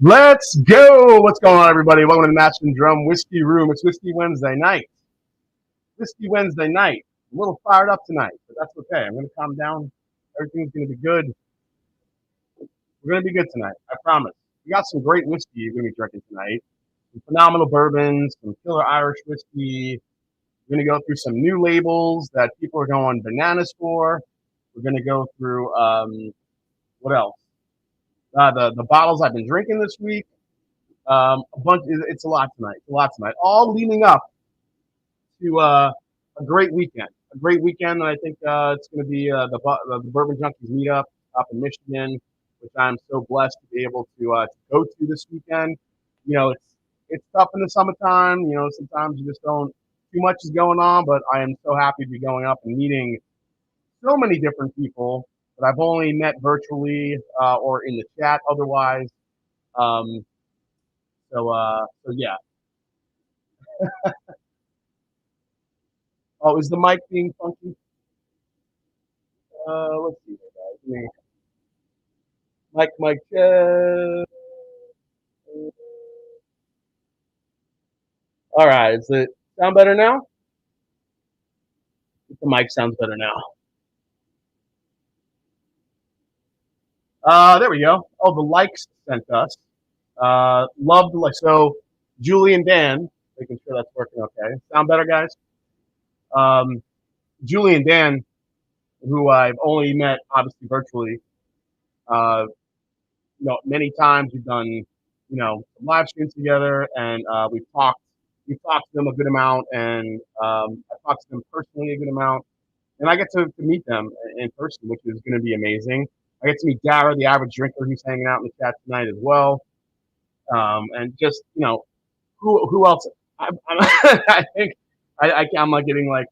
Let's go! What's going on, everybody? Welcome to the Master and Drum Whiskey Room. It's Whiskey Wednesday night. Whiskey Wednesday night. A little fired up tonight, but that's okay. I'm going to calm down. Everything's going to be good. We're going to be good tonight. I promise. We got some great whiskey you're going to be drinking tonight. Some phenomenal bourbons, some killer Irish whiskey. We're going to go through some new labels that people are going bananas for. We're going to go through, what else? The bottles I've been drinking this week. A bunch. It's a lot tonight. It's a lot tonight. All leading up to a great weekend. A great weekend, and I think it's going to be the Bourbon Junkies meetup up in Michigan, which I'm so blessed to be able to go to this weekend. You know, it's tough in the summertime. You know, sometimes you just don't too much is going on, but I am so happy to be going up and meeting so many different people that I've only met virtually or in the chat otherwise. Um, so yeah. Oh, is the mic being funky? Let's see here, guys. Mic, check. All right. Does it sound better now? The mic sounds better now. There we go. Oh, the likes sent us. Love the like. So, Julie and Dan, making sure that's working okay. Sound better, guys? Julie and Dan, who I've only met obviously virtually, many times we've done, live streams together, and we've talked to them a good amount, and I've talked to them personally a good amount, and I get to meet them in person, which is going to be amazing. I get to meet Dara, the average drinker, who's hanging out in the chat tonight as well, and just who else? I think I'm like getting like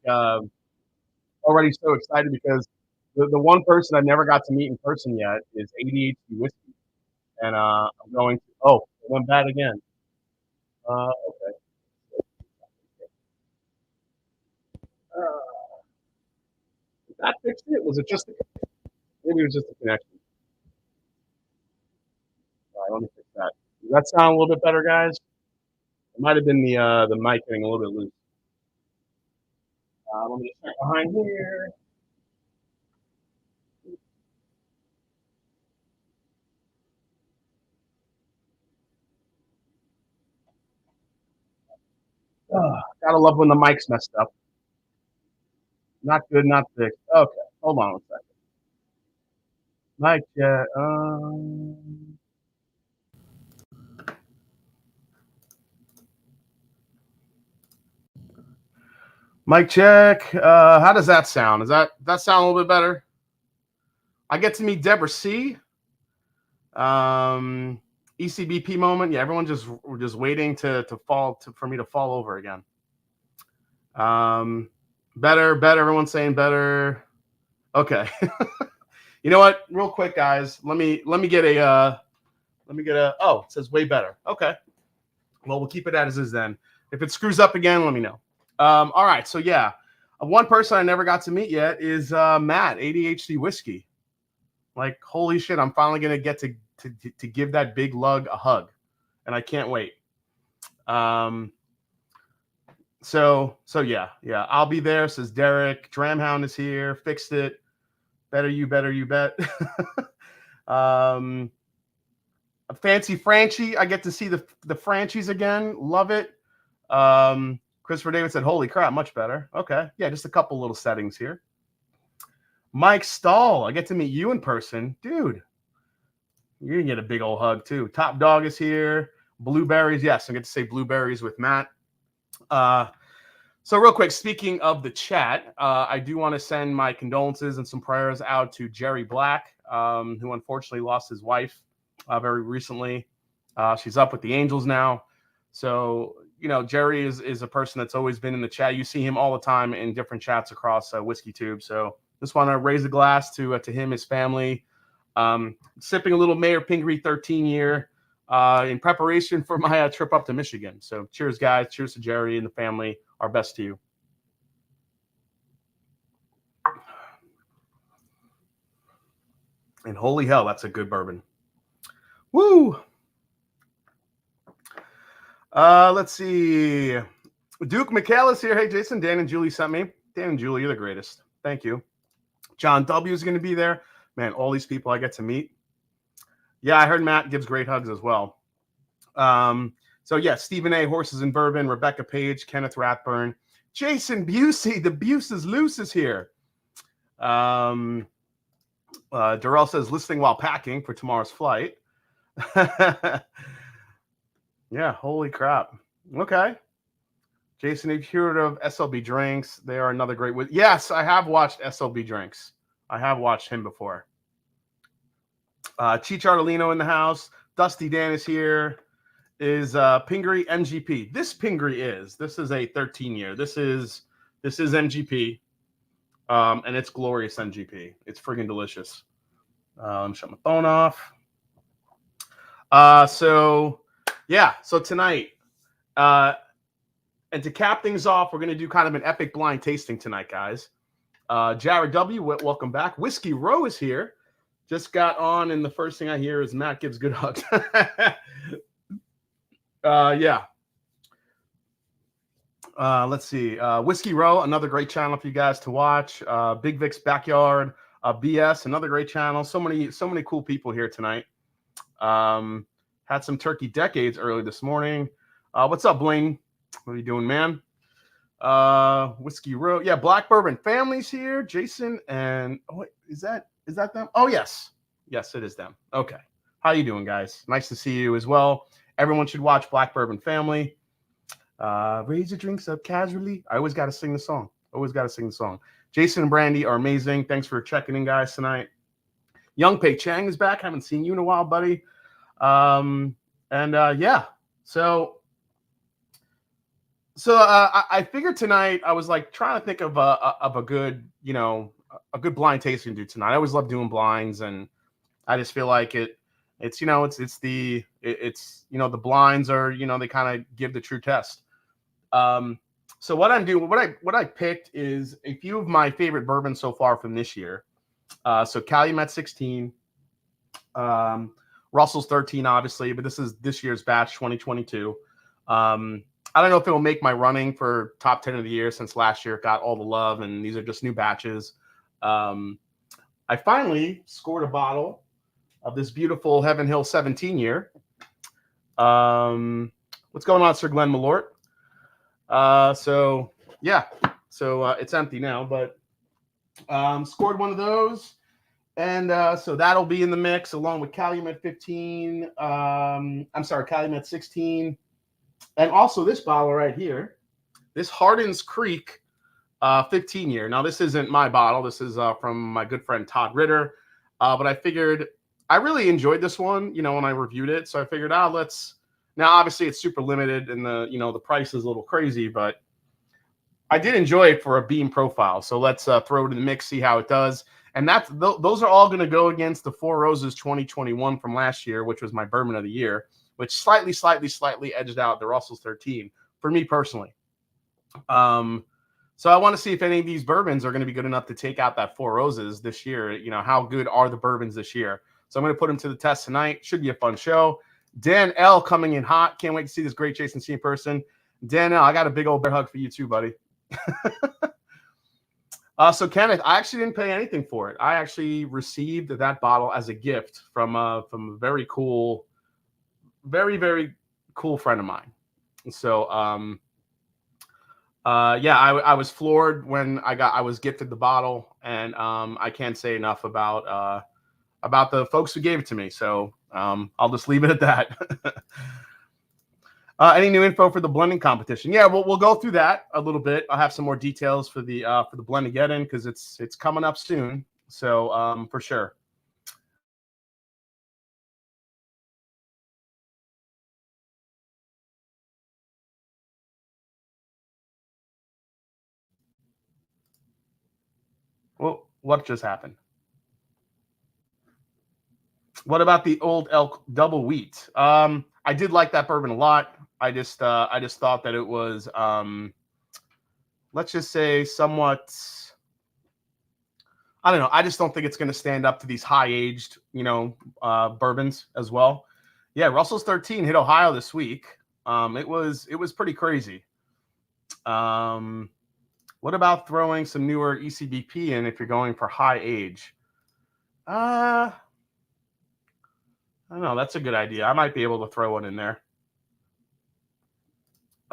already so excited because the one person I've never got to meet in person yet is ADHD Whiskey. And I'm going to, it went bad again. Okay. Did that fix it? Was it just, maybe it was just a connection. All right, let me fix that. Does that sound a little bit better, guys? It might have been the mic getting a little bit loose. Let me just check behind here. Gotta love when the mic's messed up. Not good, not fixed. Okay, hold on a second. Mic, mic check. How does that sound? Does that sound a little bit better? I get to meet Deborah C. ECBP moment. Yeah, everyone just waiting to fall for me to fall over again. Better. Everyone's saying better. Okay. You know what? Real quick, guys. Let me get a. Oh, it says way better. Okay. Well, we'll keep it as is then. If it screws up again, let me know. All right. So yeah, one person I never got to meet yet is Matt, ADHD Whiskey. Like, holy shit! I'm finally gonna get to give that big lug a hug, and I can't wait. So yeah, I'll be there. Says Derek. Dramhound is here. Fixed it. Better you bet. Fancy Franchi. I get to see the Franchies again. Love it. Christopher David said, "Holy crap, much better." Okay, yeah, just a couple little settings here. Mike Stahl. I get to meet you in person, dude. You're gonna get a big old hug too. Top Dog is here. Blueberries, yes, I get to say blueberries with Matt. So real quick, speaking of the chat, I do want to send my condolences and some prayers out to Jerry Black, who unfortunately lost his wife very recently. She's up with the Angels now. So, Jerry is a person that's always been in the chat. You see him all the time in different chats across Whiskey Tube. So just want to raise a glass to him, his family. Sipping a little Mayor Pingree 13 year in preparation for my trip up to Michigan. So cheers, guys. Cheers to Jerry and the family. Our best to you. And holy hell, that's a good bourbon. Woo! Let's see. Duke McHale is here. Hey, Jason. Dan and Julie sent me. Dan and Julie, you're the greatest. Thank you. John W is going to be there. Man, all these people I get to meet. Yeah, I heard Matt gives great hugs as well. So yeah, Stephen A. Horses and Bourbon, Rebecca Page, Kenneth Rathburn, Jason Busey. The Buse is loose is here. Darrell says listening while packing for tomorrow's flight. Yeah, holy crap. Okay. Jason, have you heard of SLB Drinks? They are another great. Yes, I have watched SLB Drinks. I have watched him before. Cheech Artolino in the house. Dusty Dan is here. Is Pingree MGP? This Pingree is. This is a 13-year. This is MGP, and it's glorious MGP. It's friggin' delicious. Let me shut my phone off. So tonight, and to cap things off, we're gonna do kind of an epic blind tasting tonight, guys. Jared W, welcome back. Whiskey Row is here. Just got on, and the first thing I hear is Matt gives good hugs. Yeah. Let's see. Whiskey Row, another great channel for you guys to watch. Big Vic's Backyard, BS, another great channel. So many cool people here tonight. Had some turkey decades early this morning. What's up, Blaine? What are you doing, man? Whiskey Row. Yeah, Black Bourbon Family's here. Jason and is that them? Oh, yes. Yes, it is them. Okay. How you doing, guys? Nice to see you as well. Everyone should watch Black Bourbon Family. Raise your drinks up casually. I always got to sing the song. Jason and Brandy are amazing. Thanks for checking in, guys, tonight. Young Pei Chang is back. Haven't seen you in a while, buddy. Yeah. So I figured tonight I was like trying to think of a good, a good blind tasting to do tonight. I always love doing blinds, and I just feel like the blinds are, they kind of give the true test. So what I'm doing, what I picked is a few of my favorite bourbons so far from this year. So Calumet 16, Russell's 13, obviously, but this is this year's batch 2022. I don't know if it will make my running for top 10 of the year, since last year it got all the love, and these are just new batches. I finally scored a bottle of this beautiful Heaven Hill 17-year. What's going on, Sir Glenn Malort? It's empty now, but scored one of those. And so that'll be in the mix along with Calumet 15. Calumet 16. And also this bottle right here, this Hardin's Creek 15-year. Now, this isn't my bottle. This is from my good friend Todd Ritter. But I figured I really enjoyed this one, when I reviewed it. So I figured, now obviously it's super limited and the price is a little crazy, but I did enjoy it for a beam profile. So let's throw it in the mix, see how it does. And those are all going to go against the Four Roses 2021 from last year, which was my bourbon of the year, which slightly edged out the Russell's 13 for me personally. So I want to see if any of these bourbons are going to be good enough to take out that Four Roses this year. How good are the bourbons this year? So I'm going to put them to the test tonight. Should be a fun show. Dan L coming in hot. Can't wait to see this great Jason C in person. Dan L, I got a big old bear hug for you too, buddy. So Kenneth, I actually didn't pay anything for it. I actually received that bottle as a gift from a very cool, very, very cool friend of mine. So I was floored when I was gifted the bottle, and I can't say enough about the folks who gave it to me. So I'll just leave it at that. Any new info for the blending competition? Yeah, we'll go through that a little bit. I'll have some more details for the blend to get in, because it's coming up soon. So for sure. Well, what just happened? What about the Old Elk Double Wheat? I did like that bourbon a lot. I just thought that it was, let's just say, somewhat, I don't know. I just don't think it's going to stand up to these high-aged, bourbons as well. Yeah, Russell's 13 hit Ohio this week. It was pretty crazy. What about throwing some newer ECBP in if you're going for high age? I don't know. That's a good idea. I might be able to throw one in there.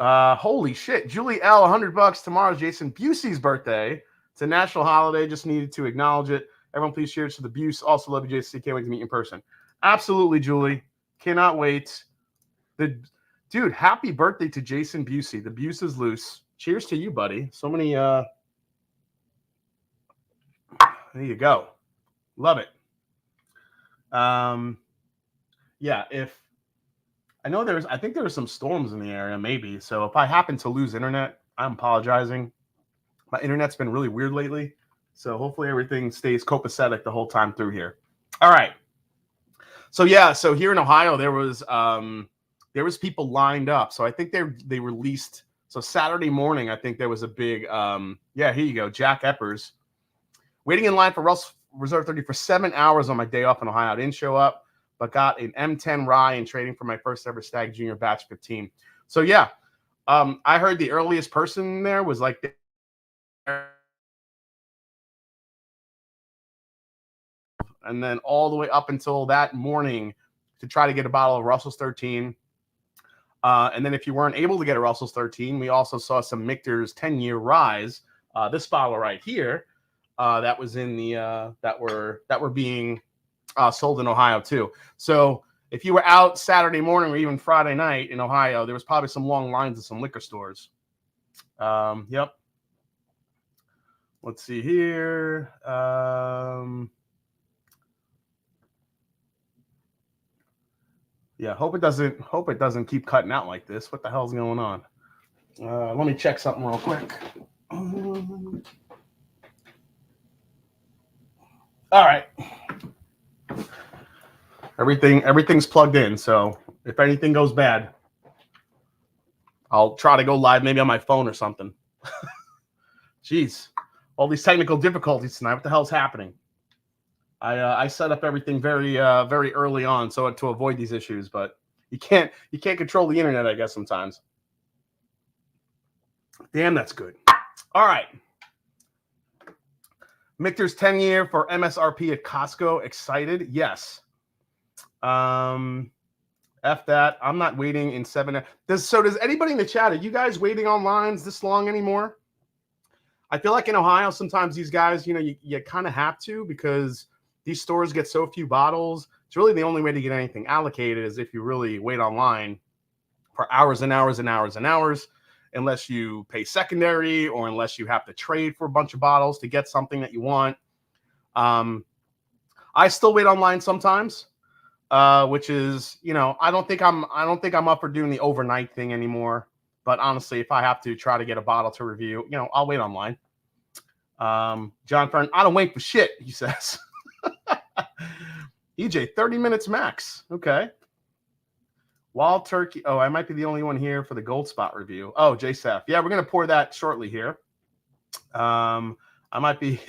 Holy shit. Julie L, $100. Tomorrow's Jason Busey's birthday. It's a national holiday. Just needed to acknowledge it. Everyone, please cheers to the Buse. Also love you, Jason. Can't wait to meet you in person. Absolutely, Julie. Cannot wait. Dude, happy birthday to Jason Busey. The Buse is loose. Cheers to you, buddy. So many. There you go. Love it. Yeah, if I know I think there were some storms in the area, maybe. So if I happen to lose internet, I'm apologizing. My internet's been really weird lately. So hopefully everything stays copacetic the whole time through here. All right. So yeah, so here in Ohio, there was people lined up. So I think they released. So Saturday morning, I think there was a big yeah, here you go, Jack Eppers. Waiting in line for Russell Reserve 30 for 7 hours on my day off in Ohio. I didn't show up, but got an M10 rye and trading for my first ever Stag Junior Batch 15. So yeah, I heard the earliest person there was like and then all the way up until that morning to try to get a bottle of Russell's 13. And then if you weren't able to get a Russell's 13, we also saw some Michter's 10-year rise. This bottle right here, that was in the that were being sold in Ohio too. So if you were out Saturday morning or even Friday night in Ohio, there was probably some long lines at some liquor stores. Yep. Let's see here. Yeah, hope it doesn't keep cutting out like this. What the hell's going on? Let me check something real quick. All right. Everything's plugged in, so if anything goes bad, I'll try to go live maybe on my phone or something. Jeez, all these technical difficulties tonight. What the hell's happening? I set up everything very early on so to avoid these issues, but you can't control the internet, I guess, sometimes. Damn, that's good. All right. Michter's 10-year for MSRP at Costco. Excited? Yes. F that. I'm not waiting in 7. Does anybody in the chat, are you guys waiting on lines this long anymore? I feel like in Ohio, sometimes these guys, you kind of have to because these stores get so few bottles. It's really the only way to get anything allocated is if you really wait online for hours and hours and hours and hours, unless you pay secondary or unless you have to trade for a bunch of bottles to get something that you want. I still wait online sometimes, which is, I don't think I'm up for doing the overnight thing anymore. But honestly, if I have to try to get a bottle to review, I'll wait online. John Fern, I don't wait for shit, he says. EJ, 30 minutes max. Okay. Wild Turkey. Oh, I might be the only one here for the Gold Spot review. Oh, JSF. Yeah, we're going to pour that shortly here. I might be.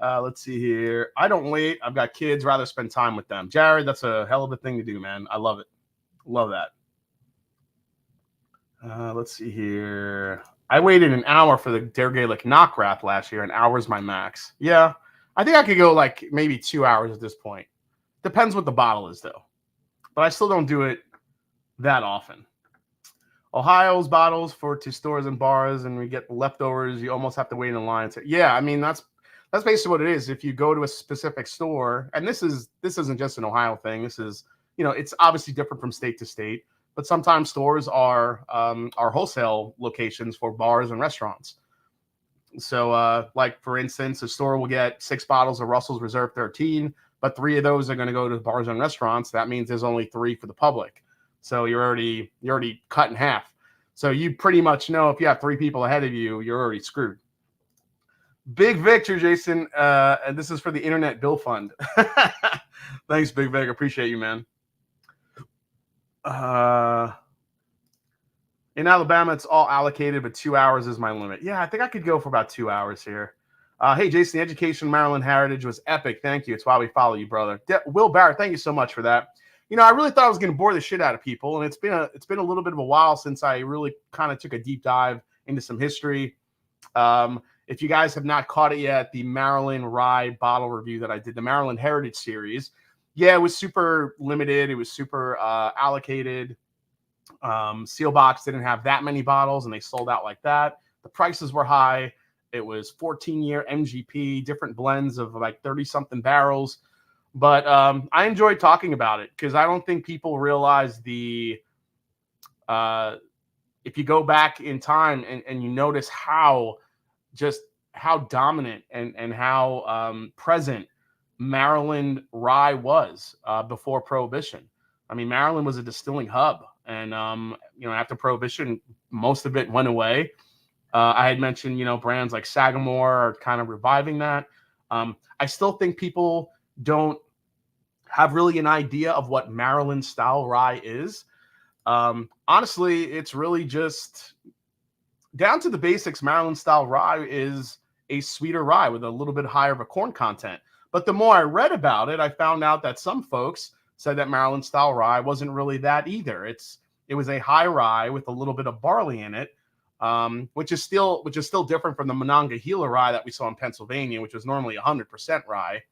Let's see here. I don't wait. I've got kids. Rather spend time with them. Jared, that's a hell of a thing to do, man. I love it. Love that. Let's see here. I waited an hour for the Der Gaelic knock wrap last year. An hour's my max. Yeah. I think I could go like maybe 2 hours at this point. Depends what the bottle is, though. But I still don't do it that often. Ohio's bottles to stores and bars, and we get leftovers. You almost have to wait in line. Yeah, I mean that's basically what it is. If you go to a specific store, and this isn't just an Ohio thing. This is it's obviously different from state to state. But sometimes stores are wholesale locations for bars and restaurants. So, like for instance, a store will get 6 bottles of Russell's Reserve 13, but 3 of those are going to go to bars and restaurants. That means there's only 3 for the public. So you're already cut in half. So you pretty much know if you have 3 people ahead of you, you're already screwed. Big Victor, Jason, and this is for the Internet Bill Fund. Thanks, Big Vic. Appreciate you, man. In Alabama, it's all allocated, but 2 hours is my limit. Yeah, I think I could go for about 2 hours here. Hey, Jason, the education Maryland Heritage was epic. Thank you. It's why we follow you, brother. Will Barrett, thank you so much for that. you know, I really thought I was going to bore the shit out of people, and it's been a little bit of a while since I really kind of took a deep dive into some history. If you guys have not caught it yet, the Marilyn Rye bottle review that I did, the Marilyn Heritage series, yeah, it was super limited. It was super allocated. Seal Box didn't have that many bottles, and they sold out like that. The prices were high. It was 14-year MGP, different blends of like 30-something barrels. But I enjoyed talking about it because I don't think people realize the if you go back in time and you notice how dominant and how present Maryland rye was before Prohibition. I mean, Maryland was a distilling hub, and you know, after Prohibition, most of it went away. I had mentioned, you know, brands like Sagamore are kind of reviving that. I still think people don't have really an idea of what Marilyn Style Rye is. Honestly, it's really just down to the basics. Marilyn Style Rye is a sweeter rye with a little bit higher of a corn content. But the more I read about it, I found out that some folks said that Marilyn Style Rye wasn't really that either. It was a high rye with a little bit of barley in it, which is still different from the Monongahela rye that we saw in Pennsylvania, which was normally 100% rye.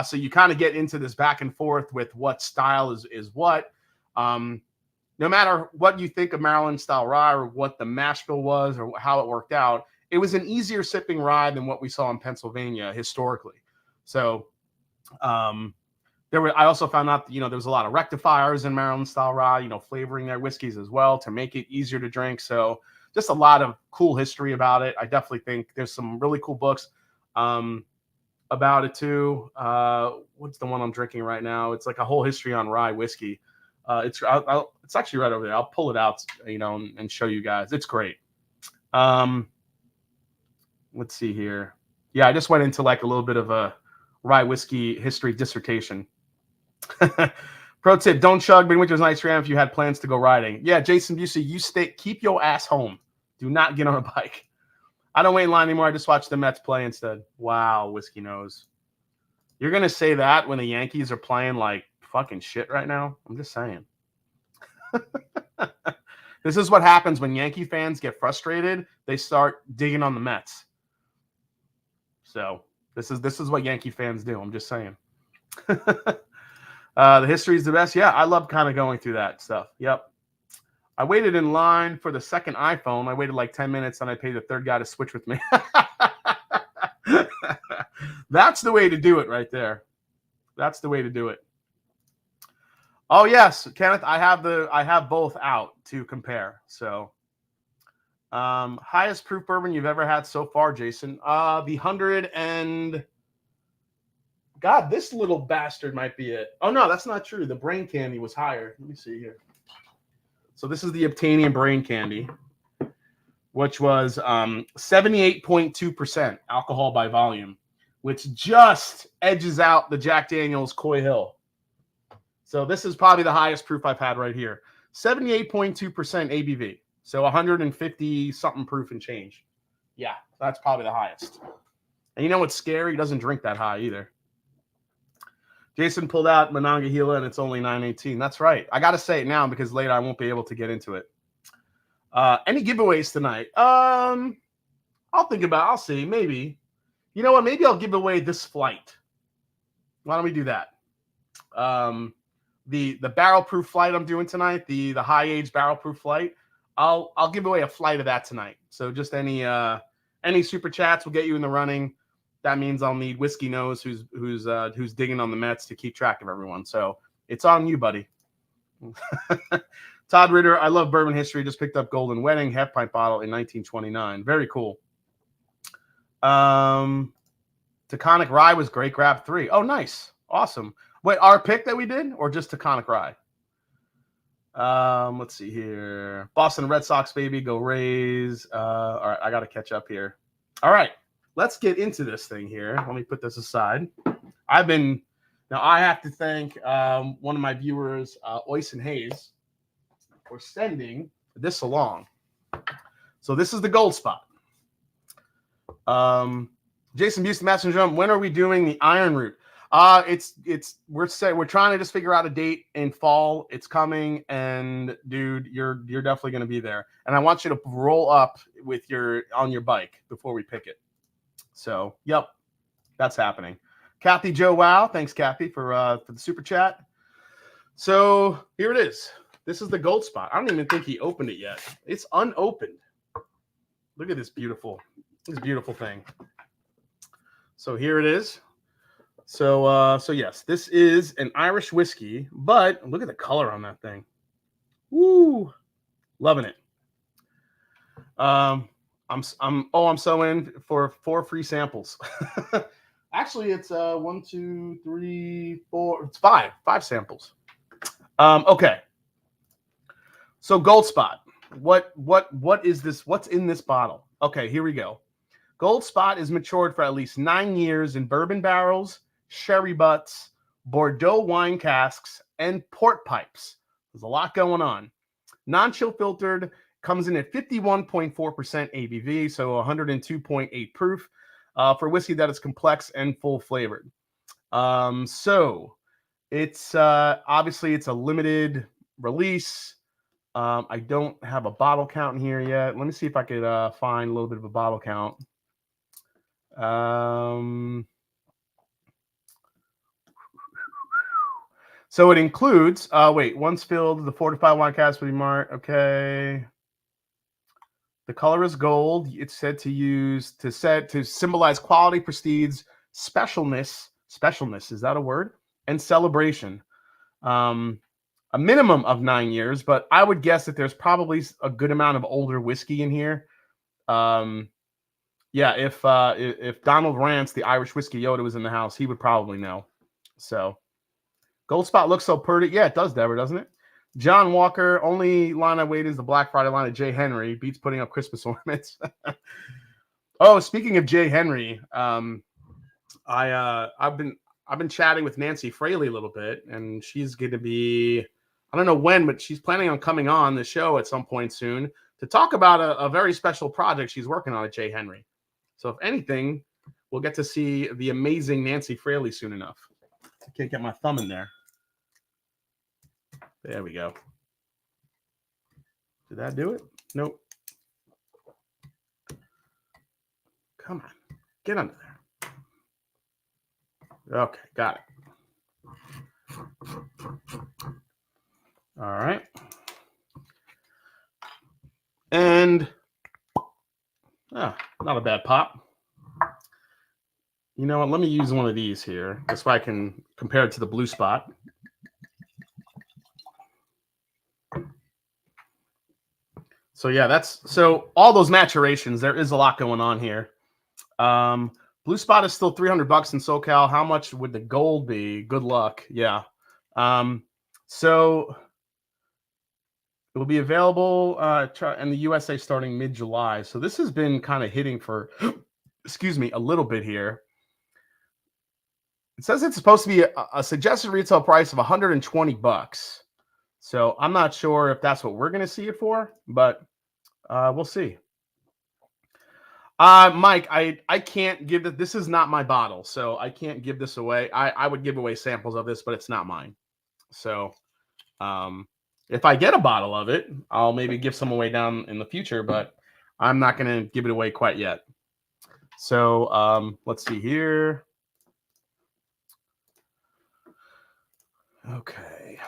So you kind of get into this back and forth with what style is what. No matter what you think of Maryland Style Rye or what the mash bill was or how it worked out, it was an easier sipping rye than what we saw in Pennsylvania historically. So I also found out, you know, there was a lot of rectifiers in Maryland Style Rye, you know, flavoring their whiskeys as well to make it easier to drink. So just a lot of cool history about it. I definitely think there's some really cool books about it too. What's the one I'm drinking right now? It's like a whole history on rye whiskey. It's actually right over there. I'll pull it out, you know, and show you guys. It's great. Let's see here. Yeah, I just went into like a little bit of a rye whiskey history dissertation. Pro tip: don't chug Midwinter's Night's Dram if you had plans to go riding. Yeah, Jason Busey, keep your ass home. Do not get on a bike. I don't wait in line anymore. I just watch the Mets play instead. Wow, Whiskey Nose. You're gonna say that when the Yankees are playing like fucking shit right now? I'm just saying. This is what happens when Yankee fans get frustrated. They start digging on the Mets. So this is what Yankee fans do. I'm just saying. The history is the best. Yeah, I love kind of going through that stuff. Yep. I waited in line for the second iPhone. I waited like 10 minutes and I paid the third guy to switch with me. That's the way to do it right there. That's the way to do it. Oh yes, Kenneth, I have both out to compare. So highest proof bourbon you've ever had so far, Jason. The 100 and God, this little bastard might be it. Oh no, that's not true. The Brain Candy was higher. Let me see here. So this is the Obtanian Brain Candy, which was 78.2% alcohol by volume, which just edges out the Jack Daniel's Coy Hill. So this is probably the highest proof I've had right here. 78.2% ABV. So 150 something proof and change. Yeah, that's probably the highest. And you know what's scary? He doesn't drink that high either. Jason pulled out Monongahela and it's only 918. That's right. I got to say it now because later I won't be able to get into it. Any giveaways tonight? I'll see. Maybe. You know what? Maybe I'll give away this flight. Why don't we do that? The barrel proof flight I'm doing tonight, the high age barrel proof flight. I'll give away a flight of that tonight. So just any super chats will get you in the running. That means I'll need Whiskey Nose, who's digging on the Mets to keep track of everyone. So it's on you, buddy. Todd Ritter, I love bourbon history. Just picked up Golden Wedding half pint bottle in 1929. Very cool. Taconic Rye was great. Grab 3. Oh, nice, awesome. Wait, our pick that we did, or just Taconic Rye? Let's see here. Boston Red Sox, baby, go Rays. All right, I got to catch up here. All right, let's get into this thing here. Let me put this aside. I have to thank one of my viewers, Oyson Hayes, for sending this along. So this is the gold spot. Jason Busey, Master Drum, when are we doing the Iron Root? We're trying to just figure out a date in fall. It's coming, and dude, you're definitely going to be there. And I want you to roll up with on your bike before we pick it. So, yep, that's happening. Kathy Joe Wow, thanks Kathy for the super chat. So here it is. This is the gold spot. I don't even think he opened it yet. It's unopened. Look at this beautiful thing. So here it is. So yes, this is an Irish whiskey, but look at the color on that thing. Woo, loving it. I'm so in for 4 free samples. Actually, it's 1, 2, 3, 4. It's 5 samples. Okay. So Gold Spot. What is this? What's in this bottle? Okay, here we go. Gold Spot is matured for at least 9 years in bourbon barrels, sherry butts, Bordeaux wine casks, and port pipes. There's a lot going on. Non-chill filtered, comes in at 51.4% ABV, so 102.8 proof for whiskey that is complex and full flavored. So it's obviously it's a limited release. I don't have a bottle count in here yet. Let me see if I could find a little bit of a bottle count. So it includes, once filled, the fortified wine cask will be marked. Okay. The color is gold. It's said to symbolize quality, prestige, specialness. Specialness, is that a word? And celebration. A minimum of 9 years, but I would guess that there's probably a good amount of older whiskey in here. Yeah, if Donald Rance, the Irish whiskey Yoda, was in the house, he would probably know. So, Gold Spot looks so pretty. Yeah, it does, Deborah, doesn't it? John Walker, only line I wait is the Black Friday line of Jay Henry. Beats putting up Christmas ornaments. Oh, speaking of Jay Henry, I've been chatting with Nancy Fraley a little bit, and she's going to be, I don't know when, but she's planning on coming on the show at some point soon to talk about a very special project she's working on at Jay Henry. So if anything, we'll get to see the amazing Nancy Fraley soon enough. I can't get my thumb in there. There we go. Did that do it? Nope. Come on. Get under there. Okay, got it. All right. And not a bad pop. You know what? Let me use one of these here. That's why I can compare it to the Blue Spot. So yeah, so all those maturations, there is a lot going on here. Blue Spot is still $300 in SoCal. How much would the gold be? Good luck. Yeah. So it will be available in the USA starting mid-July. So this has been kind of hitting for, excuse me, a little bit here. It says it's supposed to be a suggested retail price of $120. So I'm not sure if that's what we're going to see it for, but we'll see. Mike, I can't give it. This is not my bottle, so I can't give this away. I would give away samples of this, but it's not mine. So if I get a bottle of it, I'll maybe give some away down in the future, but I'm not going to give it away quite yet. So let's see here. Okay.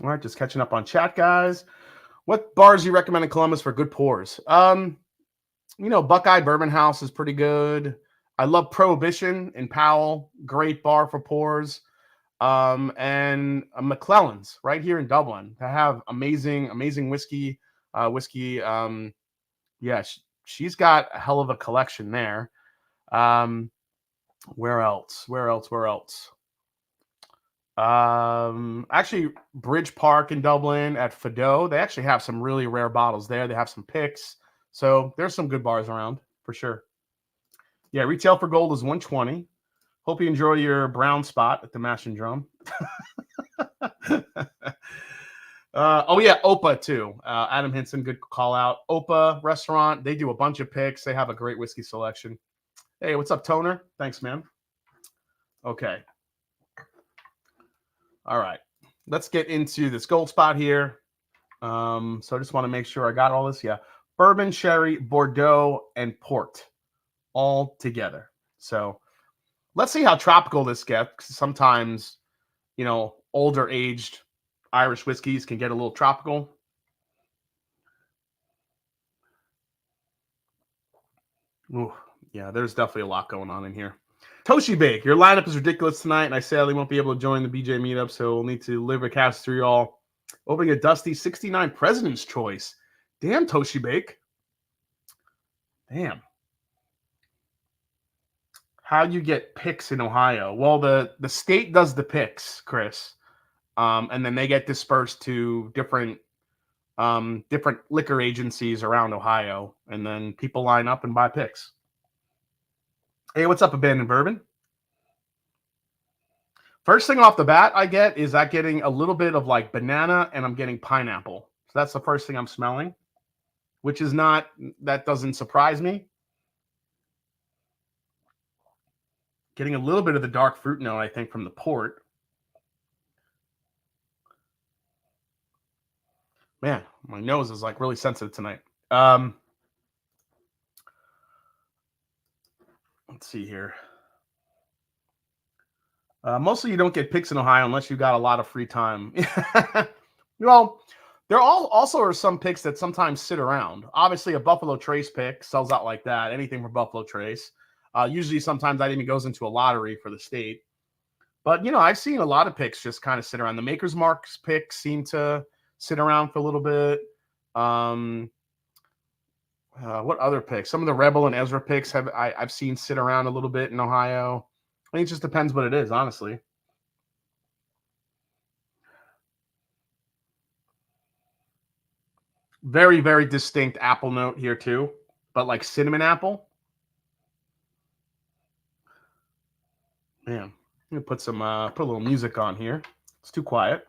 All right, just catching up on chat, guys. What bars do you recommend in Columbus for good pours? Buckeye Bourbon House is pretty good. I love Prohibition in Powell. Great bar for pours. And McClellan's right here in Dublin. They have amazing whiskey. Yeah, she's got a hell of a collection there. Where else? Actually, Bridge Park in Dublin at Fido, they actually have some really rare bottles there. They have some picks. So there's some good bars around for sure. Yeah, retail for gold is $120. Hope you enjoy your brown spot at the Mash and Drum. Oh yeah, Opa too. Adam Hinson, good call out. Opa restaurant, they do a bunch of picks. They have a great whiskey selection. Hey, what's up, Toner? Thanks, man. Okay. All right. Let's get into this gold spot here. So I just want to make sure I got all this. Yeah. Bourbon, sherry, Bordeaux, and port all together. So let's see how tropical this gets. Sometimes, you know, older aged Irish whiskeys can get a little tropical. Ooh, yeah, there's definitely a lot going on in here. Toshi Bake, your lineup is ridiculous tonight, and I sadly won't be able to join the BJ meetup, so we'll need to live a cast through y'all. Opening a dusty 69 President's Choice. Damn, Toshi Bake. Damn. How do you get picks in Ohio? Well, the state does the picks, Chris, and then they get dispersed to different liquor agencies around Ohio, and then people line up and buy picks. Hey, what's up, Abandoned Bourbon? First thing off the bat I get is that getting a little bit of like banana, and I'm getting pineapple. So that's the first thing I'm smelling, which is not, that doesn't surprise me. Getting a little bit of the dark fruit note, I think, from the port. Man, my nose is like really sensitive tonight. Let's see here. Mostly you don't get picks in Ohio unless you got a lot of free time. Well, there also are some picks that sometimes sit around. Obviously, a Buffalo Trace pick sells out like that. Anything from Buffalo Trace. Usually, sometimes that even goes into a lottery for the state. But, you know, I've seen a lot of picks just kind of sit around. The Maker's Mark's picks seem to sit around for a little bit. What other picks? Some of the Rebel and Ezra picks I've seen sit around a little bit in Ohio. I think it just depends what it is, honestly. Very, very distinct apple note here too, but like cinnamon apple. Man, I'm gonna put a little music on here. It's too quiet.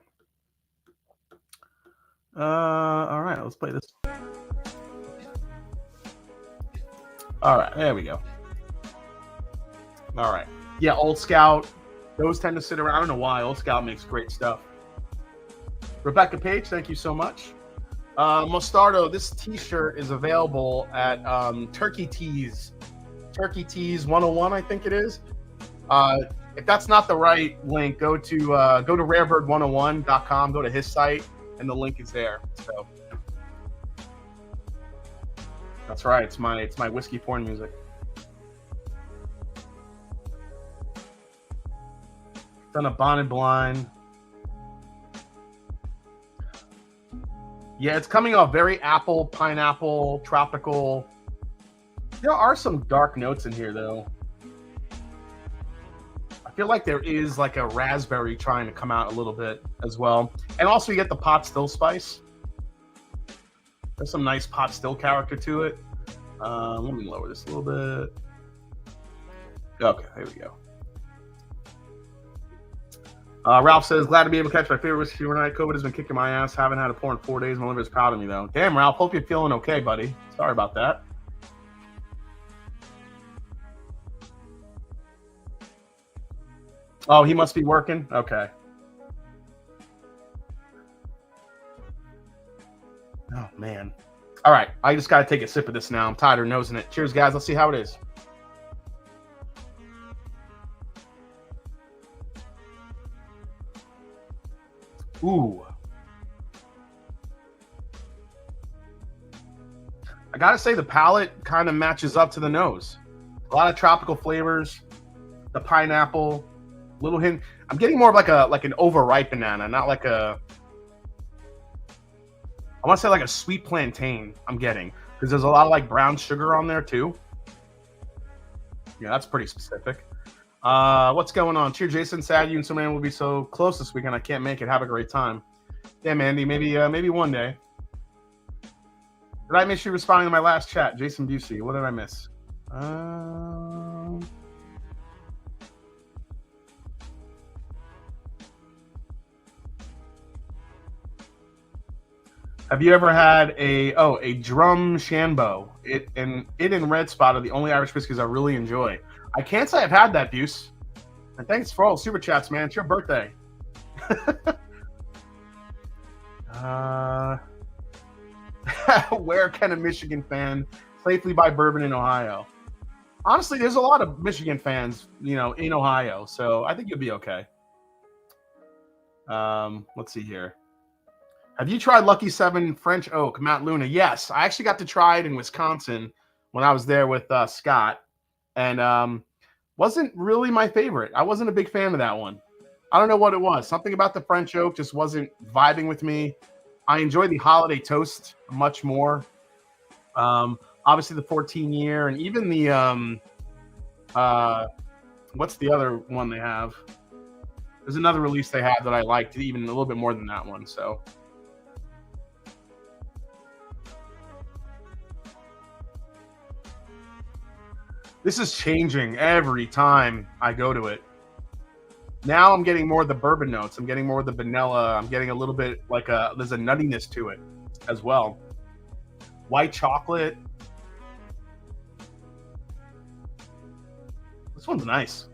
All right, let's play this. All right, there we go. All right. Yeah, Old Scout. Those tend to sit around. I don't know why. Old Scout makes great stuff. Rebecca Page, thank you so much. Mostardo, this t-shirt is available at Turkey Tees. Turkey Tees 101, I think it is. If that's not the right link, go to rarebird101.com, go to his site, and the link is there. So that's right. It's my whiskey porn music. Done a Bonnet Blind. Yeah, it's coming off very apple, pineapple, tropical. There are some dark notes in here, though. I feel like there is like a raspberry trying to come out a little bit as well. And also you get the pot still spice. There's some nice pot still character to it. Let me lower this a little bit. Okay, there we go. Ralph says, glad to be able to catch my favorite whiskey tonight. COVID has been kicking my ass. Haven't had a pour in 4 days. My liver is proud of me, though. Damn, Ralph. Hope you're feeling okay, buddy. Sorry about that. Oh, he must be working? Okay. Oh, man. All right. I just got to take a sip of this now. I'm tired of nosing it. Cheers, guys. Let's see how it is. Ooh. I gotta say the palate kind of matches up to the nose. A lot of tropical flavors, the pineapple, little hint. I'm getting more of like an overripe banana, not like a. I want to say like a sweet plantain. I'm getting because there's a lot of like brown sugar on there too. Yeah, that's pretty specific. What's going on? Cheer, Jason. Sad you and Superman will be so close this weekend. I can't make it. Have a great time. Damn, Andy. Maybe one day. Did I miss you responding to my last chat, Jason Busey? What did I miss? Have you ever had a drum shambo? It and Red Spot are the only Irish whiskeys I really enjoy. I can't say I've had that, Buse. And thanks for all the super chats, man. It's your birthday. Where can a Michigan fan safely buy bourbon in Ohio? Honestly, there's a lot of Michigan fans, in Ohio, so I think you'll be okay. Let's see here. Have you tried Lucky 7 French Oak, Mount Luna? Yes, I actually got to try it in Wisconsin when I was there with Scott, and wasn't really my favorite. I wasn't a big fan of that one. I don't know what it was. Something about the French Oak just wasn't vibing with me. I enjoy the Holiday Toast much more. Obviously the 14-year, and even the what's the other one they have? There's another release they have that I liked even a little bit more than that one. So this is changing every time I go to it. Now I'm getting more of the bourbon notes. I'm getting more of the vanilla. I'm getting a little bit there's a nuttiness to it as well. White chocolate. This one's nice.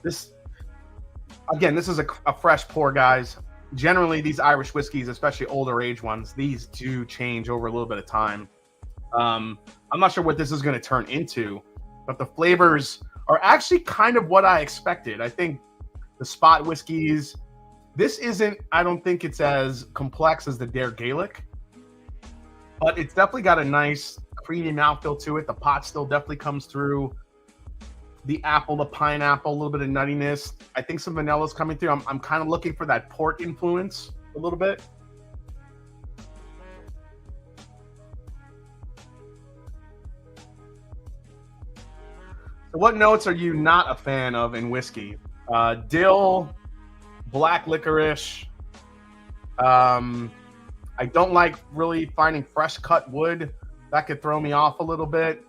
This is a fresh pour, guys. Generally, these Irish whiskeys, especially older age ones, these do change over a little bit of time. I'm not sure what this is going to turn into, but the flavors are actually kind of what I expected. I think the spot whiskeys, I don't think it's as complex as the Dare Gaelic, but it's definitely got a nice creamy mouthfeel to it. The pot still definitely comes through. The apple, the pineapple, a little bit of nuttiness. I think some vanilla is coming through. I'm kind of looking for that port influence a little bit. So what notes are you not a fan of in whiskey? Dill, black licorice. I don't like really finding fresh cut wood. That could throw me off a little bit.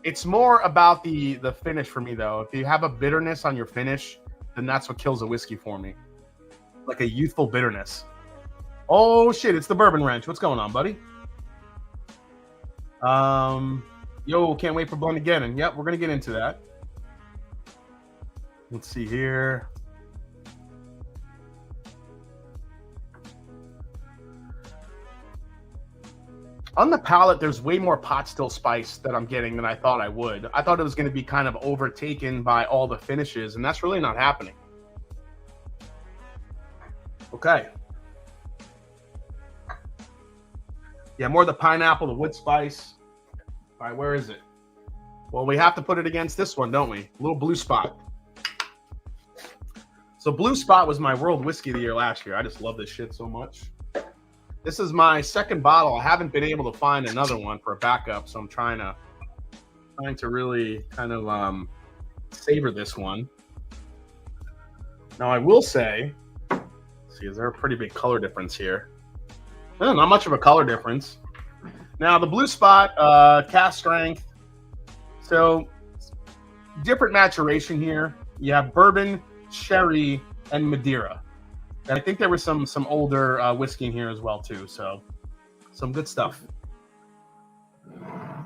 It's more about the finish for me, though. If you have a bitterness on your finish, then that's what kills a whiskey for me. Like a youthful bitterness. Oh, shit, it's the Bourbon Wrench. What's going on, buddy? Yo, can't wait for Blend Again. And yep, we're going to get into that. Let's see here. On the palate, there's way more pot still spice that I'm getting than I thought I would. I thought it was going to be kind of overtaken by all the finishes, and that's really not happening. Okay. Yeah, more the pineapple, the wood spice. All right, where is it? Well, we have to put it against this one, don't we? A little Blue Spot. So Blue Spot was my World Whiskey of the Year last year. I just love this shit so much. This is my second bottle. I haven't been able to find another one for a backup, so I'm trying to really kind of savor this one. Now, I will say, see, is there a pretty big color difference here? No, not much of a color difference. Now, the Blue Spot, cask strength. So, different maturation here. You have bourbon, sherry, and Madeira. And I think there was some older whiskey in here as well, too. So, some good stuff.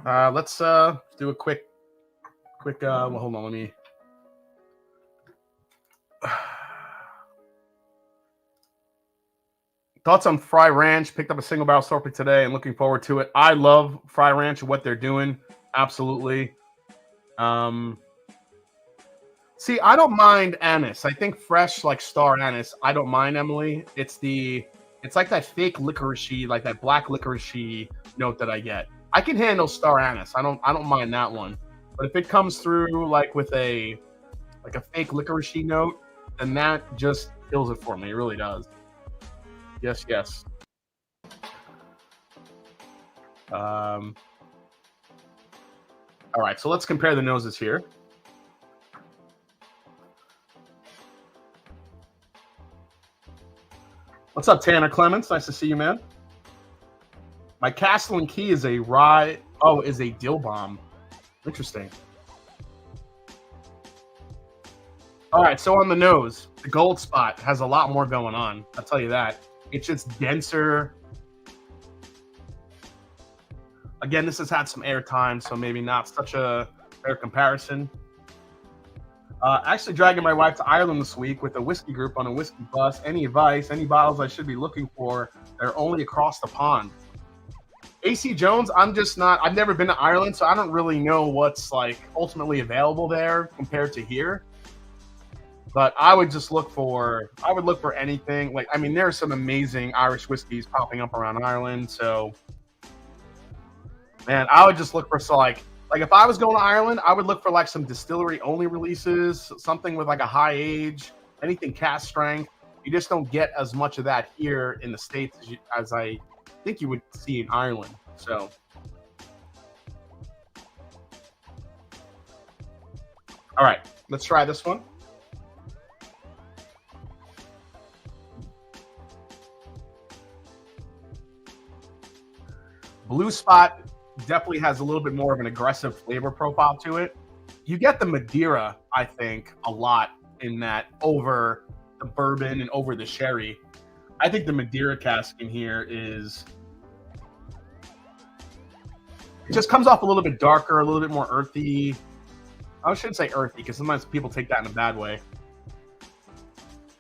Let's do a quick. Well, hold on. Let me. Thoughts on Fry Ranch? Picked up a single barrel Sorpy today and looking forward to it. I love Fry Ranch and what they're doing. Absolutely. See, I don't mind anise. I think fresh, like star anise, I don't mind, Emily. It's like that fake licoricey, like that black licoricey note that I get. I can handle star anise. I don't mind that one. But if it comes through like with a fake licoricey note, then that just kills it for me. It really does. Yes, yes. All right, so let's compare the noses here. What's up, Tanner Clements? Nice to see you, man. My Castle and Key is a rye. Oh, is a dill bomb. Interesting. All right, so on the nose, the Gold Spot has a lot more going on. I'll tell you that. It's just denser. Again, this has had some air time, so maybe not such a fair comparison. Actually dragging my wife to Ireland this week with a whiskey group on a whiskey bus. Any advice, any bottles I should be looking for? They're only across the pond. AC Jones, I've never been to Ireland, so I don't really know what's like ultimately available there compared to here. But I would look for anything. Like, I mean, there are some amazing Irish whiskeys popping up around Ireland. So, man, I would just look for like if I was going to Ireland, I would look for like some distillery only releases, something with like a high age, anything cask strength. You just don't get as much of that here in the States as I think you would see in Ireland. So, all right, let's try this one. Blue Spot definitely has a little bit more of an aggressive flavor profile to it. You get the Madeira, I think, a lot in that over the bourbon and over the sherry. I think the Madeira cask in here it just comes off a little bit darker, a little bit more earthy. I shouldn't say earthy because sometimes people take that in a bad way.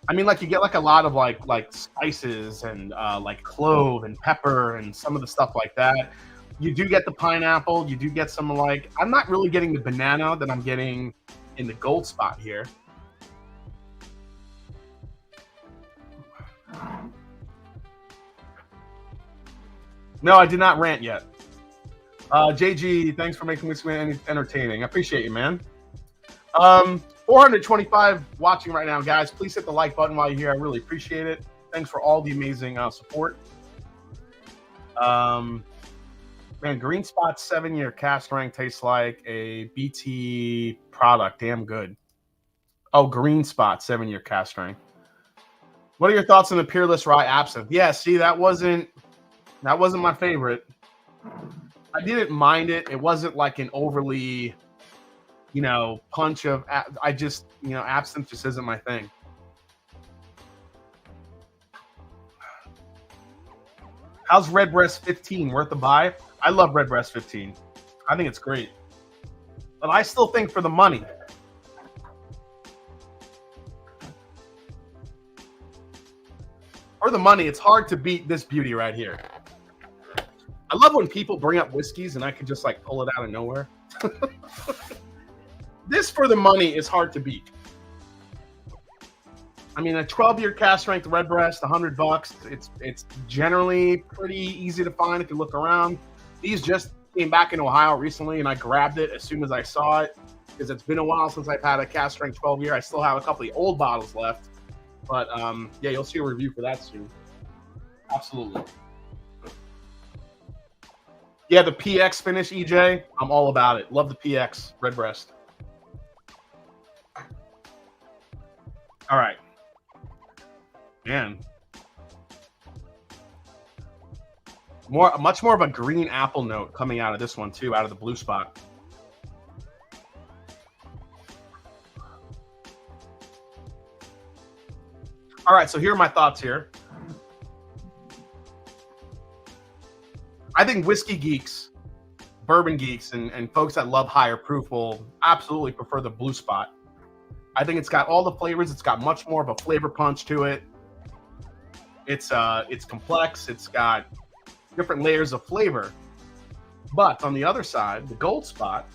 I mean, like you get like a lot of like spices and like clove and pepper and some of the stuff like that. You do get the pineapple. You do get some like, I'm not really getting the banana that I'm getting in the Gold Spot here. No, I did not rant yet. JG, thanks for making this entertaining. I appreciate you, man. 425 watching right now, guys. Please hit the like button while you're here. I really appreciate it. Thanks for all the amazing support. Man, Green Spot 7-year cask strength tastes like a BT product. Damn good. Oh, Green Spot 7-year cask strength. What are your thoughts on the Peerless Rye Absinthe? Yeah, see, that wasn't my favorite. I didn't mind it. It wasn't like an overly, punch of. I just, absinthe just isn't my thing. How's Redbreast 15 worth a buy? I love Redbreast 15. I think it's great, but I still think for the money. For the money, it's hard to beat this beauty right here. I love when people bring up whiskeys and I can just like pull it out of nowhere. This for the money is hard to beat. I mean, a 12-year cask strength Redbreast, $100. It's generally pretty easy to find if you look around. These just came back in Ohio recently, and I grabbed it as soon as I saw it because it's been a while since I've had a cask strength 12-year. I still have a couple of old bottles left, but yeah, you'll see a review for that soon. Absolutely. Yeah, the PX finish, EJ. I'm all about it. Love the PX Redbreast. All right. Man. Much more of a green apple note coming out of this one, too, out of the Blue Spot. All right, so here are my thoughts here. I think whiskey geeks, bourbon geeks, and folks that love higher proof will absolutely prefer the Blue Spot. I think it's got all the flavors. It's got much more of a flavor punch to it. It's complex. It's got different layers of flavor. But on the other side, the Gold Spot,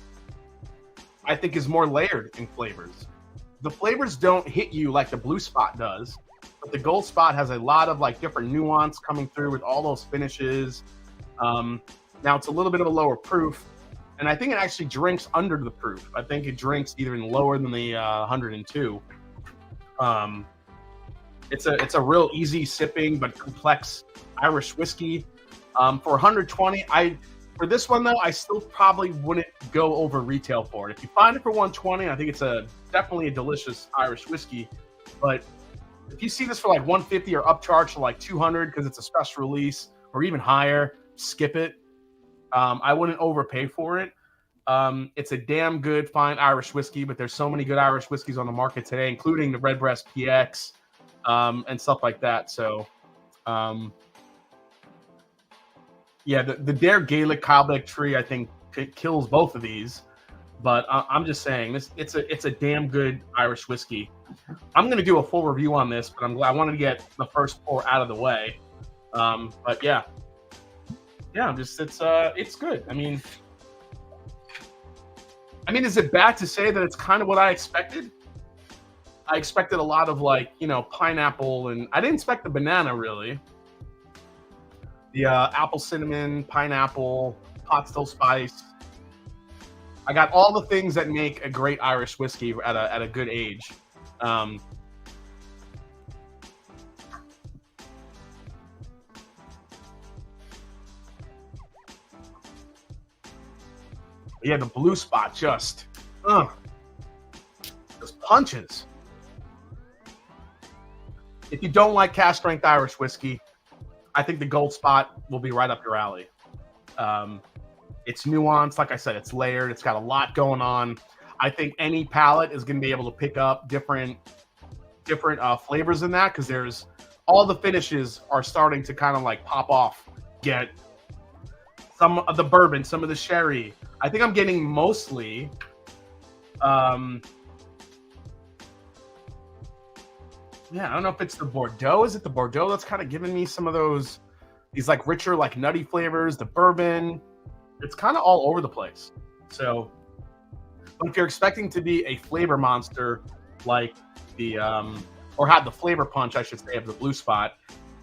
I think, is more layered in flavors. The flavors don't hit you like the Blue Spot does, but the Gold Spot has a lot of like different nuance coming through with all those finishes. Now it's a little bit of a lower proof, and I think it actually drinks under the proof. I think it drinks even lower than the 102. It's a real easy sipping but complex Irish whiskey. For 120, for this one though, I still probably wouldn't go over retail for it. If you find it for 120, I think it's definitely a delicious Irish whiskey. But if you see this for like 150 or upcharge to like 200 because it's a special release or even higher, skip it. I wouldn't overpay for it. It's a damn good, fine Irish whiskey, but there's so many good Irish whiskeys on the market today, including the Redbreast PX and stuff like that. So, yeah, the Dare Gaelic Cobblek tree, I think, kills both of these. But I'm just saying it's a damn good Irish whiskey. I'm gonna do a full review on this, but I wanted to get the first pour out of the way. But yeah, it's good. I mean, is it bad to say that it's kind of what I expected? I expected a lot of, like, pineapple, and I didn't expect the banana really. The apple, cinnamon, pineapple, pot still spice. I got all the things that make a great Irish whiskey at a good age. Yeah, the blue spot just punches. If you don't like cast strength Irish whiskey, I think the gold spot will be right up your alley. It's nuanced, like I said, it's layered, it's got a lot going on. I think any palate is going to be able to pick up different flavors in that, because there's all the finishes are starting to kind of like pop off. Get some of the bourbon, some of the sherry. I think I'm getting mostly yeah, I don't know if it's the Bordeaux. Is it the Bordeaux that's kind of giving me some of these like richer, like nutty flavors? The bourbon, it's kind of all over the place. So, but if you're expecting to be a flavor monster, like or have the flavor punch, I should say, of the blue spot,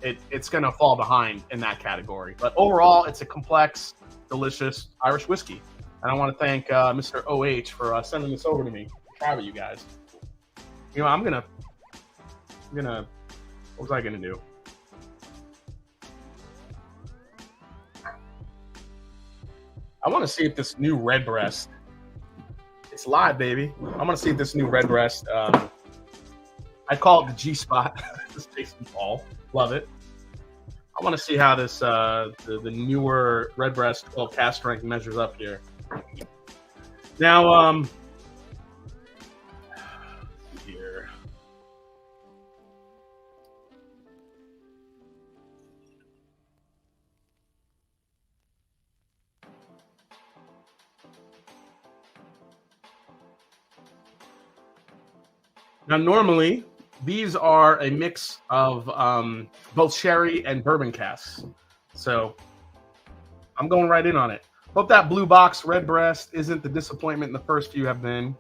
it's going to fall behind in that category. But overall, it's a complex, delicious Irish whiskey. And I want to thank Mr. OH for sending this over to me to try with you guys. I'm gonna, what was I gonna do? I want to see if this new Redbreast, it's live, baby. I want to see if this new Redbreast, I call it the G spot. This takes some fall. Love it. I want to see how this the newer Redbreast 12 cast strength measures up here. Now, here. Now, normally, these are a mix of both sherry and bourbon casks. So I'm going right in on it. Hope that blue box Redbreast isn't the disappointment the first few have been.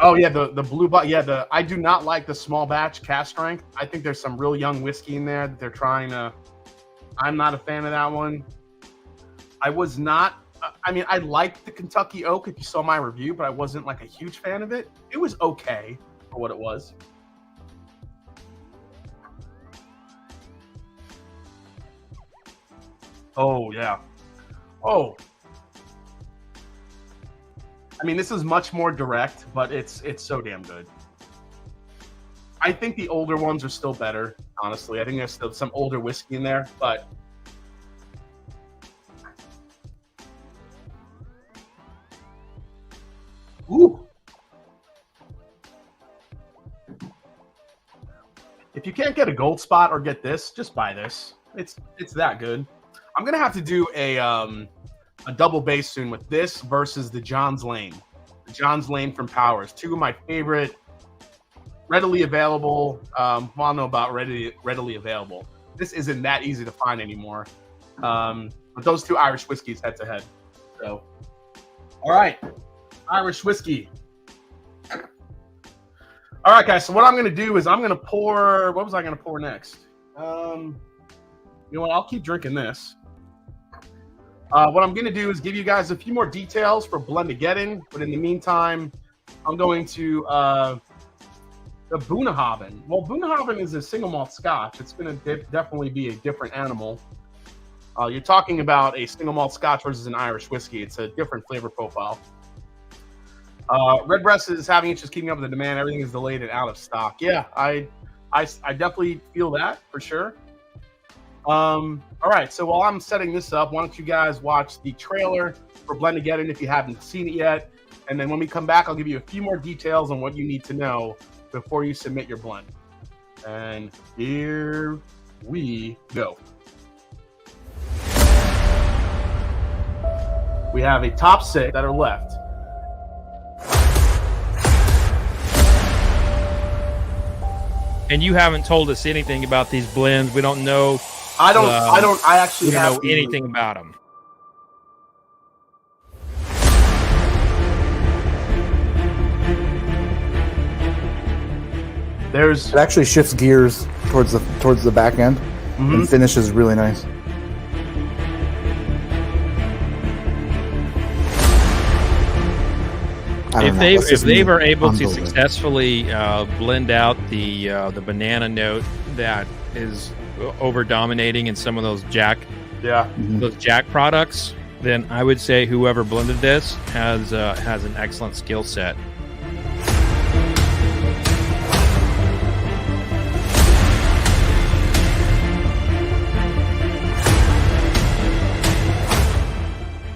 Oh yeah, the blue box. Yeah, I do not like the small batch cast strength. I think there's some real young whiskey in there that they're trying to. I'm not a fan of that one. I was not. I liked the Kentucky Oak if you saw my review, but I wasn't like a huge fan of it. It was okay for what it was. Oh, yeah. Oh. This is much more direct, but it's so damn good. I think the older ones are still better, honestly. I think there's still some older whiskey in there, but ooh. If you can't get a gold spot or get this, just buy this. It's that good. I'm gonna have to do a double base soon with this versus the John's Lane. The John's Lane from Powers. Two of my favorite, readily available. I don't know about readily available. This isn't that easy to find anymore. But those two Irish whiskeys head to head. So, all right. Irish whiskey. All right, guys. So what I'm going to do is I'm going to pour. What was I going to pour next? You know what? I'll keep drinking this. What I'm going to do is give you guys a few more details for Blendegeddon. But in the meantime, I'm going to the Bunnahabhain. Well, Bunnahabhain is a single malt Scotch. It's going to definitely be a different animal. You're talking about a single malt Scotch versus an Irish whiskey. It's a different flavor profile. Redbreast is having issues keeping up with the demand. Everything is delayed and out of stock. Yeah, I definitely feel that for sure. All right, so while I'm setting this up, why don't you guys watch the trailer for Blendegeddon if you haven't seen it yet, and then when we come back, I'll give you a few more details on what you need to know before you submit your blend. And here we go. We have a top 6 that are left. And you haven't told us anything about these blends. We don't know. I actually don't have know anything about them. It actually shifts gears towards the back end and finishes really nice. If they were able to successfully blend out the banana note that is over dominating in some of those Jack products, then I would say whoever blended this has an excellent skill set.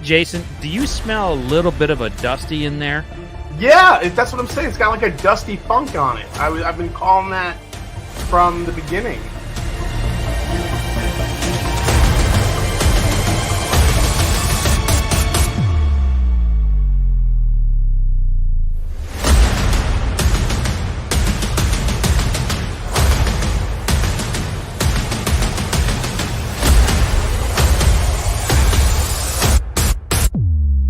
Jason, do you smell a little bit of a dusty in there? Yeah, that's what I'm saying. It's got like a dusty funk on it. I've been calling that from the beginning.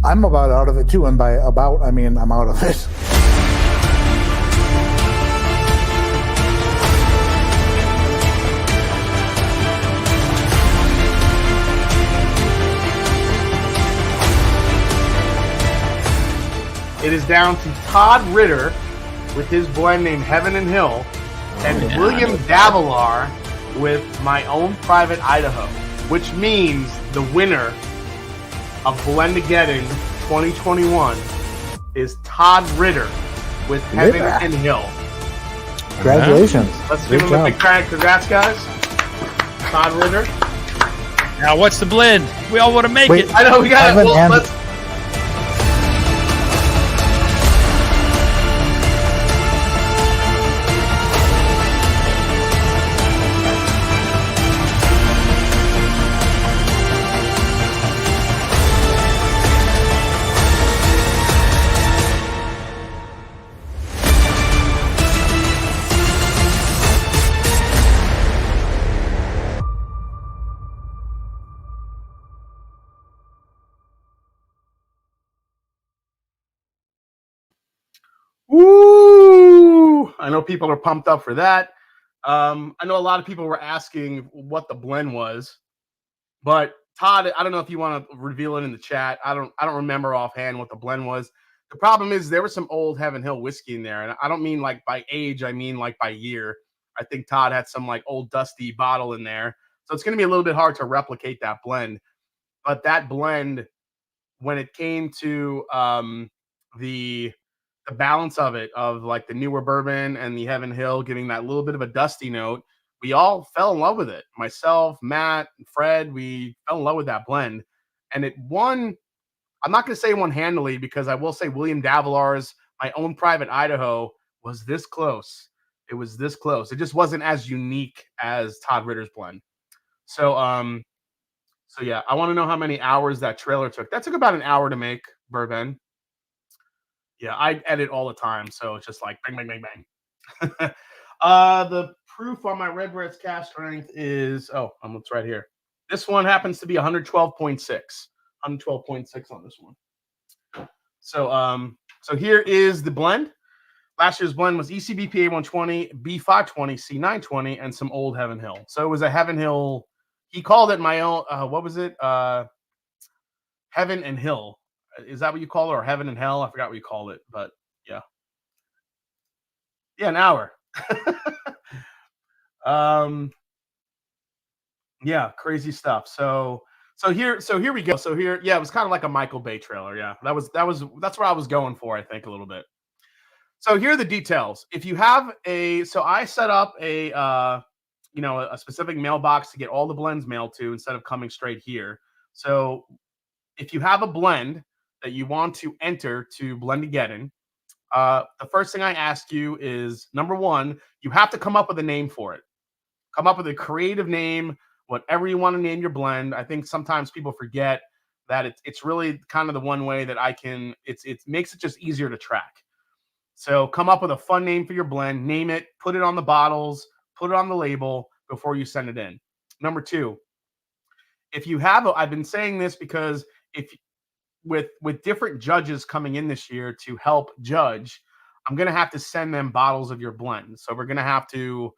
I'm about out of it too, and by about I mean I'm out of it. It is down to Todd Ritter with his blend named Heaven and Hill, and William Davalar with My Own Private Idaho, which means the winner of Blendageddon 2021 is Todd Ritter with Heaven and Hill. Congratulations. Let's give him a big round. Congrats, guys. Todd Ritter. Now, what's the blend? We all want to make it. I know, we got it. Well, let's... Woo! I know people are pumped up for that. I know a lot of people were asking what the blend was, but Todd, I don't know if you want to reveal it in the chat. I don't remember offhand what the blend was. The problem is there was some old Heaven Hill whiskey in there, and I don't mean like by age, I mean like by year. I think Todd had some like old dusty bottle in there, so it's going to be a little bit hard to replicate that blend. But that blend, when it came to the balance of it, of like the newer bourbon and the Heaven Hill giving that little bit of a dusty note, we all fell in love with it. Myself, Matt, Fred, we fell in love with that blend. And it won, I'm not going to say it won handily, because I will say William Davalar's My Own Private Idaho was this close. It was this close. It just wasn't as unique as Todd Ritter's blend. So yeah, I want to know how many hours that trailer took. That took about an hour to make, bourbon. Yeah, I edit all the time, so it's just like bang, bang, bang, bang. The proof on my Redbreast's cask strength is, it's right here. This one happens to be 112.6. 112.6 on this one. So here is the blend. Last year's blend was ECBPA 120, B520, C920, and some old Heaven Hill. So it was a Heaven Hill. He called it my own, what was it? Heaven and Hill. Is that what you call it? Or Heaven and Hell? I forgot what you called it, but yeah. Yeah, an hour. Yeah, crazy stuff. So here we go. So here, yeah, it was kind of like a Michael Bay trailer. Yeah, that's where I was going for, I think, a little bit. So here are the details. If you have I set up a specific mailbox to get all the blends mailed to instead of coming straight here. So if you have a blend that you want to enter to Blendageddon, the first thing I ask you is, number one, you have to come up with a name for it. Come up with a creative name, whatever you want to name your blend. I think sometimes people forget that it's really kind of the one way that it makes it just easier to track. So come up with a fun name for your blend, name it, put it on the bottles, put it on the label before you send it in. Number 2, if you have, I've been saying this because if with different judges coming in this year to help judge, I'm going to have to send them bottles of your blend. So you're going to have to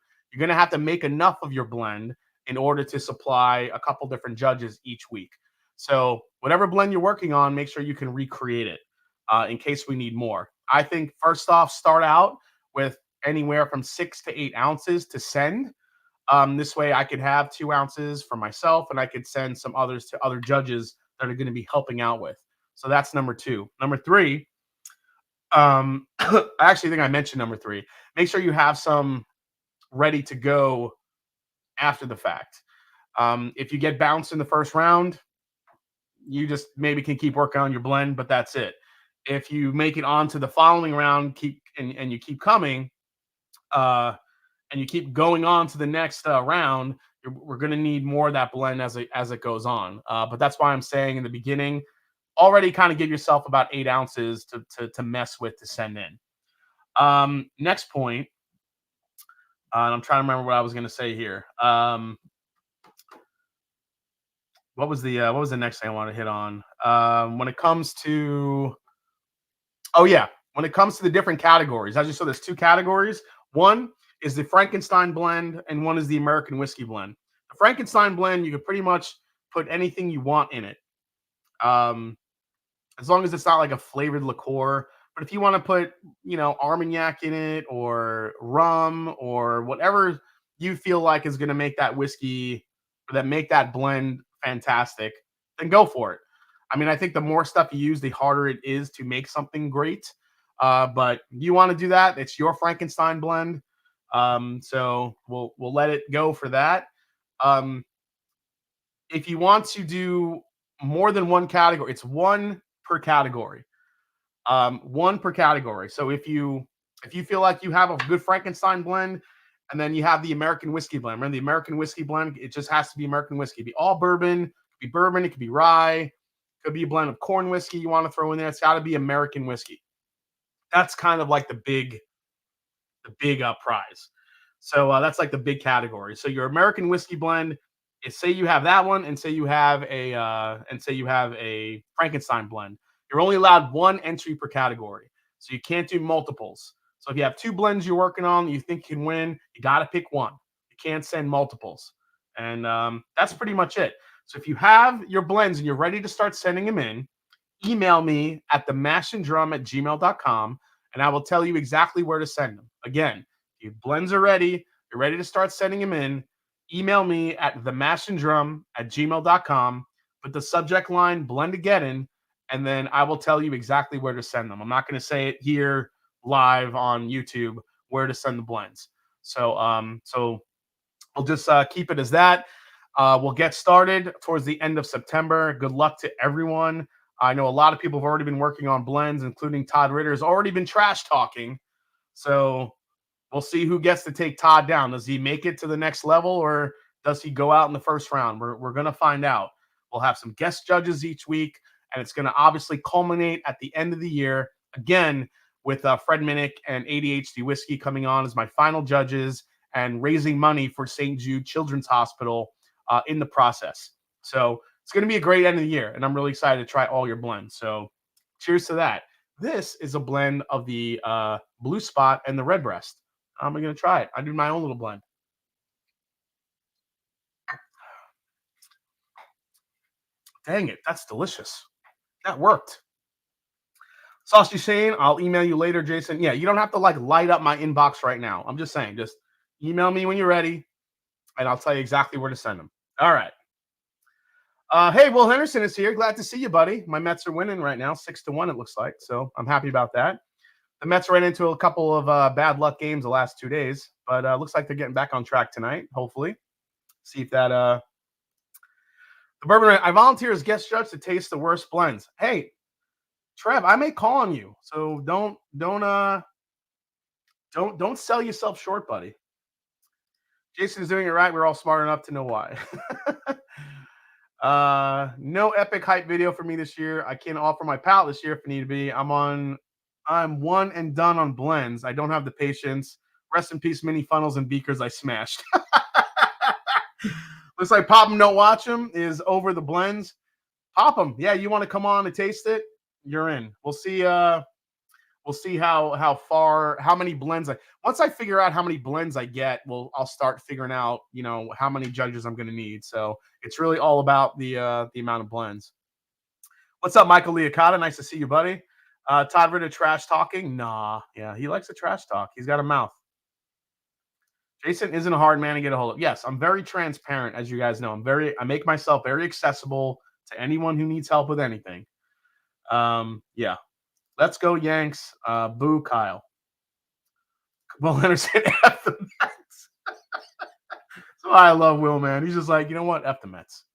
make enough of your blend in order to supply a couple different judges each week. So whatever blend you're working on, make sure you can recreate it in case we need more. I think first off, start out with anywhere from 6 to 8 ounces to send. This way I could have 2 ounces for myself and I could send some others to other judges that are going to be helping out with. So that's number 2. Number 3, I actually think I mentioned number 3. Make sure you have some ready to go after the fact. If you get bounced in the first round, you just maybe can keep working on your blend, but that's it. If you make it on to the following round, and you keep coming, and you keep going on to the next round, we're going to need more of that blend as it goes on. But that's why I'm saying in the beginning, already kind of give yourself about 8 ounces to mess with to send in. Next point, and I'm trying to remember what I was going to say here. What was the next thing I want to hit on? When it comes to the different categories, as you saw, there's 2 categories. One is the Frankenstein blend, and one is the American whiskey blend. The Frankenstein blend, you can pretty much put anything you want in it, as long as it's not like a flavored liqueur. But if you want to put, Armagnac in it, or rum, or whatever you feel like is going to make that whiskey, or that make that blend fantastic, then go for it. I mean, I think the more stuff you use, the harder it is to make something great. But you want to do that, it's your Frankenstein blend. So we'll let it go for that. If you want to do more than one category, it's one per category. One per category. So if you feel like you have a good Frankenstein blend, and then you have the American whiskey blend. Remember, the American whiskey blend, it just has to be American whiskey. It could be all bourbon, it could be bourbon, it could be rye, it could be a blend of corn whiskey you want to throw in there. It's got to be American whiskey. That's kind of like the big prize. So that's like the big category. So your American whiskey blend is, say you have that one, and say you have a Frankenstein blend. You're only allowed 1 entry per category, so you can't do multiples. So if you have 2 blends you're working on that you think can win, you got to pick one. You can't send multiples, and that's pretty much it. So if you have your blends and you're ready to start sending them in, email me at themashanddrum@gmail.com, and I will tell you exactly where to send them. Again, if your blends are ready, you're ready to start sending them in, email me at themashanddrum@gmail.com, put the subject line Blendageddon, and then I will tell you exactly where to send them. I'm not going to say it here live on YouTube where to send the blends. So we'll just keep it as that. We'll get started towards the end of September. Good luck to everyone. I know a lot of people have already been working on blends, including Todd Ritter has already been trash talking. So we'll see who gets to take Todd down. Does he make it to the next level, or does he go out in the first round? We're going to find out. We'll have some guest judges each week, and it's going to obviously culminate at the end of the year, again, with Fred Minnick and ADHD Whiskey coming on as my final judges and raising money for St. Jude Children's Hospital in the process. So it's going to be a great end of the year, and I'm really excited to try all your blends. So cheers to that. This is a blend of the Blue Spot and the Redbreast. I'm going to try it. I do my own little blend. Dang it, that's delicious. That worked. Saucy Shane, I'll email you later, Jason. Yeah, you don't have to light up my inbox right now. I'm just saying, just email me when you're ready, and I'll tell you exactly where to send them. All right. Hey, Will Henderson is here. Glad to see you, buddy. My Mets are winning right now, 6-1, it looks like. So I'm happy about that. The Mets ran into a couple of bad luck games the last 2 days, but looks like they're getting back on track tonight, hopefully. See if that the bourbon. I volunteer as guest judge to taste the worst blends. Hey, Trev, I may call on you, so don't sell yourself short, buddy. Jason's doing it right. We're all smart enough to know why. No epic hype video for me this year. I can't offer my palate this year if need be. I'm one and done on blends. I don't have the patience. Rest in peace, mini funnels and beakers I smashed. Looks like Pop 'em, Don't Watch 'em is over the blends. Pop 'em. Yeah, you want to come on and taste it? You're in. We'll see. We'll see how many blends once I figure out how many blends I get, I'll start figuring out, how many judges I'm going to need. So it's really all about the amount of blends. What's up, Michael Liacata? Nice to see you, buddy. Todd Ritter trash talking? Nah, yeah, he likes to trash talk. He's got a mouth. Jason isn't a hard man to get a hold of. Yes, I'm very transparent, as you guys know. I make myself very accessible to anyone who needs help with anything. Yeah. Let's go, Yanks. Boo, Kyle. Will Anderson, F the Mets. That's why I love Will, man. He's just like, you know what? F the Mets.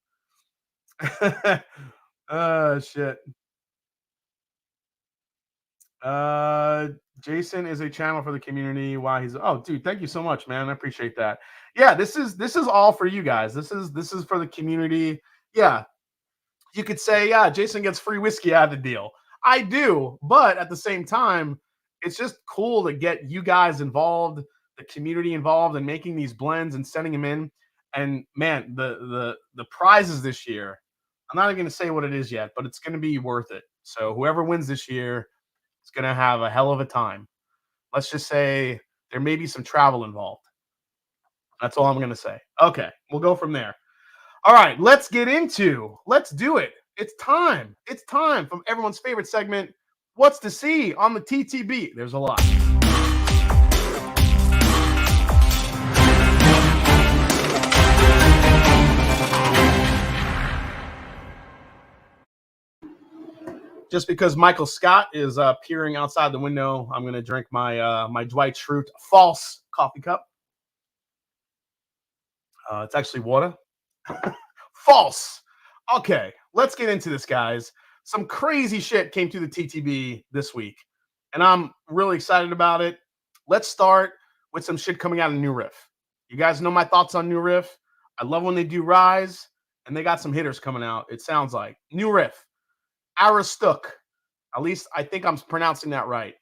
Shit. Jason is a channel for the community. Why he's dude, thank you so much, man. I appreciate that. Yeah, this is all for you guys. This is for the community. Yeah. You could say, yeah, Jason gets free whiskey out of the deal. I do, but at the same time, it's just cool to get you guys involved, the community involved in making these blends and sending them in. And man, the prizes this year, I'm not even going to say what it is yet, but it's going to be worth it. So whoever wins this year is going to have a hell of a time. Let's just say there may be some travel involved. That's all I'm going to say. Okay, we'll go from there. All right, let's do it. It's time. It's time from everyone's favorite segment, What's to See on the TTB. There's a lot. Just because Michael Scott is peering outside the window, I'm going to drink my my Dwight Schrute false coffee cup. It's actually water. False. Okay, let's get into this, guys. Some crazy shit came through the TTB this week, and I'm really excited about it. Let's start with some shit coming out of New Riff. You guys know my thoughts on New Riff. I love when they do Rise, and they got some hitters coming out, it sounds like. New Riff, Aristook. At least I think I'm pronouncing that right.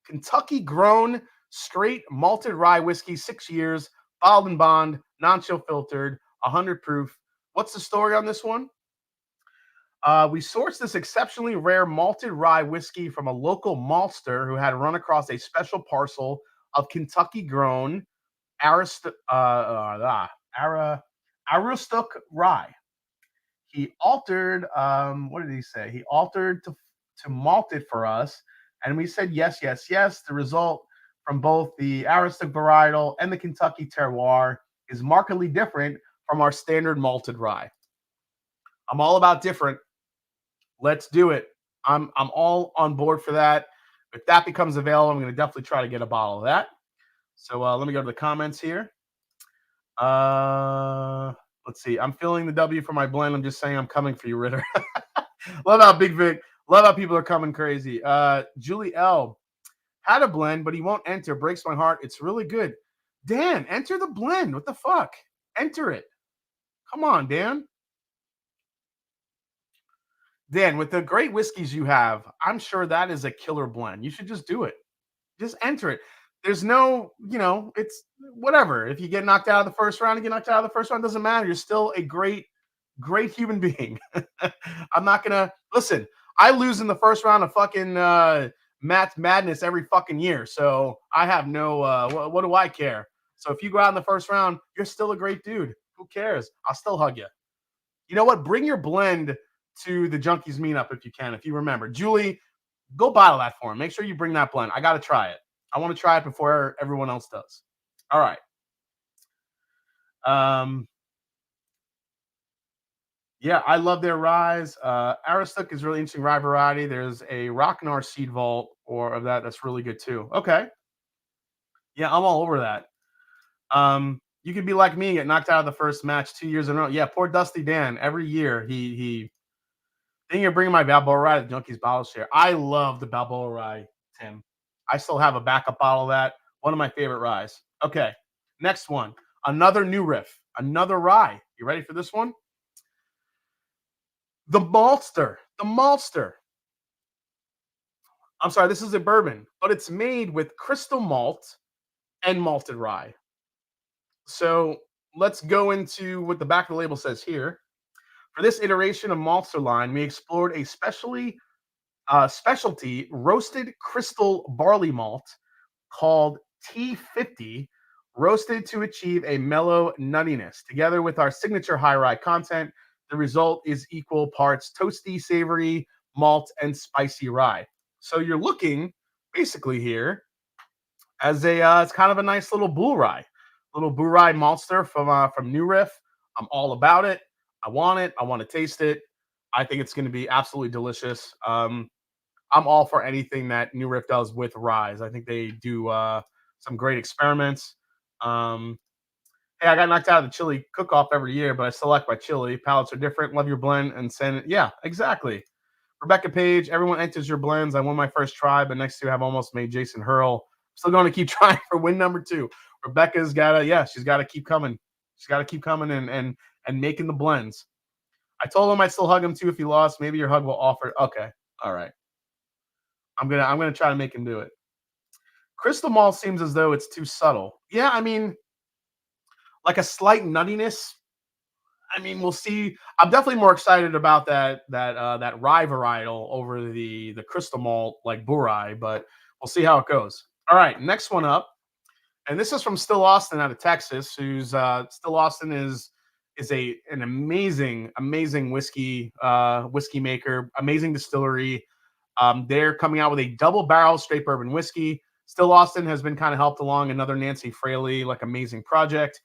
Kentucky-grown, straight malted rye whiskey, 6 years, bottled and bond, non-chill filtered, 100 proof. What's the story on this one? We sourced this exceptionally rare malted rye whiskey from a local maltster who had run across a special parcel of Kentucky-grown Aristook rye. He altered, what did he say? He altered to malt it for us, and we said yes, yes, yes. The result from both the Aristook varietal and the Kentucky terroir is markedly different from our standard malted rye. I'm all about different. Let's do it. I'm all on board for that. If that becomes available, I'm going to definitely try to get a bottle of that. So let me go to the comments here. Let's see. I'm feeling the W for my blend. I'm just saying I'm coming for you, Ritter. Love how Big Vic. Love how people are coming crazy. Julie L. Had a blend, but he won't enter. Breaks my heart. It's really good. Dan, enter the blend. What the fuck? Enter it. Come on, Dan. Dan, with the great whiskeys you have, I'm sure that is a killer blend. You should just do it. Just enter it. There's no, it's whatever. If you get knocked out of the first round, you get knocked out of the first round. It doesn't matter. You're still a great human being. I'm not going to listen. I lose in the first round of fucking Matt's Madness every fucking year. So I have no, what do I care? So if you go out in the first round, you're still a great dude. Who cares? I'll still hug you. You know what? Bring your blend to the Junkies meetup if you can, if you remember. Julie, go bottle that for him. Make sure you bring that blend. I got to try it. I want to try it before everyone else does. All right. Yeah, I love their ryes. Aristook is really interesting rye variety. There's a Rocknar seed vault of that. That's really good too. Okay. Yeah, I'm all over that. You could be like me and get knocked out of the first match 2 years in a row. Yeah, poor Dusty Dan. Every year he I think you're bringing my Balboa Rye to Junkies bottle share. I love the Balboa Rye, Tim. I still have a backup bottle of that. One of my favorite ryes. Okay, next one. Another New Riff. Another rye. You ready for this one? The maltster. The maltster. I'm sorry, this is a bourbon, but it's made with crystal malt and malted rye. So let's go into what the back of the label says here. For this iteration of Maltster line, we explored a specialty roasted crystal barley malt called T50, roasted to achieve a mellow nuttiness. Together with our signature high rye content, the result is equal parts toasty, savory, malt, and spicy rye. So you're looking basically here as it's kind of a nice little blue rye maltster from New Riff. I'm all about it. I want it. I want to taste it. I think it's going to be absolutely delicious. I'm all for anything that New Riff does with ryes. I think they do some great experiments. Hey, I got knocked out of the chili cook-off every year, but I still like my chili. Palates are different. Love your blend and send it. Yeah, exactly. Rebecca Page, everyone enters your blends. I won my first try, but next to have almost made Jason Hurl. Still going to keep trying for win number 2. Rebecca's she's got to keep coming. She's got to keep coming and making the blends. I told him I'd still hug him too if he lost. Maybe your hug will offer. Okay, all right. I'm gonna try to make him do it. Crystal malt seems as though it's too subtle. Yeah, I mean, like a slight nuttiness. I mean, we'll see. I'm definitely more excited about that rye varietal over the crystal malt like Burai, but we'll see how it goes. All right, next one up, and this is from Still Austin out of Texas. Who's Still Austin is an amazing whiskey maker, amazing distillery. They're coming out with a double barrel straight bourbon whiskey. Still Austin has been kind of helped along another Nancy Fraley amazing project.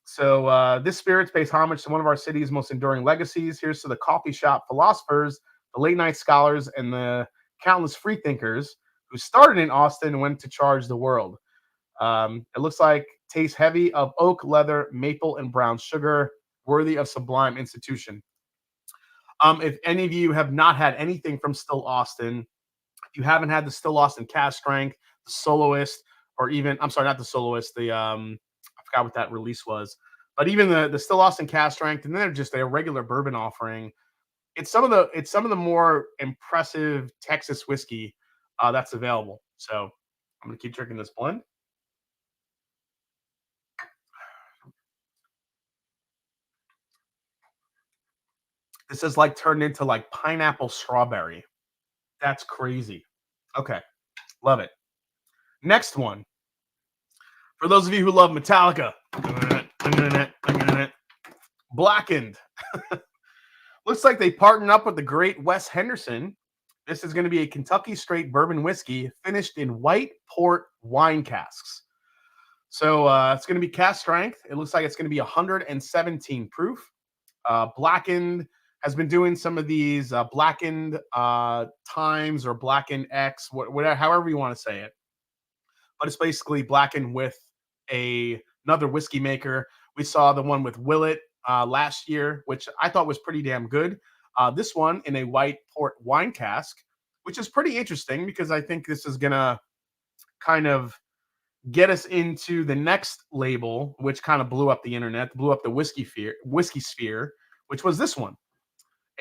So this spirit pays homage to one of our city's most enduring legacies. Here's to the coffee shop philosophers, the late night scholars, and the countless free thinkers who started in Austin and went to charge the world. It looks like tastes heavy of oak, leather, maple, and brown sugar, worthy of sublime institution. If any of you have not had anything from Still Austin, if you haven't had the Still Austin Cask Strength, the Soloist, or even, I'm sorry, not the Soloist, I forgot what that release was, but even the Still Austin Cask Strength, and then just a regular bourbon offering. It's some of the more impressive Texas whiskey that's available. So I'm gonna keep drinking this blend. This is turned into pineapple strawberry. That's crazy. Okay, love it. Next one. For those of you who love Metallica, Blackened. Looks like they partnered up with the great Wes Henderson. This is going to be a Kentucky straight bourbon whiskey finished in white port wine casks. So it's going to be cask strength. It looks like it's going to be 117 proof. Blackened has been doing some of these Blackened Times or Blackened X, whatever, however you want to say it. But it's basically blackened with another whiskey maker. We saw the one with Willet last year, which I thought was pretty damn good. This one in a white port wine cask, which is pretty interesting because I think this is going to kind of get us into the next label, which kind of blew up the internet, blew up the whiskey sphere, which was this one.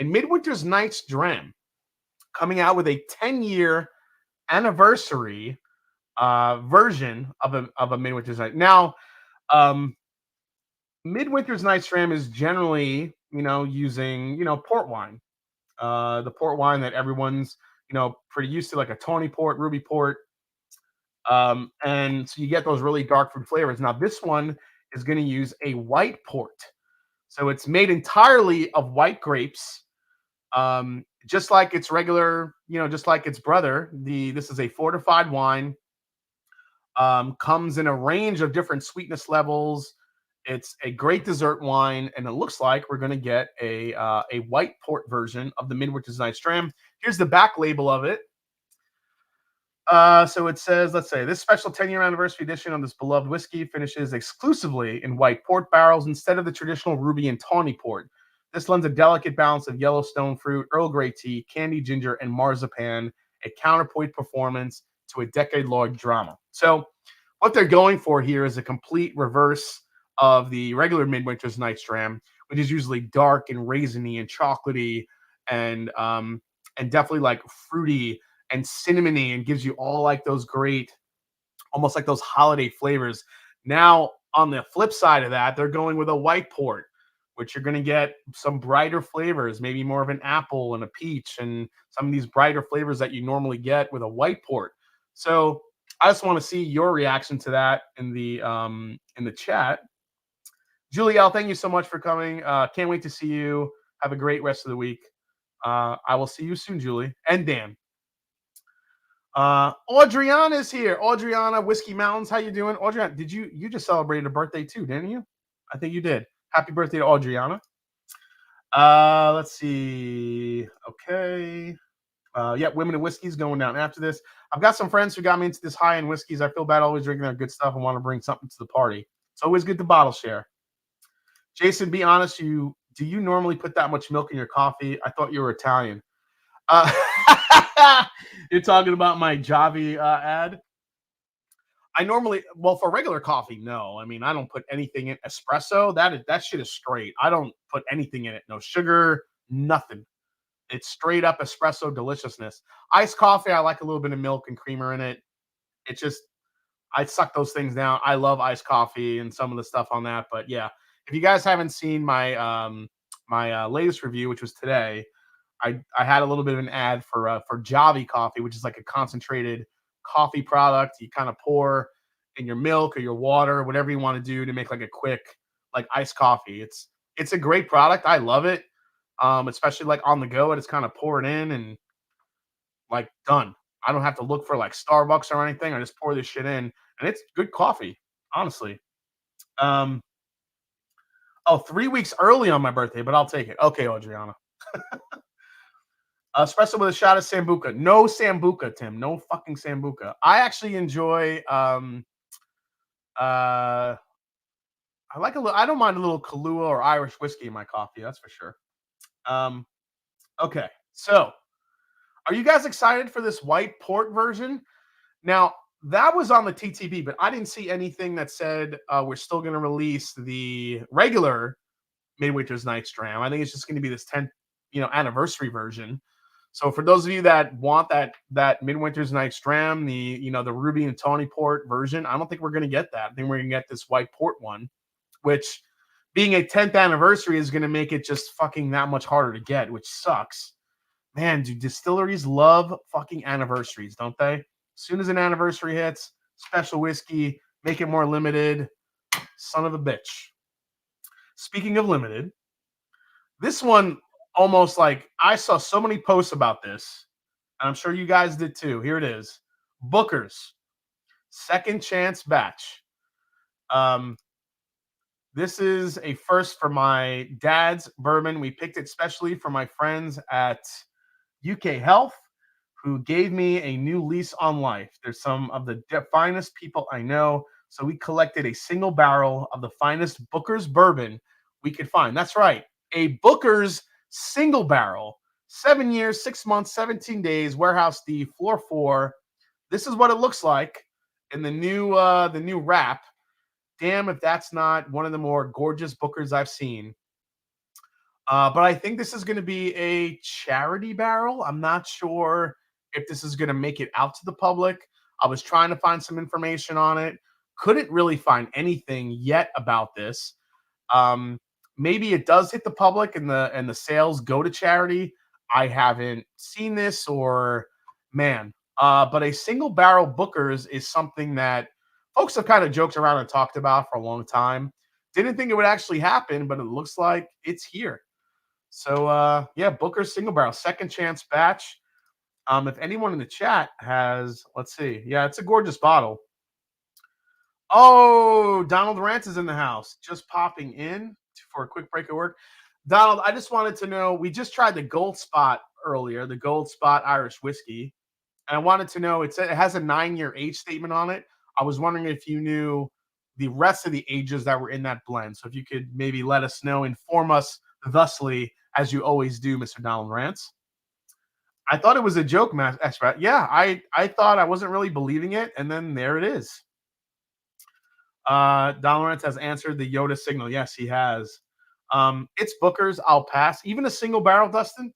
A Midwinter's Night's Dram, coming out with a 10-year anniversary version of a Midwinter's Night. Now, Midwinter's Night's Dram is generally, using, port wine. The port wine that everyone's, pretty used to, like a Tawny Port, Ruby Port. And so you get those really dark fruit flavors. Now, this one is going to use a white port. So it's made entirely of white grapes. Just like its regular, just like its brother, this is a fortified wine. Comes in a range of different sweetness levels. It's a great dessert wine, and it looks like we're going to get a white port version of the Midwinter's Night's Dram. Here's the back label of it. So it says, let's say, this special 10-year anniversary edition of this beloved whiskey finishes exclusively in white port barrels instead of the traditional ruby and tawny port. This lends a delicate balance of Yellowstone fruit, Earl Grey tea, candy ginger, and marzipan, a counterpoint performance to a decade-long drama. So what they're going for here is a complete reverse of the regular Midwinter's Night's Dram, which is usually dark and raisiny and chocolatey and definitely like fruity and cinnamony and gives you all like those great, almost like those holiday flavors. Now, on the flip side of that, they're going with a white port, which you're going to get some brighter flavors, maybe more of an apple and a peach and some of these brighter flavors that you normally get with a white port. So I just want to see your reaction to that in the chat. Julie L, thank you so much for coming. Can't wait to see you. Have a great rest of the week. I will see you soon, Julie and Dan. Audriana is here. Audriana, Whiskey Mountains. How you doing? Audriana, did you just celebrated a birthday too, didn't you? I think you did. Happy birthday to Audriana. Let's see. Okay. Yeah, Women in Whiskey's going down after this. I've got some friends who got me into this high-end whiskeys. I feel bad always drinking their good stuff and want to bring something to the party. It's always good to bottle share. Jason, be honest, do you normally put that much milk in your coffee? I thought you were Italian. You're talking about my Javi ad? I normally, well, for regular coffee, no. I mean, I don't put anything in espresso. That shit is straight. I don't put anything in it. No sugar, nothing. It's straight up espresso deliciousness. Iced coffee, I like a little bit of milk and creamer in it. It's just, I suck those things down. I love iced coffee and some of the stuff on that. But yeah, if you guys haven't seen my my latest review, which was today, I had a little bit of an ad for Javi coffee, which is like a concentrated coffee product. You kind of pour in your milk or your water, whatever you want to do to make like a quick like iced coffee. It's a great product. I love it. Especially like on the go, and it's kind of pour it in and like done. I don't have to look for like Starbucks or anything. I just pour this shit in, and it's good coffee, honestly. 3 weeks early on my birthday, but I'll take it. Okay, Adriana. Espresso with a shot of Sambuca. No Sambuca, Tim. No fucking Sambuca. I actually enjoy. I like a little. I don't mind a little Kahlua or Irish whiskey in my coffee. That's for sure. Okay, so are you guys excited for this white port version? Now, that was on the TTB, but I didn't see anything that said we're still going to release the regular Midwinter's Night's Dram. I think it's just going to be this 10th, anniversary version. So for those of you that want that Midwinter's Night's Dram, the Ruby and Tawny Port version, I don't think we're going to get that. I think we're going to get this white port one, which being a 10th anniversary is going to make it just fucking that much harder to get, which sucks. Man, do distilleries love fucking anniversaries, don't they? As soon as an anniversary hits, special whiskey, make it more limited. Son of a bitch. Speaking of limited, this one almost like I saw so many posts about this, and I'm sure you guys did too. Here it is. Booker's Second Chance Batch. This is a first for my dad's bourbon. We picked it specially for my friends at UK Health, who gave me a new lease on life. There's some of the finest people I know, so we collected a single barrel of the finest Booker's bourbon we could find. That's right, a Booker's single barrel, 7 years, 6 months, 17 days, warehouse D, floor 4. This is what it looks like in the new wrap. Damn, if that's not one of the more gorgeous Bookers I've seen. But I think this is going to be a charity barrel. I'm not sure if this is going to make it out to the public. I was trying to find some information on it. Couldn't really find anything yet about this. Maybe it does hit the public and the sales go to charity. I haven't seen this but a single barrel Booker's is something that folks have kind of joked around and talked about for a long time. Didn't think it would actually happen, but it looks like it's here. So, Booker's single barrel, Second Chance Batch. If anyone in the chat has, let's see. Yeah, it's a gorgeous bottle. Oh, Donald Rant is in the house, just popping in for a quick break of work. Donald, I just wanted to know, we just tried the Gold Spot earlier, the Gold Spot Irish whiskey. And I wanted to know, it has a 9-year age statement on it. I was wondering if you knew the rest of the ages that were in that blend. So if you could maybe let us know, inform us thusly, as you always do, Mr. Donald Rants. I thought it was a joke, Master. Yeah, I thought I wasn't really believing it, and then there it is. Donald Rants has answered the Yoda signal. Yes, he has. It's Booker's. I'll pass. Even a single barrel, Dustin.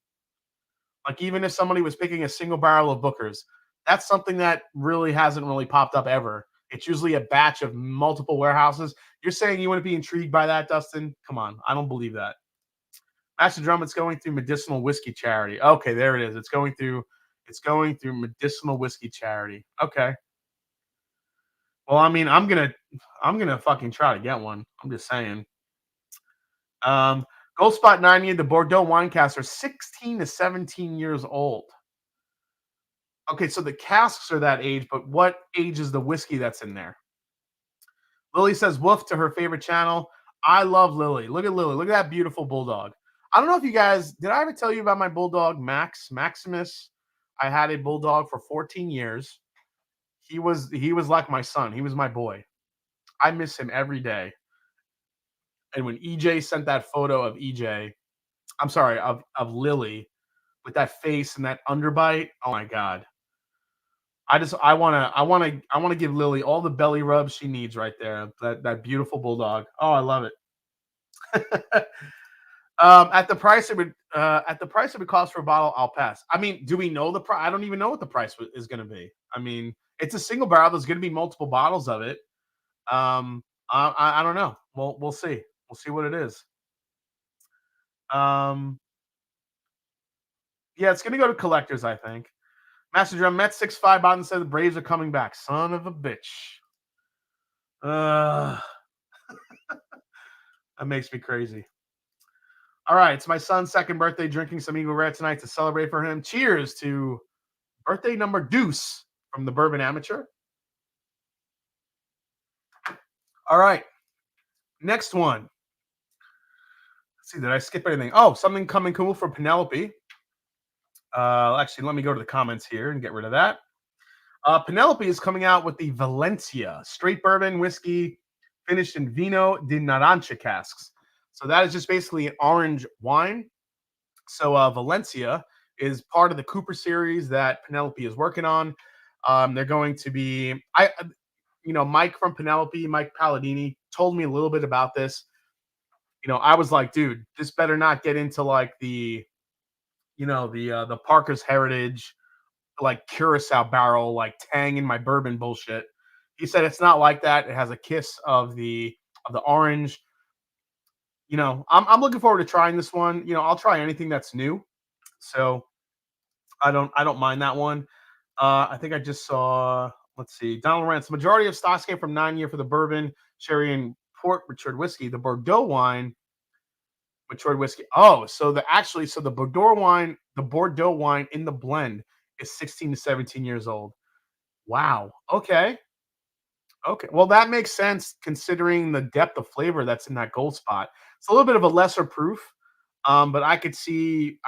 Like even if somebody was picking a single barrel of Booker's, that's something that really hasn't really popped up ever. It's usually a batch of multiple warehouses. You're saying you wouldn't be intrigued by that, Dustin? Come on, I don't believe that. Master Drum, it's going through medicinal whiskey charity. Okay, there it is. It's going through medicinal whiskey charity. Okay. Well, I mean, I'm gonna fucking try to get one. I'm just saying. Gold Spot 90, the Bordeaux wine casks are 16 to 17 years old. Okay, so the casks are that age, but what age is the whiskey that's in there? Lily says woof to her favorite channel. I love Lily. Look at Lily. Look at that beautiful bulldog. I don't know if you guys, did I ever tell you about my bulldog, Maximus? I had a bulldog for 14 years. He was like my son. He was my boy. I miss him every day. And when EJ sent that photo of of Lily with that face and that underbite, oh my God. I want to give Lily all the belly rubs she needs right there. That beautiful bulldog. Oh, I love it. At the price it would cost for a bottle, I'll pass. I mean, do we know the price? I don't even know what the price is going to be. I mean, it's a single barrel. There's going to be multiple bottles of it. I don't know. We'll see. We'll see what it is. Yeah, it's going to go to collectors, I think. Master Drum, Met 6'5" bottom said the Braves are coming back. Son of a bitch. That makes me crazy. All right, it's my son's second birthday. Drinking some Eagle Rare tonight to celebrate for him. Cheers to birthday number deuce from the Bourbon Amateur. All right, next one. Let's see, did I skip anything? Oh, something coming cool for Penelope. Actually, let me go to the comments here and get rid of that. Penelope is coming out with the Valencia straight bourbon whiskey finished in Vino de Naranja casks. So that is just basically an orange wine. So Valencia is part of the Cooper series that Penelope is working on. They're going to be, Mike from Penelope, Mike Palladini, told me a little bit about this. I was like, dude, this better not get into like the Parker's Heritage, like Curacao barrel, like tang in my bourbon bullshit. He said it's not like that. It has a kiss of the orange. I'm looking forward to trying this one. I'll try anything that's new. So I don't mind that one. I think I just saw, let's see, Donald Rant's majority of stocks came from 9 year for the bourbon, sherry, and port matured whiskey. The Bordeaux wine matured whiskey. Oh, so the Bordeaux wine in the blend is 16 to 17 years old. Wow. Okay. Well, that makes sense considering the depth of flavor that's in that Gold Spot. It's a little bit of a lesser proof, but I could the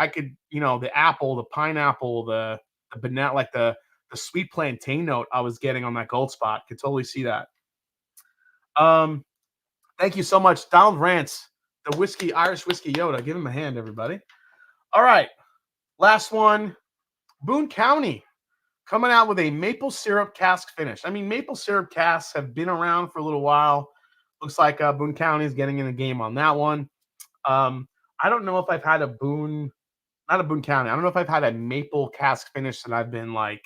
apple, the pineapple, the banana, like the sweet plantain note I was getting on that Gold Spot. Could totally see that. Thank you so much, Donald Rance, the Irish whiskey Yoda. Give him a hand, everybody. All right, last one. Boone County coming out with a maple syrup cask finish. I mean, maple syrup casks have been around for a little while. Looks like Boone County is getting in the game on that one. I don't know if I've had not a Boone County. I don't know if I've had a maple cask finish that I've been like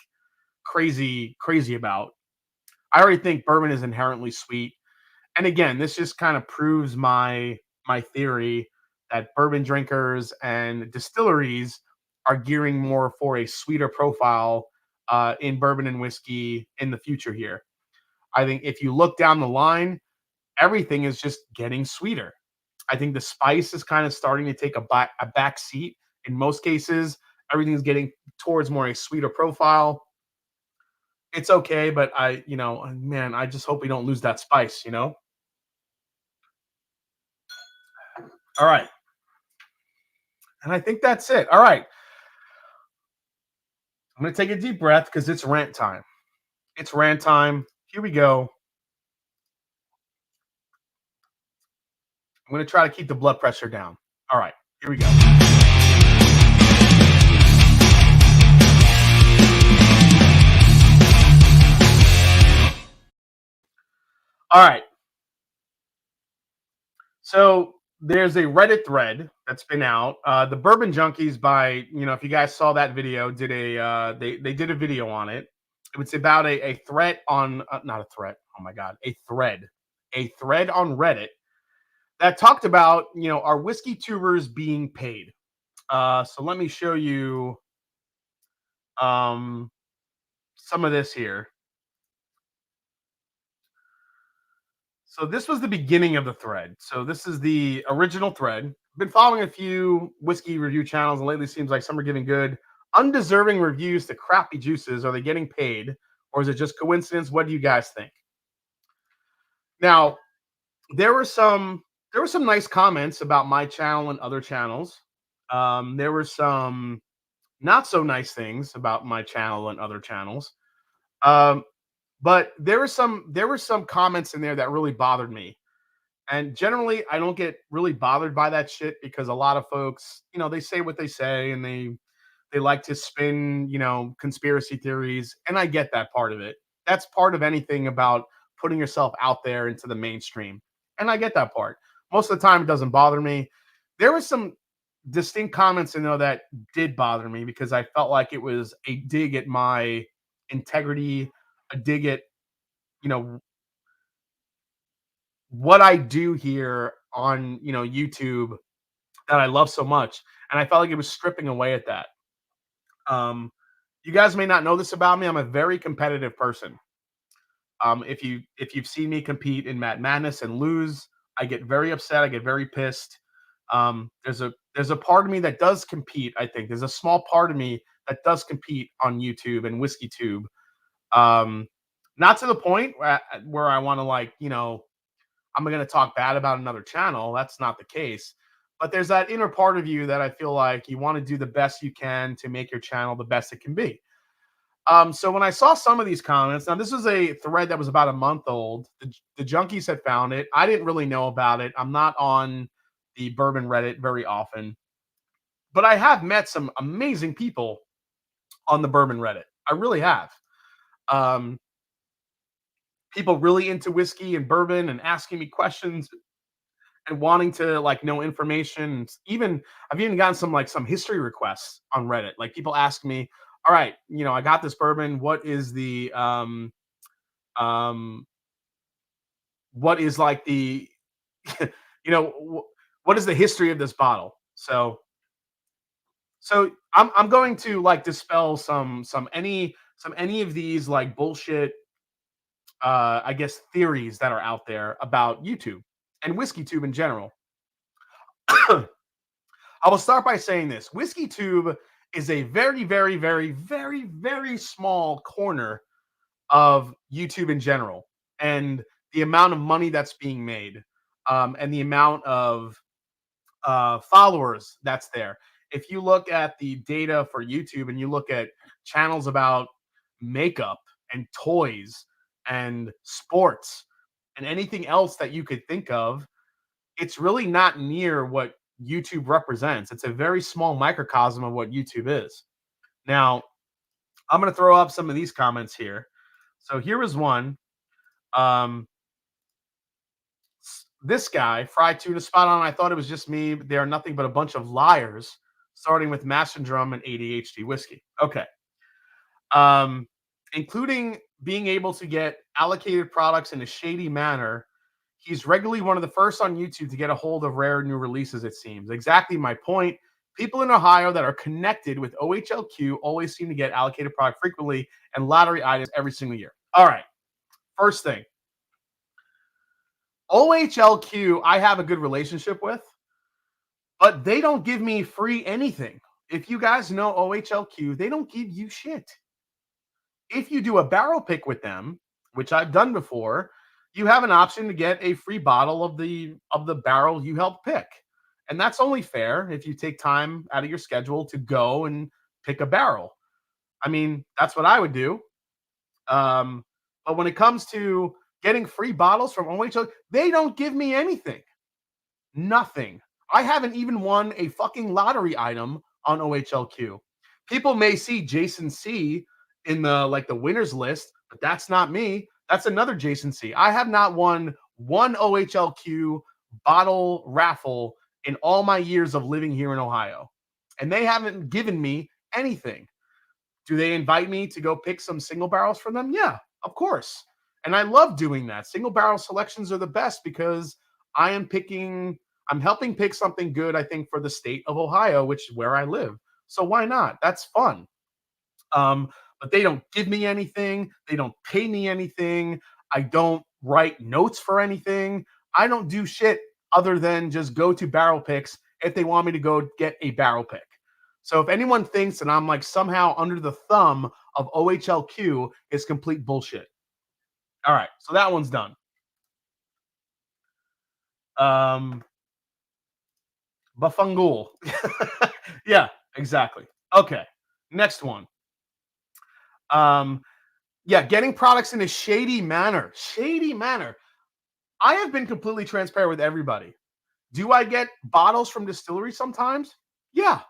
crazy about. I already think bourbon is inherently sweet. And again, this just kind of proves my theory that bourbon drinkers and distilleries are gearing more for a sweeter profile in bourbon and whiskey in the future here. I think if you look down the line, everything is just getting sweeter. I think the spice is kind of starting to take a back seat. In most cases, everything's getting towards more a sweeter profile. It's okay, but I just hope we don't lose that spice, All right. And I think that's it. All right. I'm going to take a deep breath because it's rant time. It's rant time. Here we go. I'm going to try to keep the blood pressure down. All right. Here we go. All right. So there's a Reddit thread that's been out. The Bourbon Junkies by, if you guys saw that video, did they did a video on it. It's about a threat on, not a threat. Oh my God, a thread on Reddit that talked about, are whiskey tubers being paid? So let me show you some of this here. So this was the beginning of the thread. So this is the original thread. I've been following a few whiskey review channels, and lately it seems like some are giving good, undeserving reviews to crappy juices. Are they getting paid, or is it just coincidence? What do you guys think? Now, there were some nice comments about my channel and other channels. There were some not so nice things about my channel and other channels. But there were some comments in there that really bothered me. And generally, I don't get really bothered by that shit because a lot of folks, they say what they say, and they like to spin, conspiracy theories, and I get that part of it. That's part of anything about putting yourself out there into the mainstream, and I get that part. Most of the time, it doesn't bother me. There was some distinct comments in there that did bother me because I felt like it was a dig at my integrity, a dig at, what I do here on, YouTube that I love so much. And I felt like it was stripping away at that. You guys may not know this about me. I'm a very competitive person. If you've seen me compete in Matt Madness and lose, I get very upset. I get very pissed. There's a part of me that does compete. I think there's a small part of me that does compete on YouTube and WhiskeyTube. Not to the point where I want to I'm going to talk bad about another channel. That's not the case. But there's that inner part of you that I feel like you want to do the best you can to make your channel the best it can be. So when I saw some of these comments, now this was a thread that was about a month old. The junkies had found it. I didn't really know about it. I'm not on the bourbon Reddit very often, but I have met some amazing people on the bourbon Reddit. I really have. People really into whiskey and bourbon and asking me questions and wanting to know information. I've even gotten some history requests on Reddit. Like people ask me, all right, I got this bourbon. What is the what is the what is the history of this bottle? So I'm going to dispel some any of these bullshit I guess theories that are out there about YouTube and WhiskeyTube in general. I will start by saying this. WhiskeyTube is a very, very, very, very, very small corner of YouTube in general, and the amount of money that's being made, and the amount of followers that's there. If you look at the data for YouTube and you look at channels about makeup and toys and sports and anything else that you could think of, it's really not near what YouTube represents. It's a very small microcosm of what YouTube is. Now, I'm going to throw up some of these comments here. So here is one. This guy, Fried Tuna, spot on. I thought it was just me. They are nothing but a bunch of liars, starting with Mash and Drum and ADHD whiskey. Okay. Including being able to get allocated products in a shady manner. He's regularly one of the first on YouTube to get a hold of rare new releases, it seems. Exactly my point. People in Ohio that are connected with OHLQ always seem to get allocated product frequently and lottery items every single year. All right. First thing. OHLQ, I have a good relationship with, but they don't give me free anything. If you guys know OHLQ, they don't give you shit. If you do a barrel pick with them, which I've done before, you have an option to get a free bottle of the barrel you helped pick. And that's only fair if you take time out of your schedule to go and pick a barrel. I mean, that's what I would do. But when it comes to getting free bottles from OHLQ, they don't give me anything. Nothing. I haven't even won a fucking lottery item on OHLQ. People may see Jason C in the winners list, but that's not me. That's another Jason C. I have not won one OHLQ bottle raffle in all my years of living here in Ohio. And they haven't given me anything. Do they invite me to go pick some single barrels from them? Yeah, of course. And I love doing that. Single barrel selections are the best because I'm helping pick something good, I think, for the state of Ohio, which is where I live. So why not? That's fun. But they don't give me anything. They don't pay me anything. I don't write notes for anything. I don't do shit other than just go to barrel picks if they want me to go get a barrel pick. So if anyone thinks that I'm like somehow under the thumb of OHLQ, it's complete bullshit. All right, so that one's done. Bafangul. Yeah, exactly. Okay, next one. Yeah, getting products in a shady manner. Shady manner. I have been completely transparent with everybody. Do I get bottles from distilleries sometimes? Yeah.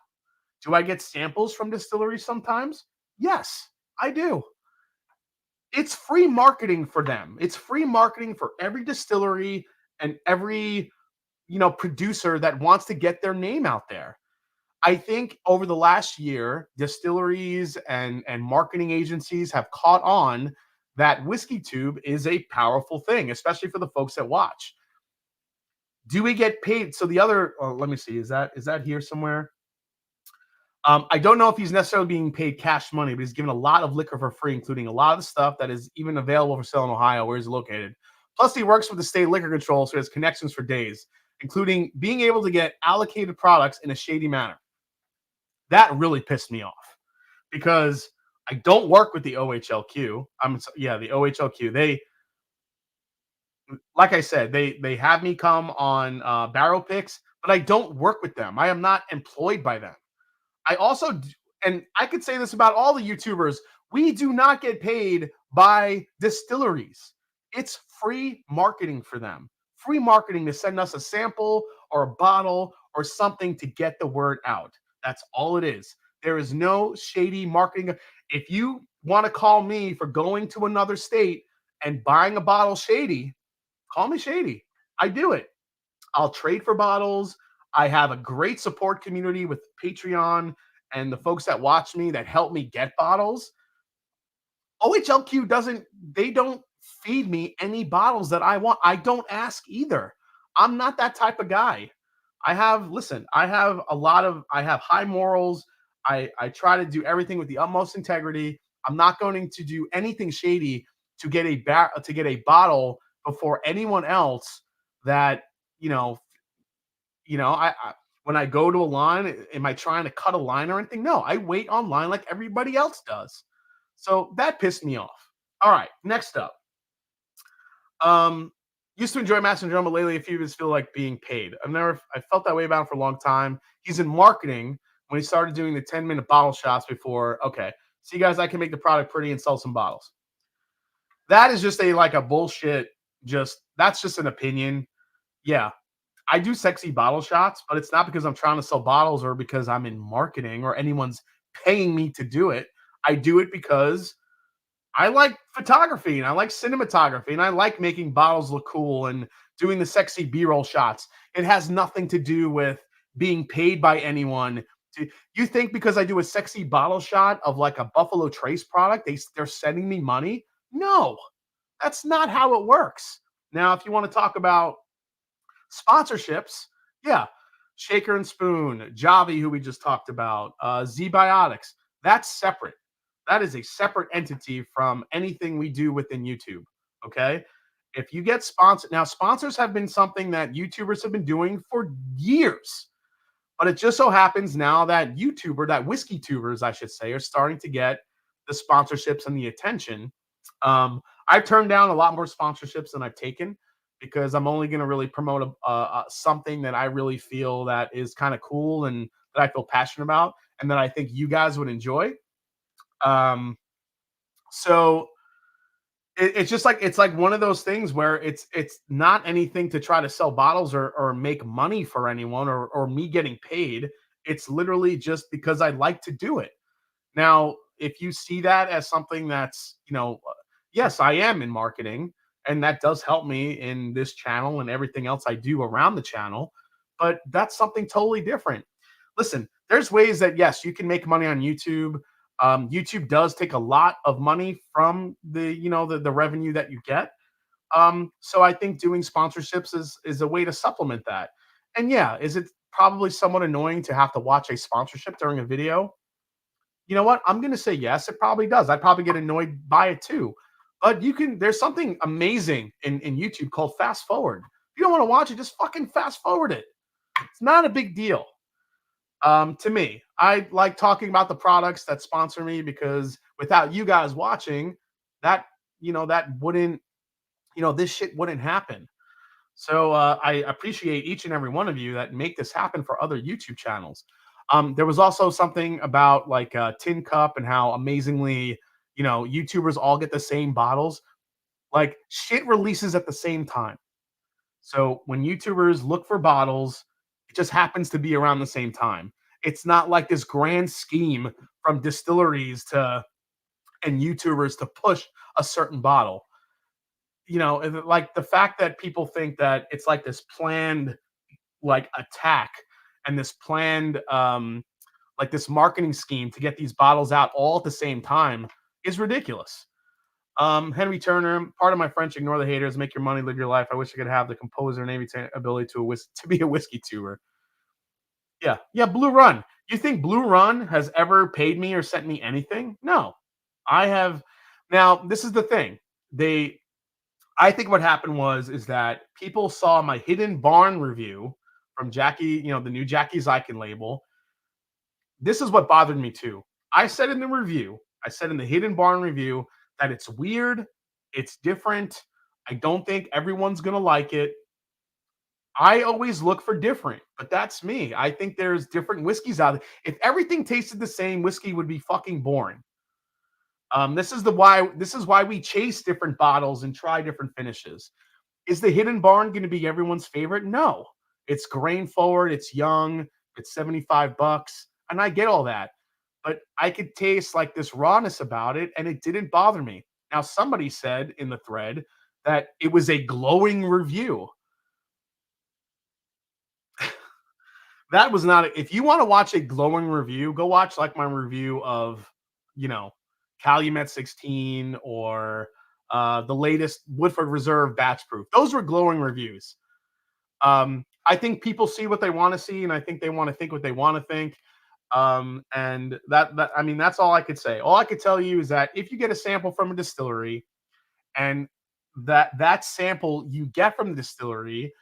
Do I get samples from distilleries sometimes? Yes, I do. It's free marketing for them. It's free marketing for every distillery and every, producer that wants to get their name out there. I think over the last year, distilleries and marketing agencies have caught on that whiskey tube is a powerful thing, especially for the folks that watch. Do we get paid? So the other, let me see, is that here somewhere? I don't know if he's necessarily being paid cash money, but he's given a lot of liquor for free, including a lot of the stuff that is even available for sale in Ohio, where he's located. Plus, he works with the state liquor control, so he has connections for days, including being able to get allocated products in a shady manner. That really pissed me off because I don't work with the OHLQ. The OHLQ. They, like I said, they have me come on barrel picks, but I don't work with them. I am not employed by them. I also, and I could say this about all the YouTubers, we do not get paid by distilleries. It's free marketing for them. Free marketing to send us a sample or a bottle or something to get the word out. That's all it is. There is no shady marketing. If you want to call me for going to another state and buying a bottle shady, call me shady. I do it. I'll trade for bottles. I have a great support community with Patreon and the folks that watch me that help me get bottles. OHLQ they don't feed me any bottles that I want. I don't ask either. I'm not that type of guy. I have high morals. I try to do everything with the utmost integrity. I'm not going to do anything shady to get a bottle before anyone else that, when I go to a line, am I trying to cut a line or anything? No, I wait online like everybody else does. So that pissed me off. All right, next up. Used to enjoy Master Drum, but lately a few of us feel like being paid. I felt that way about him for a long time. He's in marketing when he started doing the 10-minute bottle shots before. Okay, see guys, I can make the product pretty and sell some bottles. That is just a bullshit. That's just an opinion. Yeah, I do sexy bottle shots, but it's not because I'm trying to sell bottles or because I'm in marketing or anyone's paying me to do it. I do it because I like photography and I like cinematography and I like making bottles look cool and doing the sexy B-roll shots. It has nothing to do with being paid by anyone. You think because I do a sexy bottle shot of like a Buffalo Trace product, they're sending me money? No, that's not how it works. Now, if you want to talk about sponsorships, yeah, Shaker and Spoon, Javi, who we just talked about, Z-Biotics, that's separate. That is a separate entity from anything we do within YouTube, okay? If you get sponsored, now sponsors have been something that YouTubers have been doing for years, but it just so happens now that whiskey tubers, I should say, are starting to get the sponsorships and the attention. I've turned down a lot more sponsorships than I've taken because I'm only going to really promote something that I really feel that is kind of cool and that I feel passionate about and that I think you guys would enjoy. So it's just it's like one of those things where it's not anything to try to sell bottles or make money for anyone or me getting paid. It's literally just because I like to do it. Now, if you see that as something that's, yes, I am in marketing and that does help me in this channel and everything else I do around the channel. But that's something totally different. Listen, there's ways that yes, you can make money on YouTube. YouTube does take a lot of money from the revenue that you get. So I think doing sponsorships is a way to supplement that. And yeah, is it probably somewhat annoying to have to watch a sponsorship during a video? You know what? I'm going to say yes, it probably does. I'd probably get annoyed by it too. But there's something amazing in YouTube called fast forward. If you don't want to watch it, just fucking fast forward it. It's not a big deal. To me, I like talking about the products that sponsor me because without you guys watching, that that wouldn't this shit wouldn't happen. So I appreciate each and every one of you that make this happen for other YouTube channels. There was also something about like Tin Cup and how amazingly YouTubers all get the same bottles. Like shit releases at the same time. So when YouTubers look for bottles, it just happens to be around the same time. It's not like this grand scheme from distilleries and YouTubers to push a certain bottle. Like the fact that people think that it's like this planned like attack and this planned like this marketing scheme to get these bottles out all at the same time is ridiculous. Henry Turner, part of my French, ignore the haters, make your money, live your life. I wish I could have the composer and ability to be a whiskey tuber. Yeah, Blue Run. You think Blue Run has ever paid me or sent me anything? No. I have. Now, this is the thing. I think what happened is that people saw my Hidden Barn review from Jackie, the new Jackie Zykin label. This is what bothered me too. I said in the Hidden Barn review that it's weird, it's different. I don't think everyone's going to like it. I always look for different, but that's me. I think there's different whiskeys out there. If everything tasted the same, whiskey would be fucking boring. This is why we chase different bottles and try different finishes. Is the Hidden Barn going to be everyone's favorite? No. It's grain forward, it's young, it's $75, and I get all that. But I could taste like this rawness about it, and it didn't bother me. Now, somebody said in the thread that it was a glowing review. That was not if you want to watch a glowing review, go watch like my review of, Calumet 16 or the latest Woodford Reserve batch proof. Those were glowing reviews. I think people see what they want to see, and I think they want to think what they want to think. And that's all I could say. All I could tell you is that if you get a sample from a distillery and that sample you get from the distillery,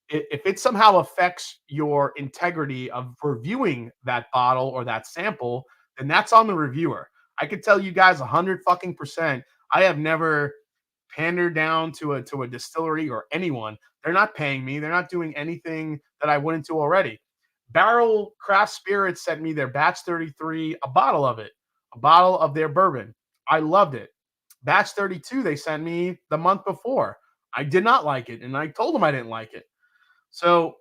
if it somehow affects your integrity of reviewing that bottle or that sample, then that's on the reviewer. I could tell you guys 100% I have never pandered down to a distillery or anyone. They're not paying me. They're not doing anything that I wouldn't do already. Barrel Craft Spirits sent me their Batch 33, a bottle of their bourbon. I loved it. Batch 32 they sent me the month before. I did not like it, and I told them I didn't like it. So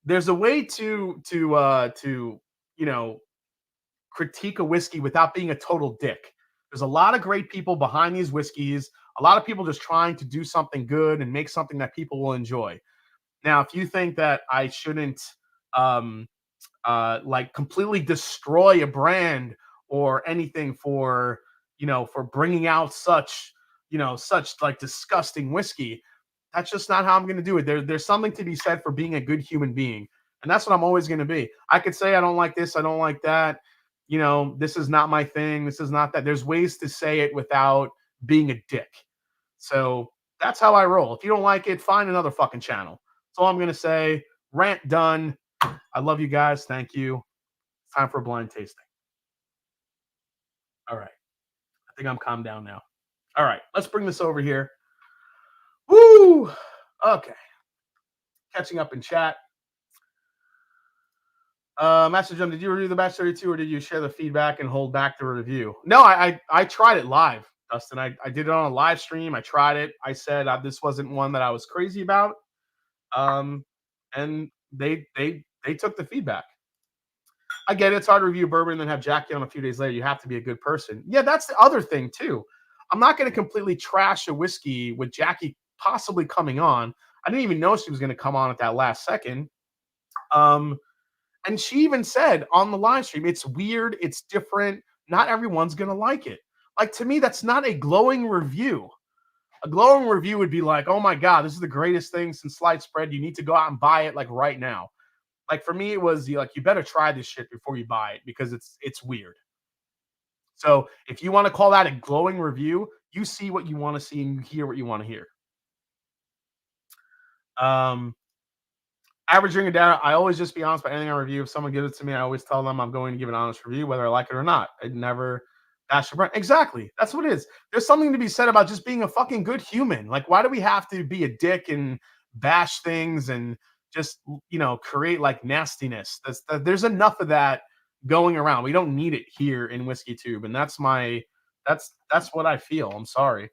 there's a way to critique a whiskey without being a total dick. There's a lot of great people behind these whiskeys. A lot of people just trying to do something good and make something that people will enjoy. Now, if you think that I shouldn't like completely destroy a brand or anything for bringing out such like disgusting whiskey, that's just not how I'm going to do it. There's something to be said for being a good human being. And that's what I'm always going to be. I could say, I don't like this. I don't like that. This is not my thing. This is not that. There's ways to say it without being a dick. So that's how I roll. If you don't like it, find another fucking channel. That's all I'm going to say. Rant done. I love you guys. Thank you. It's time for a blind tasting. All right. I think I'm calmed down now. All right. Let's bring this over here. Woo! Okay. Catching up in chat. Master Jim, did you review the Batch 32 or did you share the feedback and hold back the review? No, I tried it live, Dustin. I did it on a live stream. I tried it. I said this wasn't one that I was crazy about. And they took the feedback. I get it. It's hard to review bourbon and then have Jackie on a few days later. You have to be a good person. Yeah, that's the other thing too. I'm not going to completely trash a whiskey with Jackie possibly coming on. I didn't even know she was going to come on at that last second. And she even said on the live stream, it's weird, it's different. Not everyone's going to like it. Like, to me, that's not a glowing review. A glowing review would be like, oh my God, this is the greatest thing since sliced bread. You need to go out and buy it like right now. Like, for me, it was like, you better try this shit before you buy it because it's weird. So if you want to call that a glowing review, you see what you want to see and you hear what you want to hear. Average drinking data, I always just be honest about anything I review. If someone gives it to me, I always tell them I'm going to give an honest review, whether I like it or not. I'd never bash the brand. Exactly. That's what it is. There's something to be said about just being a fucking good human. Like, why do we have to be a dick and bash things and just, create like nastiness? There's enough of that going around. We don't need it here in Whiskey Tube. And that's what I feel. I'm sorry.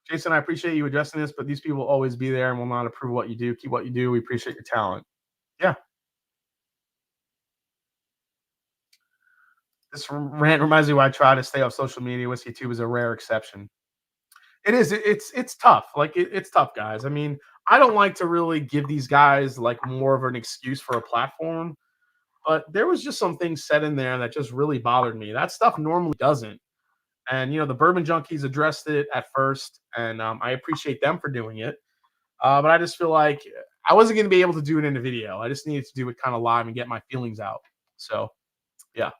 Jason, I appreciate you addressing this, but these people will always be there and will not approve what you do. Keep what you do. We appreciate your talent. Yeah. This rant reminds me why I try to stay off social media. Whiskey Tube is a rare exception. It is. It's tough. Like, it's tough, guys. I mean, I don't like to really give these guys like more of an excuse for a platform, but there was just some things said in there that just really bothered me. That stuff normally doesn't. And, the Bourbon Junkies addressed it at first, and I appreciate them for doing it. But I just feel like I wasn't going to be able to do it in a video. I just needed to do it kind of live and get my feelings out. So, yeah.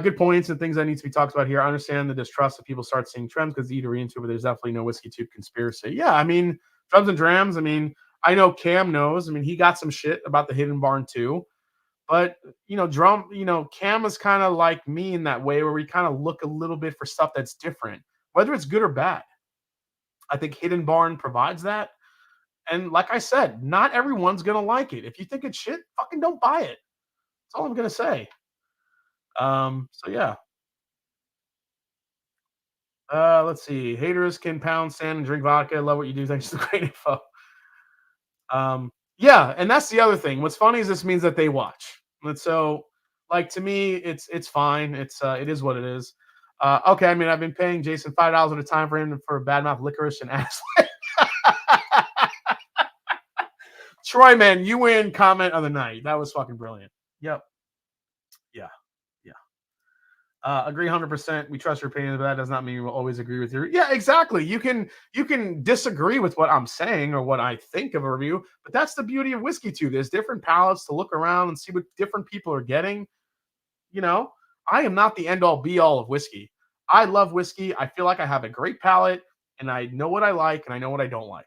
Good points and things that need to be talked about here. I understand the distrust if people start seeing trends because the eatery into it, but there's definitely no Whiskey Tube conspiracy. Yeah, I mean, Drums and Drams, I mean, I know Cam knows. I mean, he got some shit about the Hidden Barn too. But, Cam is kind of like me in that way where we kind of look a little bit for stuff that's different, whether it's good or bad. I think Hidden Barn provides that. And like I said, not everyone's going to like it. If you think it's shit, fucking don't buy it. That's all I'm going to say. So, yeah. Let's see. Haters can pound sand and drink vodka. Love what you do. Thanks for the great info. Yeah, and that's the other thing. What's funny is this means that they watch. And so, like, to me, it's fine. It is what it is. Okay, I mean, I've been paying Jason $5 at a time for him for badmouth licorice and ass. Troy, man, you win comment of the night. That was fucking brilliant. Yep. Yeah. Agree 100%. We trust your opinions, but that does not mean we will always agree with your. Yeah, exactly. You can disagree with what I'm saying or what I think of a review, but that's the beauty of Whiskey Tube. There's different palettes to look around and see what different people are getting. I am not the end all be all of whiskey. I love whiskey. I feel like I have a great palate, and I know what I like and I know what I don't like.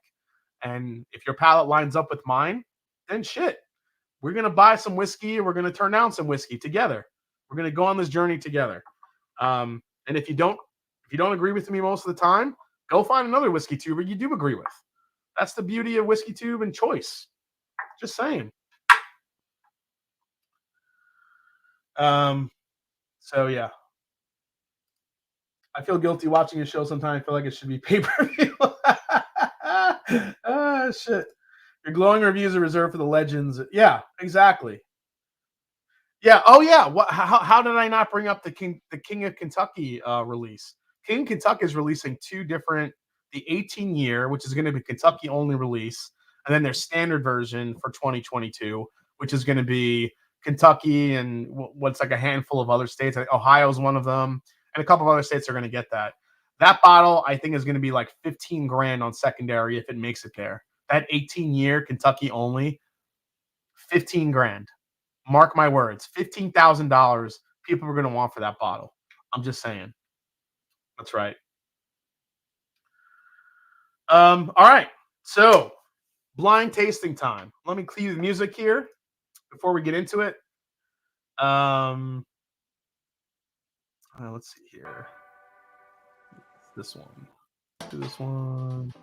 And if your palate lines up with mine, then shit. We're gonna buy some whiskey, or we're gonna turn down some whiskey together. We're going to go on this journey together. And if you don't agree with me most of the time, go find another Whiskey Tuber you do agree with. That's the beauty of Whiskey Tube and choice. Just saying. So, yeah. I feel guilty watching a show sometimes. I feel like it should be pay-per-view. Shit. Your glowing reviews are reserved for the legends. Yeah, exactly. Yeah. Oh, yeah. How did I not bring up the King of Kentucky release? King of Kentucky is releasing two different, the 18-year, which is going to be Kentucky only release, and then their standard version for 2022, which is going to be Kentucky and what's like a handful of other states. Ohio's one of them, and a couple of other states are going to get that. That bottle, I think, is going to be like $15,000 on secondary if it makes it there. That 18-year Kentucky only, $15,000. Mark my words, $15,000 people are going to want for that bottle. I'm just saying. That's right. All right. So, blind tasting time. Let me cue the music here before we get into it. Let's see here. This one. Do this one.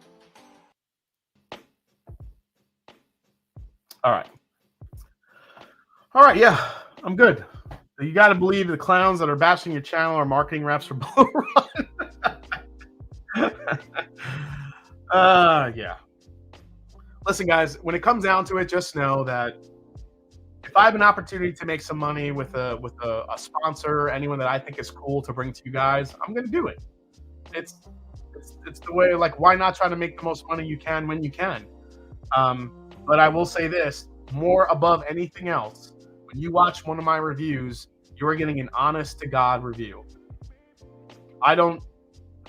All right, yeah, I'm good. You got to believe the clowns that are bashing your channel are marketing reps for Blue Run. Yeah. Listen, guys, when it comes down to it, just know that if I have an opportunity to make some money with a sponsor, anyone that I think is cool to bring to you guys, I'm gonna do it. It's the way. Like, why not try to make the most money you can when you can? But I will say this: more above anything else, when you watch one of my reviews, you are getting an honest to God review. If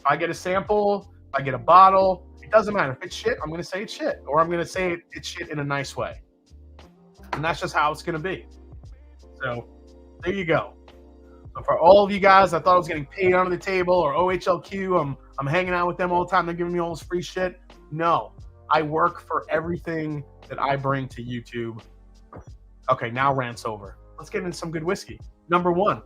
I get a sample, if I get a bottle, it doesn't matter. If it's shit, I'm gonna say it's shit, or I'm gonna say it's shit in a nice way. And that's just how it's going to be. So there you go. So for all of you guys that thought I was getting paid under the table, or OHLQ, I'm hanging out with them all the time, they're giving me all this free shit. No, I work for everything that I bring to YouTube. Okay, now rant's over. Let's get into some good whiskey. Number 1.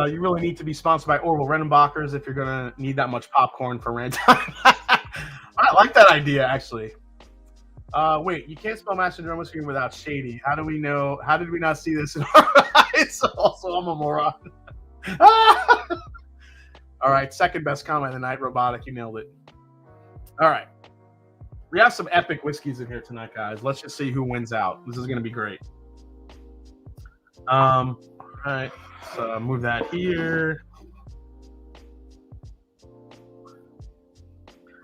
You really need to be sponsored by Orville Redenbachers if you're going to need that much popcorn for rant time. I like that idea, actually. Wait, you can't spell Master Drum Whiskey without shady. How do we know? How did we not see this in our eyes? Also, I'm a moron. All right, second best comment of the night, Robotic. You nailed it. All right. We have some epic whiskeys in here tonight, guys. Let's just see who wins out. This is going to be great. All right. So move that here.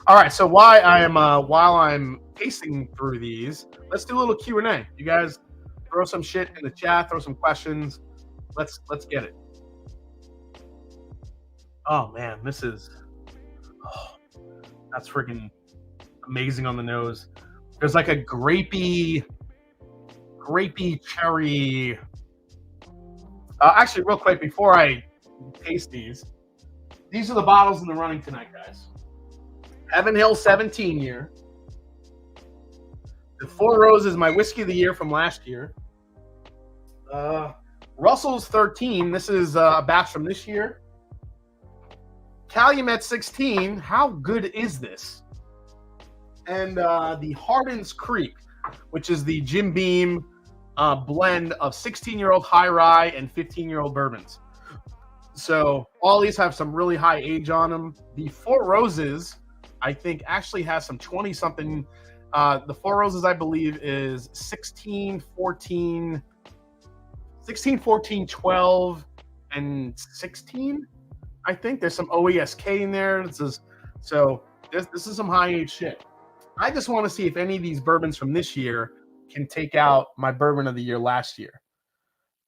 All right, so while I'm tasting through these, let's do a little Q&A. You guys throw some shit in the chat, throw some questions. Let's get it. Oh man, that's freaking amazing on the nose. There's like a grapey cherry. Actually, real quick before I taste these are the bottles in the running tonight, guys. Heaven Hill 17 year. The Four Roses, my whiskey of the year from last year. Russell's 13. This is a batch from this year. Calumet 16. How good is this? And the Hardin's Creek, which is the Jim Beam blend of 16-year-old high rye and 15-year-old bourbons. So all these have some really high age on them. The Four Roses, I think, actually has some 20-something. The Four Roses, I believe, is 16, 14, 12, and 16. I think there's some OESK in there. This is some high-age shit. I just want to see if any of these bourbons from this year can take out my bourbon of the year last year.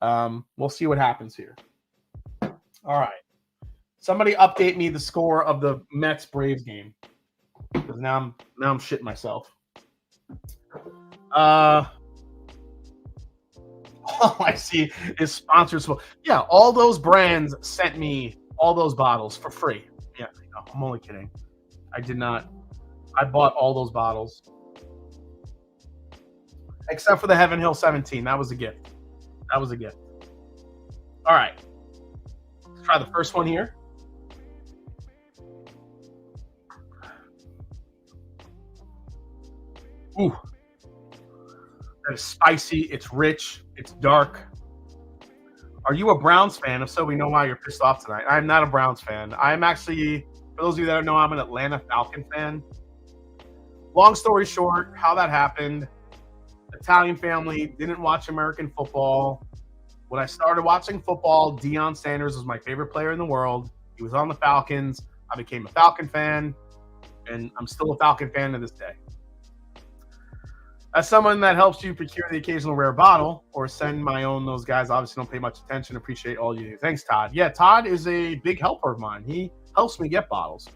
We'll see what happens here. All right. Somebody update me the score of the Mets-Braves game. Because now I'm shitting myself. All I see is sponsors. Yeah, all those brands sent me all those bottles for free. Yeah, no, I'm only kidding. I did not. I bought all those bottles. Except for the Heaven Hill 17. That was a gift. All right. Let's try the first one here. Ooh. That is spicy. It's rich. It's dark. Are you a Browns fan? If so, we know why you're pissed off tonight. I'm not a Browns fan. I'm actually, for those of you that don't know, I'm an Atlanta Falcon fan. Long story short, how that happened. Italian family, didn't watch American football. When I started watching football, Deion Sanders was my favorite player in the world. He was on the Falcons. I became a Falcon fan, and I'm still a Falcon fan to this day. As someone that helps you procure the occasional rare bottle or send my own, those guys obviously don't pay much attention. Appreciate all you do. Thanks, Todd. Yeah, Todd is a big helper of mine. He helps me get bottles.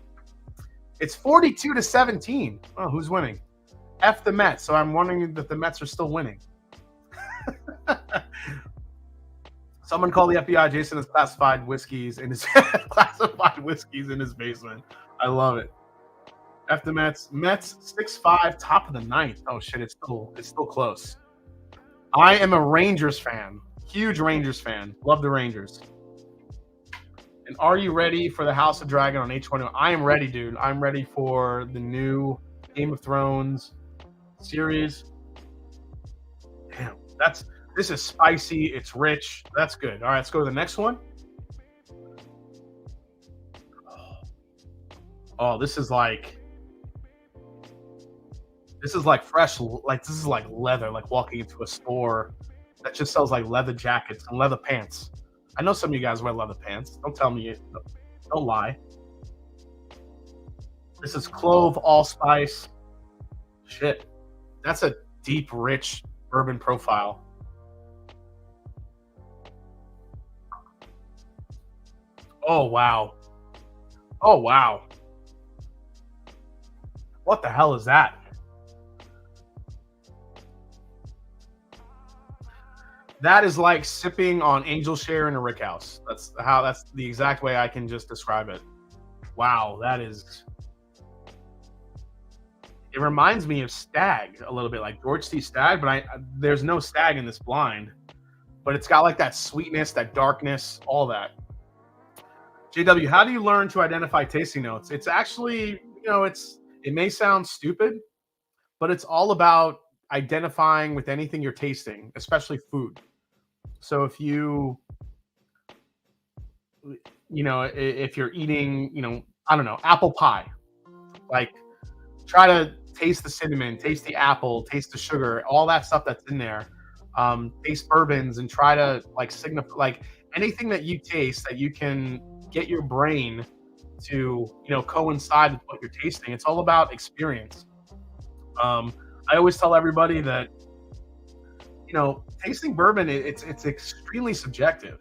It's 42-17. Oh, who's winning? F the Mets. So I'm wondering if the Mets are still winning. Someone call the FBI. Jason has classified whiskeys in his basement. I love it. F the Mets. Mets 6-5, top of the ninth. Oh shit, it's still close. I am a Rangers fan. Huge Rangers fan. Love the Rangers. And are you ready for the House of Dragon on H1? I am ready, dude. I'm ready for the new Game of Thrones series. Damn, this is spicy. It's rich. That's good. All right, let's go to the next one. Oh, this is like This is like fresh, like this is like leather, like walking into a store that just sells like leather jackets and leather pants. I know some of you guys wear leather pants. Don't tell me, don't lie. This is clove, allspice. Shit, that's a deep, rich bourbon profile. Oh, wow. Oh, wow. What the hell is that? That is like sipping on angel share in a rick house. That's the exact way I can just describe it. Wow, that is. It reminds me of Stag a little bit, like George C. Stag, but there's no Stag in this blind. But it's got like that sweetness, that darkness, all that. JW, how do you learn to identify tasting notes? It's actually, it may sound stupid, but it's all about identifying with anything you're tasting, especially food. So if if you're eating, I don't know, apple pie, like try to taste the cinnamon, taste the apple, taste the sugar, all that stuff that's in there. Taste bourbons and try to like signify, like anything that you taste that you can get your brain to, coincide with what you're tasting. It's all about experience. I always tell everybody that, tasting bourbon, it's extremely subjective.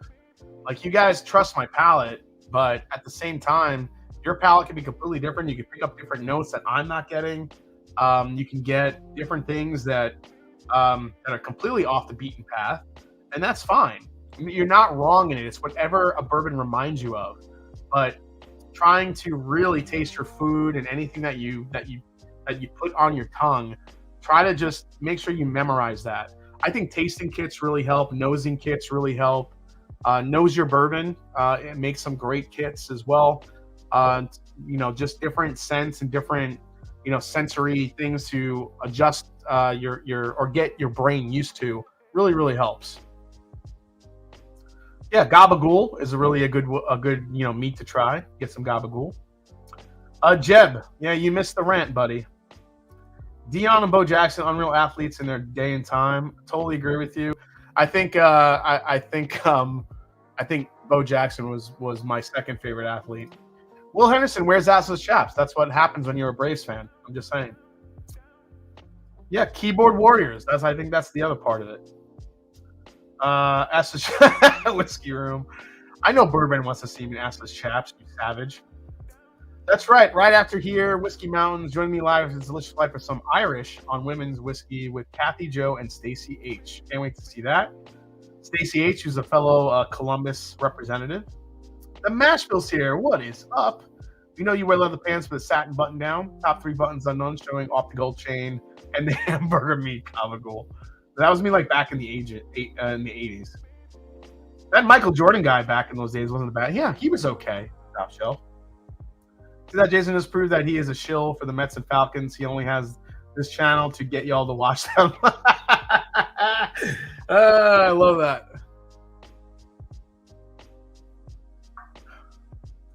Like, you guys trust my palate, but at the same time, your palate can be completely different. You can pick up different notes that I'm not getting. You can get different things that are completely off the beaten path, and that's fine. You're not wrong in it. It's whatever a bourbon reminds you of. But trying to really taste your food and anything that you put on your tongue, try to just make sure you memorize that. I think tasting kits really help. Nosing kits really help. Nose your bourbon. It makes some great kits as well. Just different scents and different, sensory things to adjust or get your brain used to. Really, really helps. Yeah, gabagool is a good meat to try. Get some gabagool. Jeb, yeah, you missed the rant, buddy. Dion and Bo Jackson, unreal athletes in their day and time. Totally agree with you. I think Bo Jackson was my second favorite athlete. Will Henderson wears assless chaps. That's what happens when you're a Braves fan. I'm just saying. Yeah, keyboard warriors. I think that's the other part of it. Assless whiskey room. I know Bourbon wants to see me in assless chaps, you savage. That's right. Right after here, Whiskey Mountains. Join me live for Delicious Life with some Irish on women's whiskey with Kathy Joe and Stacey H. Can't wait to see that. Stacey H, who's a fellow Columbus representative. The Mashville's here. What is up? You know you wear leather pants with a satin button down. Top 3 buttons unknown, showing off the gold chain and the hamburger meat comical. That was me like back in the 80s. That Michael Jordan guy back in those days wasn't bad. Yeah, he was okay. Top shelf. See that Jason has proved that he is a shill for the Mets and Falcons. He only has this channel to get y'all to watch them. I love that.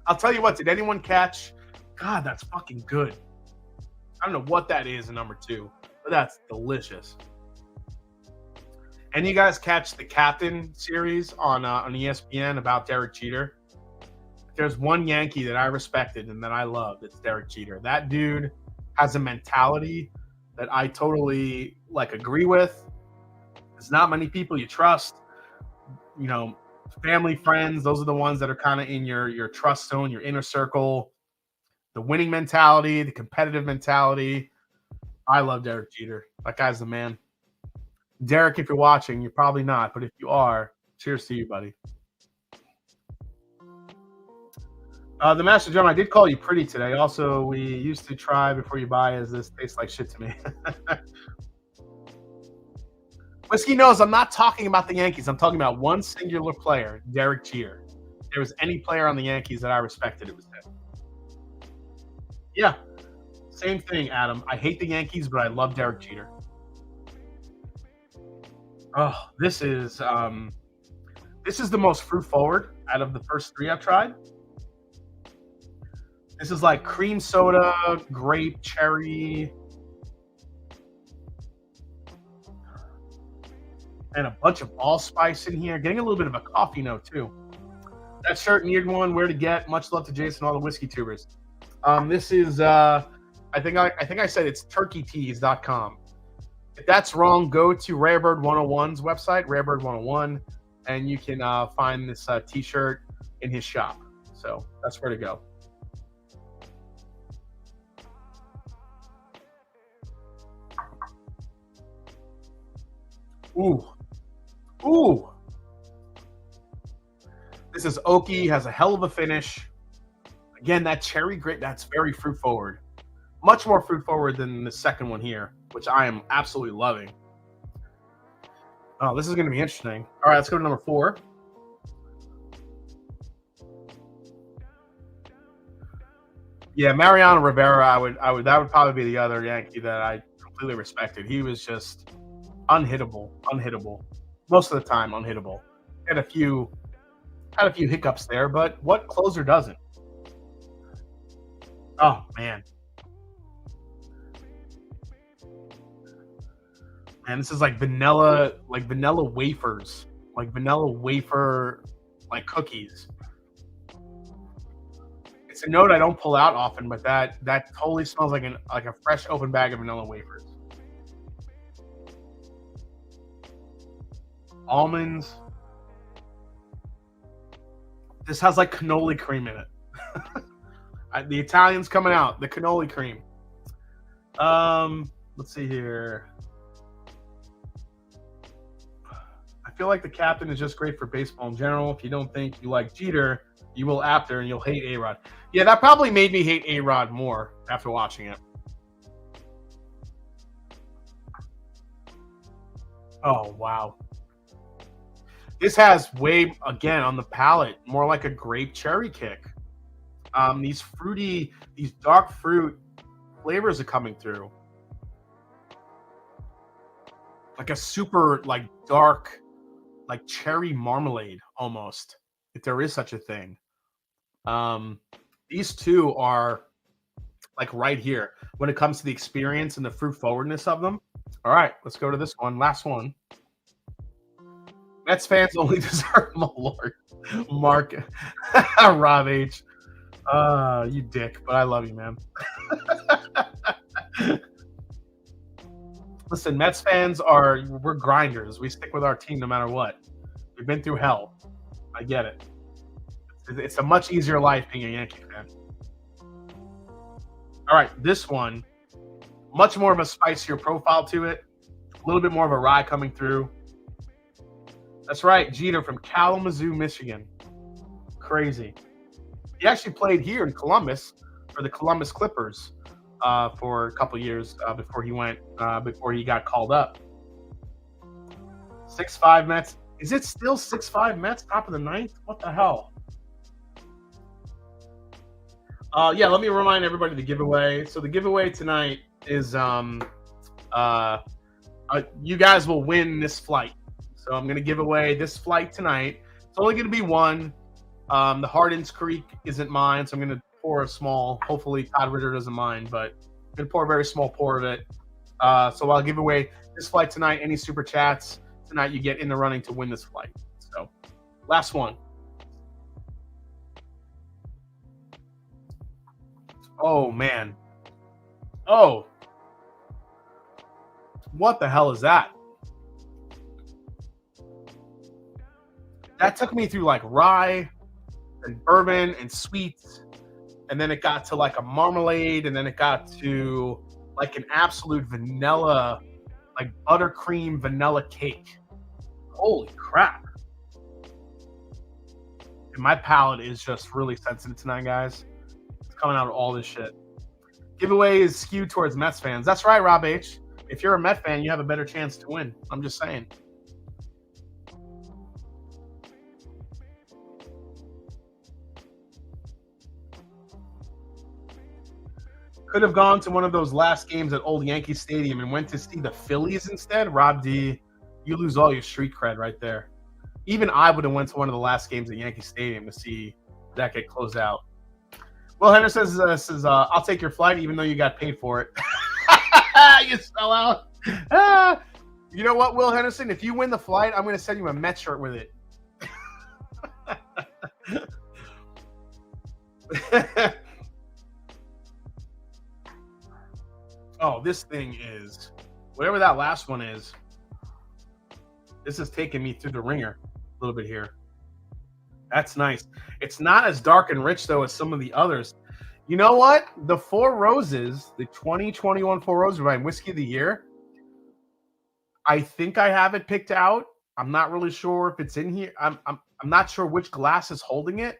I'll tell you what, did anyone catch? God, that's fucking good. I don't know what that is in number 2, but that's delicious. And you guys catch the Captain series on ESPN about Derek Jeter? There's one Yankee that I respected and that I loved. It's Derek Jeter. That dude has a mentality that I totally agree with. There's not many people you trust. Family, friends, those are the ones that are kind of in your trust zone, your inner circle. The winning mentality, the competitive mentality. I love Derek Jeter. That guy's the man. Derek, if you're watching, you're probably not, but if you are, cheers to you, buddy. The Master Drum, I did call you pretty today. Also, we used to try before you buy, as this tastes like shit to me. Whiskey knows I'm not talking about the Yankees. I'm talking about one singular player, Derek Jeter. If there was any player on the Yankees that I respected, it was him. Yeah, same thing, Adam. I hate the Yankees, but I love Derek Jeter. Oh, this is the most fruit forward out of the first 3 I've tried. This is like cream soda, grape, cherry. And a bunch of allspice in here. Getting a little bit of a coffee note, too. That shirt needed one. Where to get? Much love to Jason and all the whiskey tubers. This is, I think I said it's turkeytees.com. If that's wrong, go to Rarebird 101's website, Rarebird 101, and you can find this t-shirt in his shop. So that's where to go. Ooh. Ooh. This is oaky, has a hell of a finish. Again, that cherry grape, that's very fruit forward. Much more fruit forward than the second one here, which I am absolutely loving. Oh, this is going to be interesting. All right, let's go to number 4. Yeah, Mariano Rivera, that would probably be the other Yankee that I completely respected. He was just unhittable. Most of the time, unhittable. Had a few hiccups there, but what closer doesn't? Oh man. Man, this is like vanilla wafers. Like vanilla wafer cookies. It's a note I don't pull out often, but that totally smells like a fresh open bag of vanilla wafers. Almonds. This has like cannoli cream in it. The Italian's coming out. The cannoli cream. Let's see here. I feel like the captain is just great for baseball in general. If you don't think you like Jeter, you will after, and you'll hate A-Rod. Yeah, that probably made me hate A-Rod more after watching it. Oh, wow. This has again, on the palate, more like a grape cherry kick. These dark fruit flavors are coming through. Like a super, dark, cherry marmalade, almost, if there is such a thing. These two are, right here when it comes to the experience and the fruit forwardness of them. All right, let's go to this one. Last one. Mets fans only deserve Malort. Mark. Rob H. You dick, but I love you, man. Listen, Mets fans we're grinders. We stick with our team no matter what. We've been through hell. I get it. It's a much easier life being a Yankee fan. All right, this one, much more of a spicier profile to it. A little bit more of a rye coming through. That's right, Jeter from Kalamazoo, Michigan. Crazy. He actually played here in Columbus for the Columbus Clippers for a couple years before he got called up. 6'5" Mets. Is it still 6'5" Mets, top of the 9th? What the hell? Yeah, let me remind everybody the giveaway. So the giveaway tonight is you guys will win this flight. So I'm going to give away this flight tonight. It's only going to be one. The Hardins Creek isn't mine, so I'm going to pour a small. Hopefully Todd Ritter doesn't mind, but I'm going to pour a very small pour of it. So I'll give away this flight tonight. Any super chats tonight, you get in the running to win this flight. So last one. Oh, man. Oh. What the hell is that? That took me through rye and bourbon and sweets. And then it got to a marmalade. And then it got to an absolute vanilla, buttercream vanilla cake. Holy crap. And my palate is just really sensitive tonight, guys. It's coming out of all this shit. Giveaway is skewed towards Mets fans. That's right, Rob H. If you're a Met fan, you have a better chance to win. I'm just saying. Could have gone to one of those last games at Old Yankee Stadium and went to see the Phillies instead. Rob D, you lose all your street cred right there. Even I would have went to one of the last games at Yankee Stadium to see that get closed out. Well, Henderson says, I'll take your flight even though you got paid for it. You sell out. You know what, Will Henderson? If you win the flight, I'm going to send you a Met shirt with it. Oh, this thing is whatever that last one is. This is taking me through the ringer a little bit here. That's nice. It's not as dark and rich though as some of the others. You know what? The Four Roses, the 2021 Four Roses by Whiskey of the Year. I think I have it picked out. I'm not really sure if it's in here. I'm not sure which glass is holding it,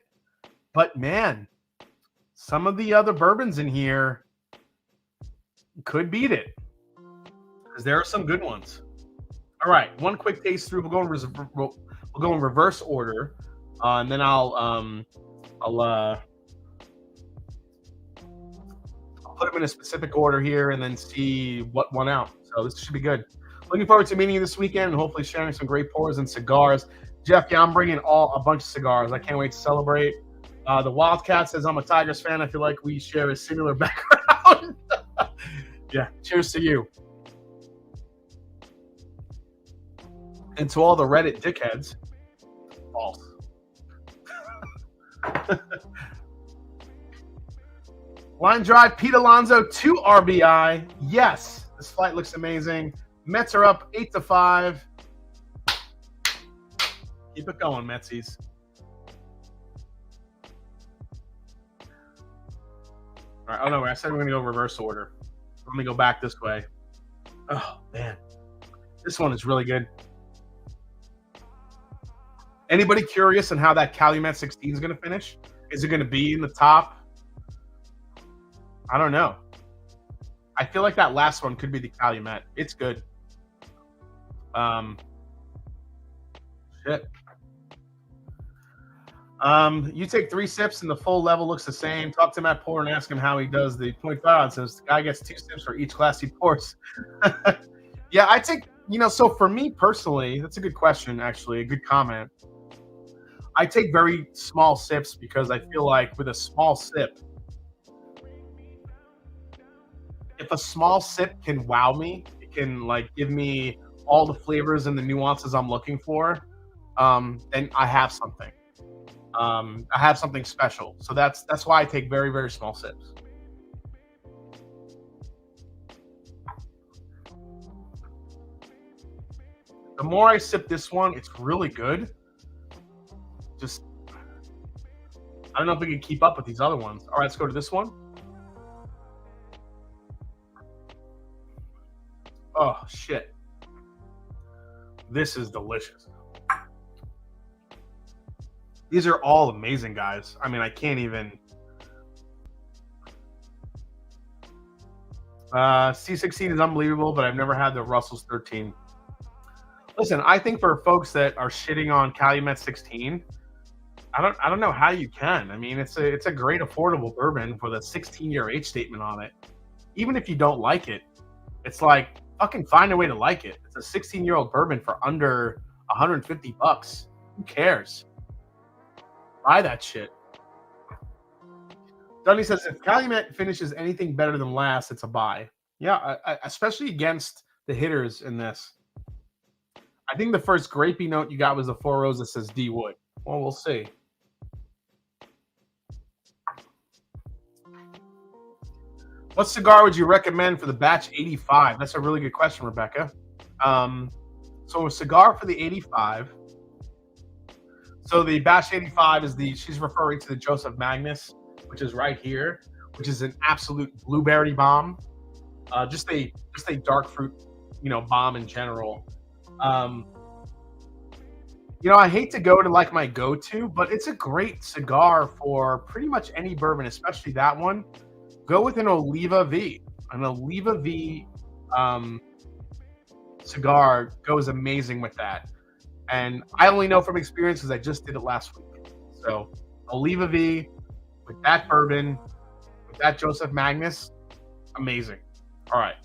but man, some of the other bourbons in here could beat it because there are some good ones. All right, one quick taste through. We'll go in reverse order, and then I'll put them in a specific order here, and then see what won out. So this should be good. Looking forward to meeting you this weekend and hopefully sharing some great pours and cigars. Jeff, yeah, I'm bringing a bunch of cigars. I can't wait to celebrate. The Wildcat says, I'm a Tigers fan. I feel like we share a similar background. Yeah, cheers to you. And to all the Reddit dickheads, false. Line drive, Pete Alonso, 2 RBI. Yes, this flight looks amazing. Mets are up 8-5. Keep it going, Metsies. All right. Oh no, I said we're gonna go reverse order. Let me go back this way. Oh man, this one is really good. Anybody curious on how that Calumet 16 is gonna finish? Is it gonna be in the top? I don't know. I feel like that last one could be the Calumet. It's good. Shit. You take 3 sips and the full level looks the same. Talk to Matt Porter and ask him how he does the 0.5 ounces. The guy gets 2 sips for each glass he pours. Yeah, I take, so for me personally, that's a good question, actually, a good comment. I take very small sips because I feel like with a small sip, if a small sip can wow me, it can give me all the flavors and the nuances I'm looking for, then I have something. I have something special. So that's why I take very, very small sips. The more I sip this one, it's really good. Just, I don't know if we can keep up with these other ones. All right, let's go to this one. Oh, shit. This is delicious. These are all amazing, guys. I mean, I can't even... C16 is unbelievable, but I've never had the Russell's 13. Listen, I think for folks that are shitting on Calumet 16, I don't know how you can. I mean, it's a great affordable bourbon with a 16-year age statement on it. Even if you don't like it, it's like fucking find a way to like it. It's a 16-year-old bourbon for under $150. Who cares? Buy that shit. Dunny says if Calumet finishes anything better than last, it's a buy. Yeah, especially against the hitters in this. I think the first grapey note you got was the Four Roses that says D Wood. Well, we'll see. What cigar would you recommend for the batch 85? That's a really good question, Rebecca. So a cigar for the 85. So the batch 85 is she's referring to the Joseph Magnus, which is right here, which is an absolute blueberry bomb. Just a dark fruit, bomb in general. I hate to go to my go-to, but it's a great cigar for pretty much any bourbon, especially that one. Go with an Oliva V. An Oliva V cigar goes amazing with that. And I only know from experience because I just did it last week. So Oliva V with that bourbon, with that Joseph Magnus, amazing. All right.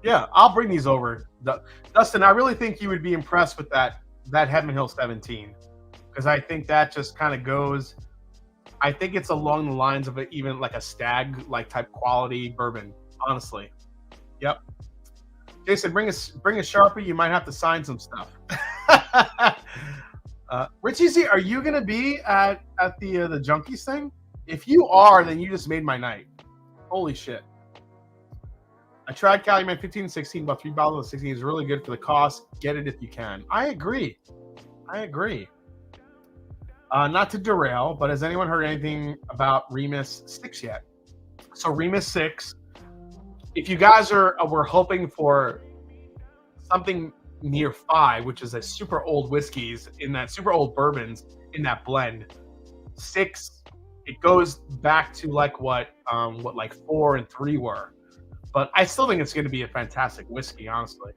Yeah, I'll bring these over. Dustin, I really think you would be impressed with that Heaven Hill 17 because I think that just kind of goes I think it's along the lines of even like a stag like type quality bourbon. Honestly, yep. Jason, bring a Sharpie. You might have to sign some stuff. Richie Z, are you gonna be at the Junkies thing? If you are, then you just made my night. Holy shit! I tried Calumet 15 and 16, about 3 bottles of 16 is really good for the cost. Get it if you can. I agree. Not to derail, but has anyone heard anything about Remus 6 yet? So Remus 6, if you guys were hoping for something near 5, which is a super old whiskeys in that super old bourbons in that blend, 6, it goes back to like what like 4 and 3 were. But I still think it's going to be a fantastic whiskey, honestly.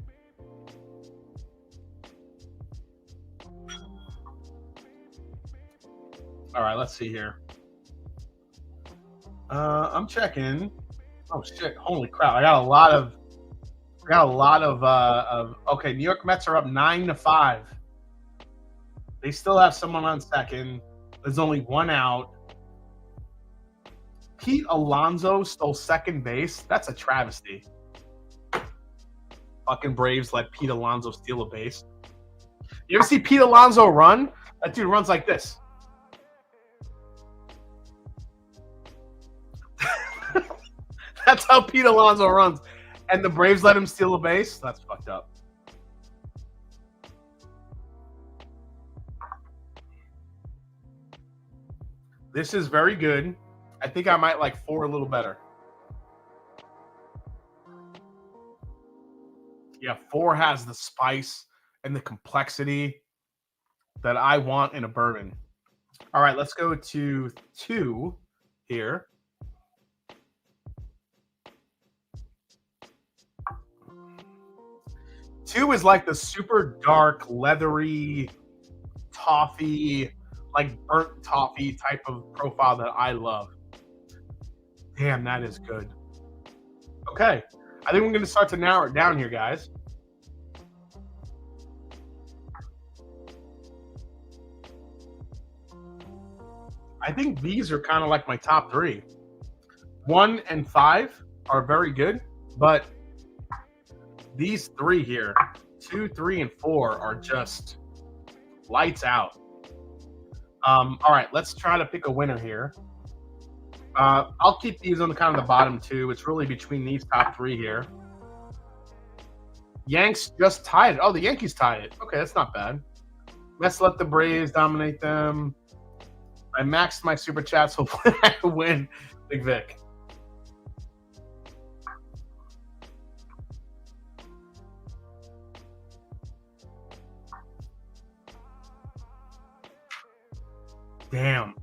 All right, let's see here. I'm checking. Oh shit! Holy crap! I got a lot of. Okay, New York Mets are up 9-5. They still have someone on second. There's only one out. Pete Alonso stole second base. That's a travesty. Fucking Braves let Pete Alonso steal a base. You ever see Pete Alonso run? That dude runs like this. That's how Pete Alonso runs. And the Braves let him steal a base? That's fucked up. This is very good. I think I might like 4 a little better. Yeah, 4 has the spice and the complexity that I want in a bourbon. All right, let's go to 2 here. Two is like the super dark, leathery, toffee, like burnt toffee type of profile that I love. Damn, that is good. Okay, I think we're going to start to narrow it down here, guys. I think these are kind of like my top 3. 1 and 5 are very good, but these 3 here, 2, 3, and 4 are just lights out. All right, let's try to pick a winner here. I'll keep these on the kind of the bottom 2. It's really between these top 3 here. Yanks just tied it. Oh, the Yankees tied it. Okay, that's not bad. Let's let the Braves dominate them. I maxed my super chats, hopefully I win. Big Vic. Damn.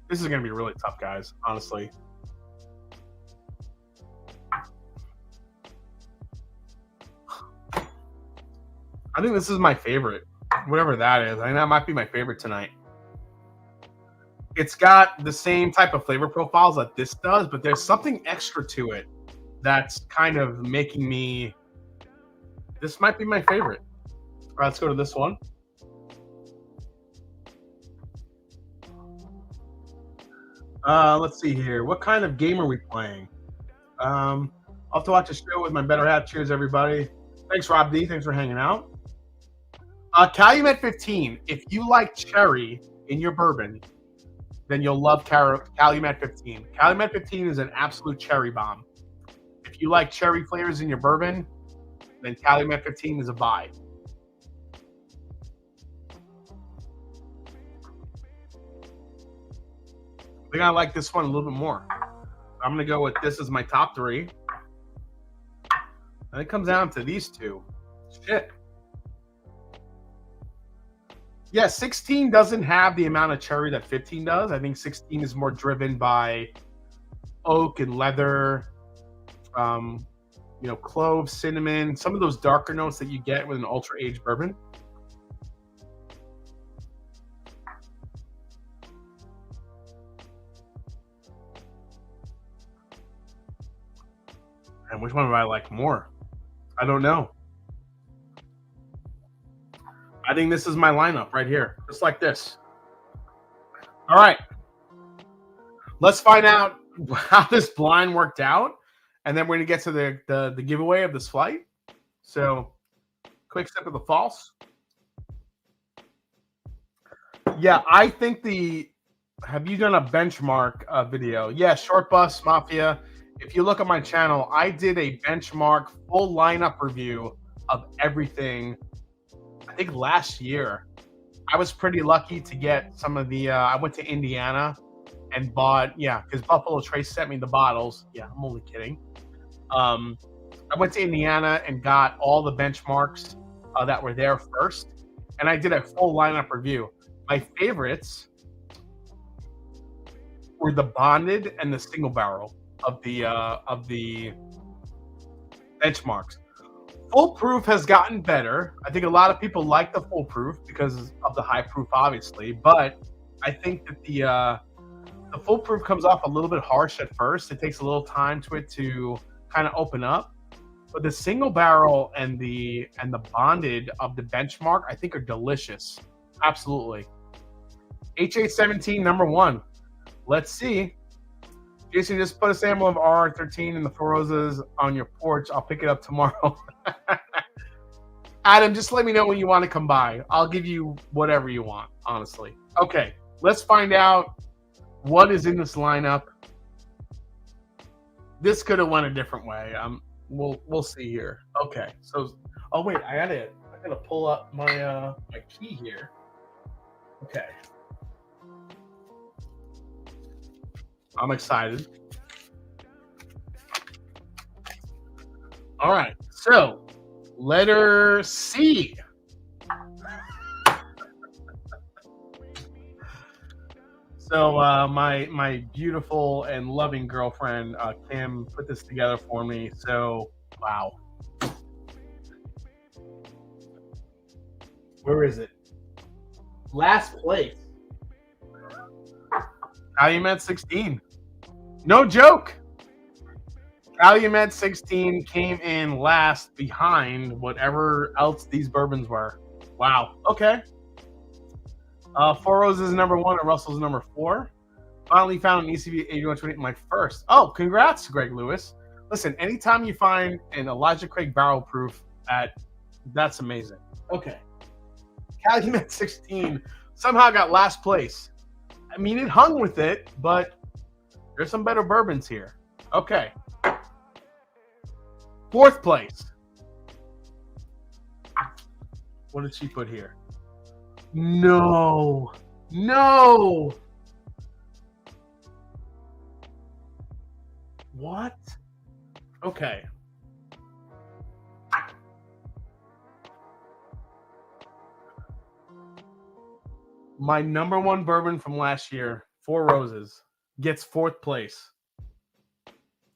This is going to be really tough, guys, honestly. I think this is my favorite, whatever that is. I think that might be my favorite tonight. It's got the same type of flavor profiles that this does, but there's something extra to it that's kind of making me... This might be my favorite. All right, let's go to this one. Let's see here. What kind of game are we playing? I'll have to watch a show with my better half. Cheers, everybody. Thanks, Rob D. Thanks for hanging out. Calumet 15. If you like cherry in your bourbon, then you'll love Calumet 15. Calumet 15 is an absolute cherry bomb. If you like cherry flavors in your bourbon, then Calumet 15 is a buy. I think I like this one a little bit more. I'm going to go with this as my top 3. And it comes down to these 2. Shit. Yeah, 16 doesn't have the amount of cherry that 15 does. I think 16 is more driven by oak and leather, clove, cinnamon, some of those darker notes that you get with an ultra-aged bourbon. And which one do I like more? I don't know. I think this is my lineup right here, just like this. All right. Let's find out how this blind worked out, and then we're going to get to the giveaway of this flight. So, quick sip of the false. Yeah, I think have you done a benchmark video? Yeah, Short Bus Mafia. If you look at my channel, I did a benchmark full lineup review of everything, I think last year. I was pretty lucky to get some of the, I went to Indiana and bought, because Buffalo Trace sent me the bottles. Yeah, I'm only kidding. I went to Indiana and got all the benchmarks that were there first, and I did a full lineup review. My favorites were the bonded and the single barrel of the benchmarks. Full proof has gotten better. I think a lot of people like the full proof because of the high proof, obviously. But I think that the full proof comes off a little bit harsh at first. It takes a little time to it to kind of open up. But the single barrel and the bonded of the benchmark, I think, are delicious. Absolutely. HA17 number 1. Let's see. Jason, just put a sample of RR13 in the Four Roses on your porch. I'll pick it up tomorrow. Adam, just let me know when you want to come by. I'll give you whatever you want, honestly. Okay, let's find out what is in this lineup. This could have went a different way. We'll see here. Okay, so wait, I gotta pull up my my key here. Okay. I'm excited. All right, so letter C. So my beautiful and loving girlfriend Kim put this together for me. So wow, where is it? Last place. Calumet 16. No joke. Calumet 16 came in last behind whatever else these bourbons were. Wow. Okay. Four Roses is number 1 and Russell's number 4. Finally found an ECV 8128, my first. Oh, congrats, Greg Lewis. Listen, anytime you find an Elijah Craig barrel proof, that's amazing. Okay. Calumet 16 somehow got last place. I mean, it hung with it, but there's some better bourbons here. Okay. 4th place. What did she put here? No. What? Okay. My number 1 bourbon from last year, Four Roses, gets 4th place.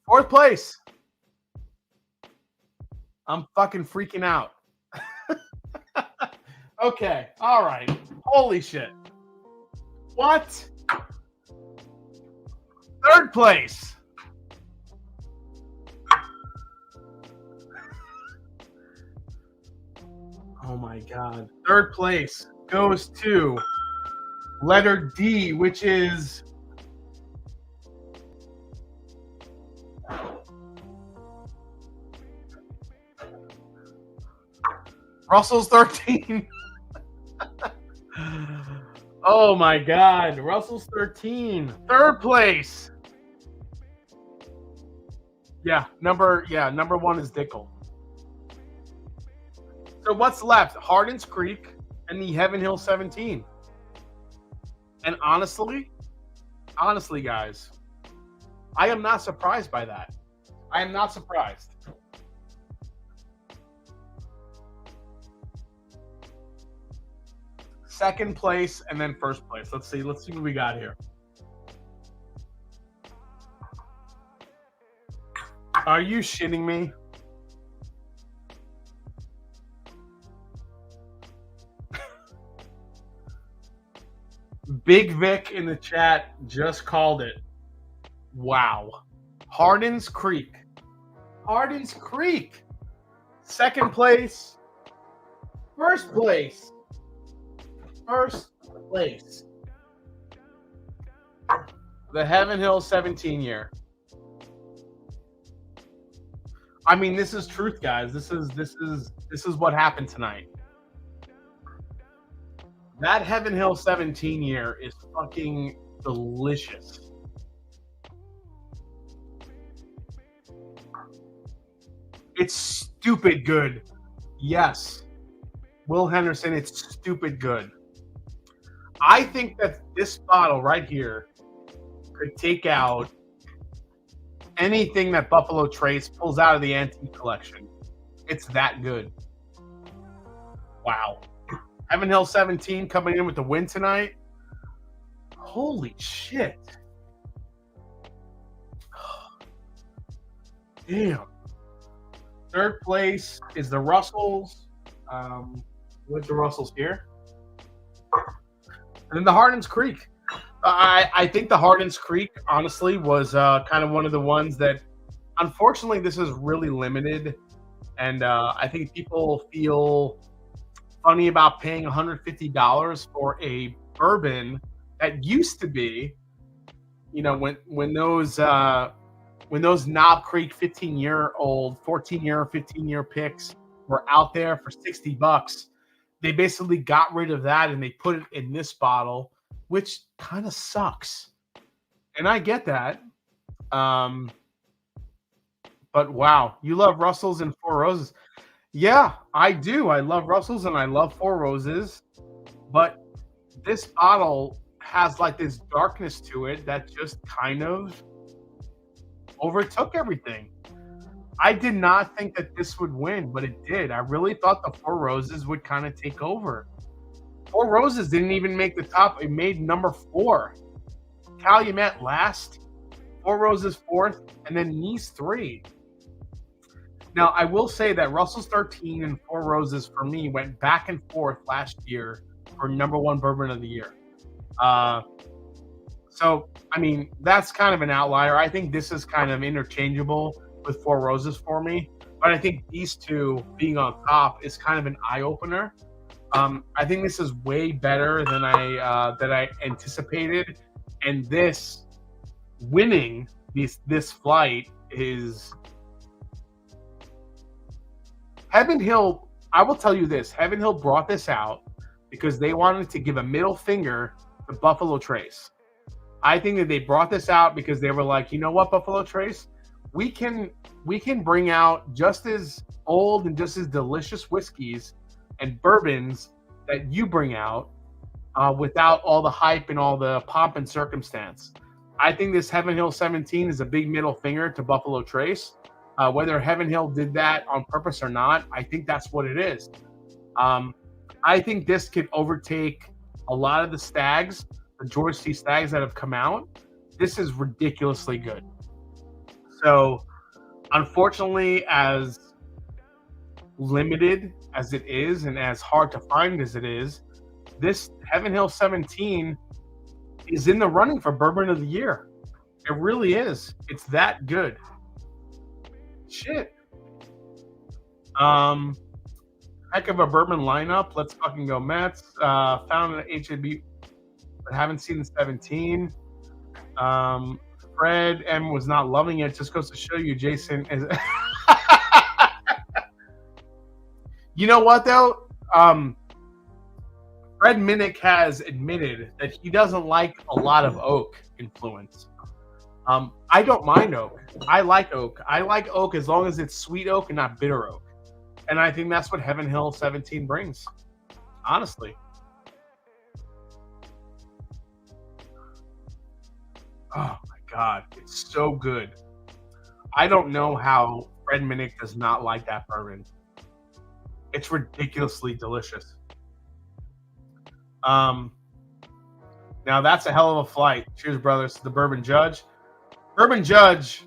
4th place. I'm fucking freaking out. Okay. All right. Holy shit. What? 3rd place. Oh my God. 3rd place goes to letter D, which is Russell's 13. Oh my God. Russell's 13. 3rd place. Yeah, number 1 is Dickel. So what's left? Hardin's Creek and the Heaven Hill 17. And honestly, guys, I am not surprised by that. I am not surprised. Second place and then 1st place. Let's see what we got here. Are you shitting me? Big Vic in the chat just called it. Wow. Hardin's Creek. 2nd place. 1st place. The Heaven Hill 17 year. I mean, this is truth, guys. This is what happened tonight. That Heaven Hill 17 year is fucking delicious. It's stupid good. Yes. Will Henderson, it's stupid good. I think that this bottle right here could take out anything that Buffalo Trace pulls out of the antique collection. It's that good. Wow. Heaven Hill 17 coming in with the win tonight. Holy shit. Damn. Third place is the Russells. What's the Russells here? And then the Hardin's Creek. I think the Hardin's Creek, honestly, was kind of one of the ones that, unfortunately, this is really limited. And I think people feel funny about paying $150 for a bourbon that used to be, you know, when those Knob Creek 15-year-old, 14-year, 15-year picks were out there for $60. They basically got rid of that and they put it in this bottle, which kind of sucks. And I get that. But wow, you love Russells and Four Roses. Yeah, I do. I love Russells and I love Four Roses. But this bottle has like this darkness to it that just kind of overtook everything. I did not think that this would win, but it did. I really thought the Four Roses would kind of take over. Four Roses didn't even make the top. It made number 4. Calumet last, Four Roses 4th, and then Nice 3. Now, I will say that Russell's 13 and Four Roses, for me, went back and forth last year for number 1 bourbon of the year. So, I mean, that's kind of an outlier. I think this is kind of interchangeable with Four Roses for me. But I think these two being on top is kind of an eye-opener. I think this is way better than I anticipated. And this winning this flight is Heaven Hill. I will tell you this. Heaven Hill brought this out because they wanted to give a middle finger to Buffalo Trace. I think that they brought this out because they were like, you know what, Buffalo Trace? We can bring out just as old and just as delicious whiskeys and bourbons that you bring out without all the hype and all the pomp and circumstance. I think this Heaven Hill 17 is a big middle finger to Buffalo Trace. Whether Heaven Hill did that on purpose or not, I think that's what it is. I think this could overtake a lot of the stags, the George C. stags that have come out. This is ridiculously good. So, unfortunately, as limited as it is and as hard to find as it is, this Heaven Hill 17 is in the running for Bourbon of the Year. It really is. It's that good. Shit. Heck of a bourbon lineup. Let's fucking go Mets. Found an HAB, but haven't seen the 17. Fred M was not loving it. Just goes to show you, Jason is. You know what though? Fred Minnick has admitted that he doesn't like a lot of oak influence. I don't mind oak. I like oak. I like oak as long as it's sweet oak and not bitter oak. And I think that's what Heaven Hill 17 brings. Honestly. Oh my God. It's so good. I don't know how Fred Minnick does not like that bourbon. It's ridiculously delicious. Now that's a hell of a flight. Cheers, brothers, to the Bourbon Judge. Bourbon Judge,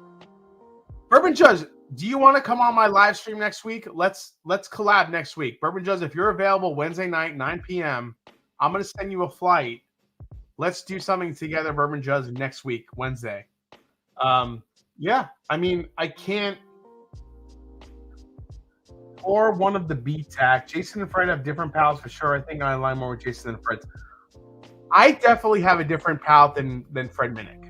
do you want to come on my live stream next week? Let's collab next week. Bourbon Judge, if you're available Wednesday night, 9 p.m., I'm going to send you a flight. Let's do something together, Bourbon Judge, next week, Wednesday. Yeah, I mean, I can't. Or one of the B-Tac. Jason and Fred have different palates for sure. I think I align more with Jason and Fred. I definitely have a different palate than Fred Minnick.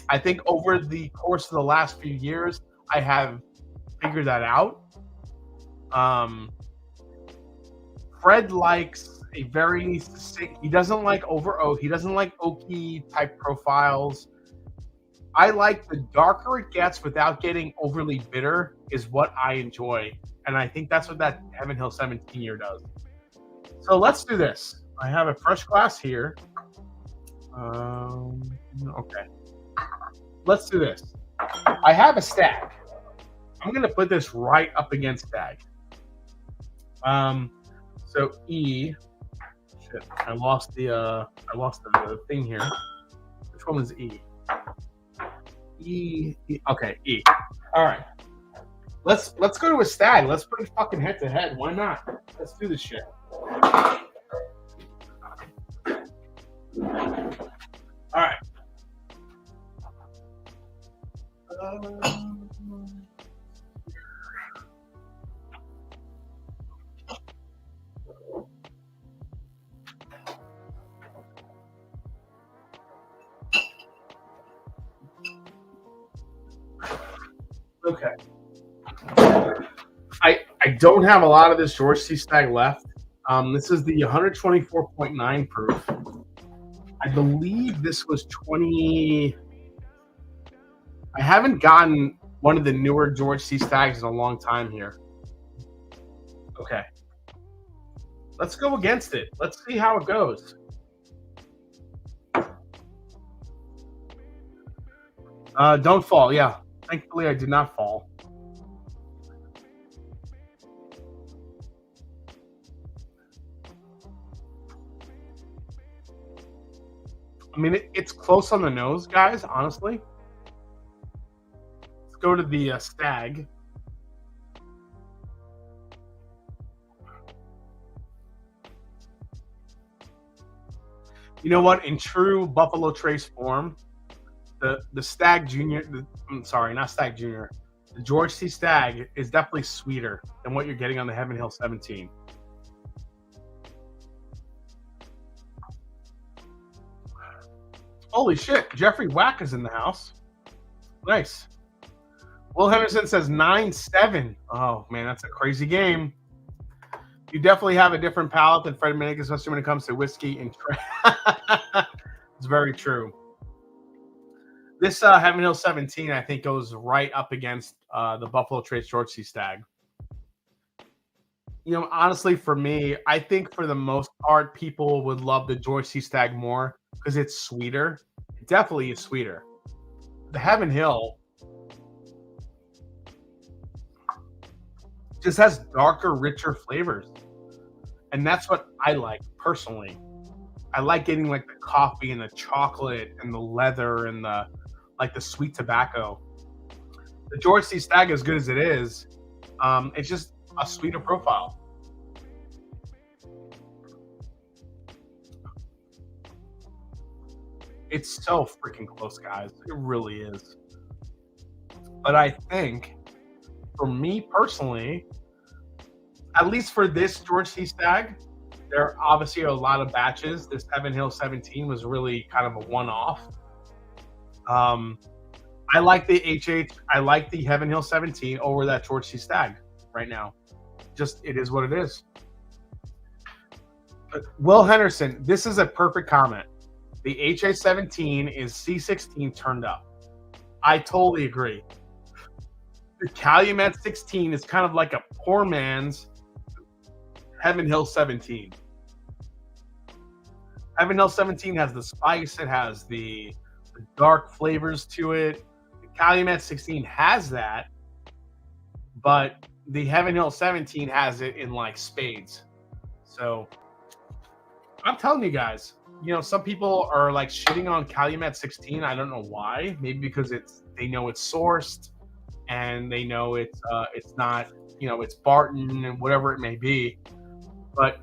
I think over the course of the last few years, I have figured that out. Fred likes a very he doesn't like over oak. He doesn't like oaky type profiles. I like the darker it gets without getting overly bitter is what I enjoy. And I think that's what that Heaven Hill 17 year does. So let's do this. I have a fresh glass here. Okay. Let's do this. I have a stag. I'm going to put this right up against stag. So E. Shit, I lost the thing here. Which one was E? E. Okay, E. All right. Let's go to a stag. Let's put it fucking head to head. Why not? Let's do this shit. All right. Okay. I don't have a lot of this George C. Stag left. This is the 124.9 proof. I believe this was 20. I haven't gotten one of the newer George C. Stags in a long time here. Okay. Let's go against it. Let's see how it goes. Don't fall. Yeah. Thankfully, I did not fall. I mean, it's close on the nose, guys, honestly. Let's go to the stag. You know what? In true Buffalo Trace form, the Stag Junior, I'm sorry, not Stag Junior, the George C. Stag is definitely sweeter than what you're getting on the Heaven Hill 17. Holy shit, Jeffrey Wack is in the house. Nice. Will Henderson says 9-7. Oh, man, that's a crazy game. You definitely have a different palate than Fred Minnick, especially when it comes to whiskey and it's very true. This Heaven Hill 17, I think, goes right up against the Buffalo Trace George C. Stag. You know, honestly, for me, I think for the most part, people would love the George C. Stag more because it's sweeter. It definitely is sweeter. The Heaven Hill just has darker, richer flavors. And that's what I like personally. I like getting like the coffee and the chocolate and the leather and the sweet tobacco. The George C. Stag, as good as it is, it's just a sweeter profile. It's so freaking close, guys. It really is. But I think, for me personally, at least for this George C. Stag, there obviously are a lot of batches. This Heaven Hill 17 was really kind of a one-off. I like the HH. I like the Heaven Hill 17 over that George C. Stag right now. Just, it is what it is. But Will Henderson, this is a perfect comment. The HA17 is C16 turned up. I totally agree. The Calumet 16 is kind of like a poor man's Heaven Hill 17. Heaven Hill 17 has the spice. It has the dark flavors to it. The Calumet 16 has that, but the Heaven Hill 17 has it in like spades. So I'm telling you guys, you know, some people are like shitting on Calumet 16. I don't know why. Maybe because they know it's sourced and they know it's not, you know, it's Barton and whatever it may be. But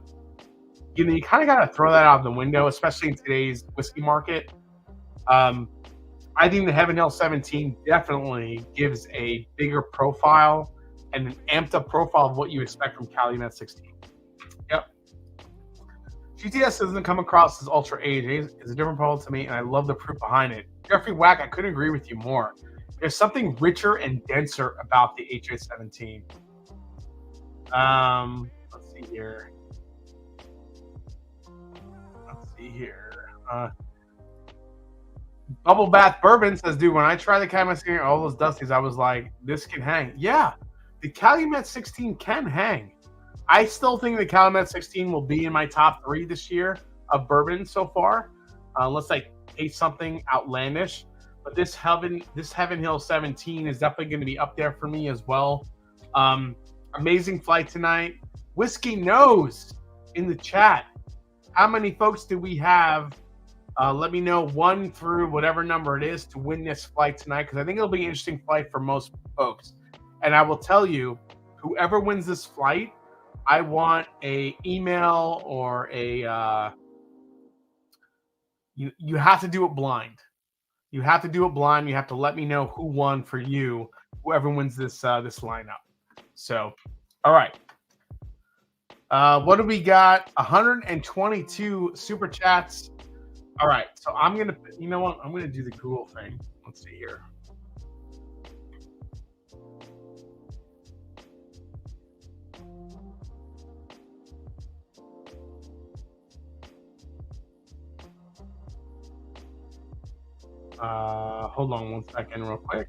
you know, you kind of got to throw that out the window, especially in today's whiskey market. I think the Heaven Hill 17 definitely gives a bigger profile and an amped up profile of what you expect from Calumet 16. Yep. GTS doesn't come across as ultra aged. It's a different product to me, and I love the proof behind it. Jeffrey Wack, I couldn't agree with you more. There's something richer and denser about the HA17. Let's see here. Bubble Bath Bourbon says, dude, when I tried the Calumet 16, all those dusties, I was like, this can hang. Yeah, the Calumet 16 can hang. I still think the Calumet 16 will be in my top 3 this year of bourbon so far, unless I taste something outlandish. But this Heaven Hill 17 is definitely going to be up there for me as well. Amazing flight tonight. Whiskey Nose in the chat. How many folks do we have? Let me know 1 through whatever number it is to win this flight tonight, because I think it'll be an interesting flight for most folks. And I will tell you, whoever wins this flight, I want a email or a you have to do it blind. You have to do it blind. You have to let me know who won for you, whoever wins this this lineup. So, all right. What do we got? 122 super chats. All right. So I'm gonna, you know what? I'm gonna do the Google thing. Let's see here. Hold on 1 second real quick.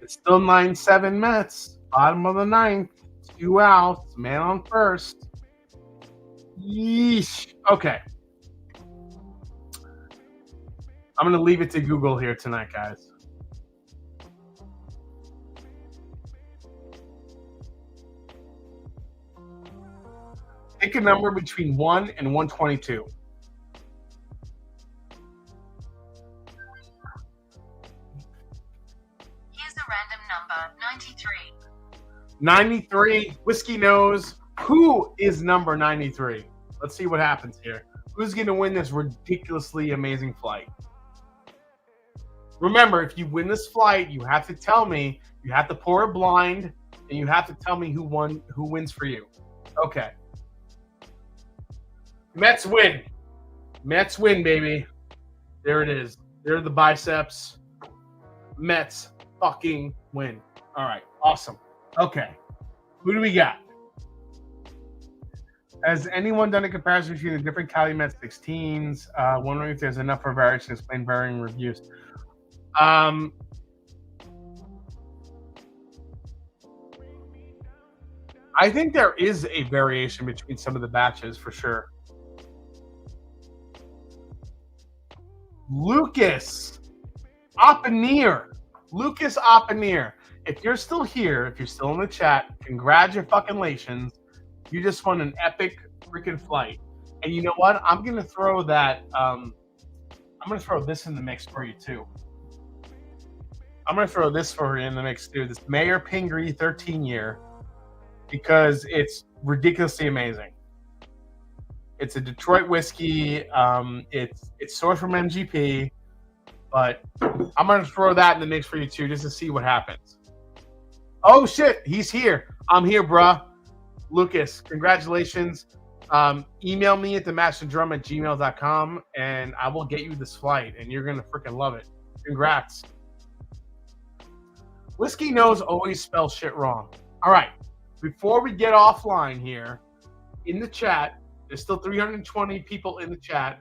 It's still 9-7 Mets. Bottom of the 9th. 2 outs. Man on first. Yeesh. Okay. I'm going to leave it to Google here tonight, guys. Pick a number between 1 and 122. Random number 93. 93. Whiskey Nose. Who is number 93? Let's see what happens here. Who's going to win this ridiculously amazing flight? Remember, if you win this flight, you have to tell me. You have to pour it blind, and you have to tell me who wins for you. Okay. Mets win. Mets win, baby. There it is. There are the biceps. Mets fucking win. All right. Awesome. Okay. Who do we got? Has anyone done a comparison between the different Calumet 16s? Wondering if there's enough for variation to explain varying reviews. I think there is a variation between some of the batches for sure. Lucas Oppeneer. If you're still here, if you're still in the chat, congratulations. You just won an epic freaking flight. And you know what? I'm going to throw that. I'm going to throw this in the mix for you too. I'm going to throw this for you in the mix too. This Mayor Pingree 13-year, because it's ridiculously amazing. It's a Detroit whiskey. It's sourced from MGP, but I'm going to throw that in the mix for you too, just to see what happens. Oh shit, he's here. I'm here, bruh. Lucas, congratulations. Email me at themashanddrum@gmail.com and I will get you this flight and you're going to freaking love it. Congrats. Whiskey Nose always spells shit wrong. All right. Before we get offline here, in the chat, there's still 320 people in the chat.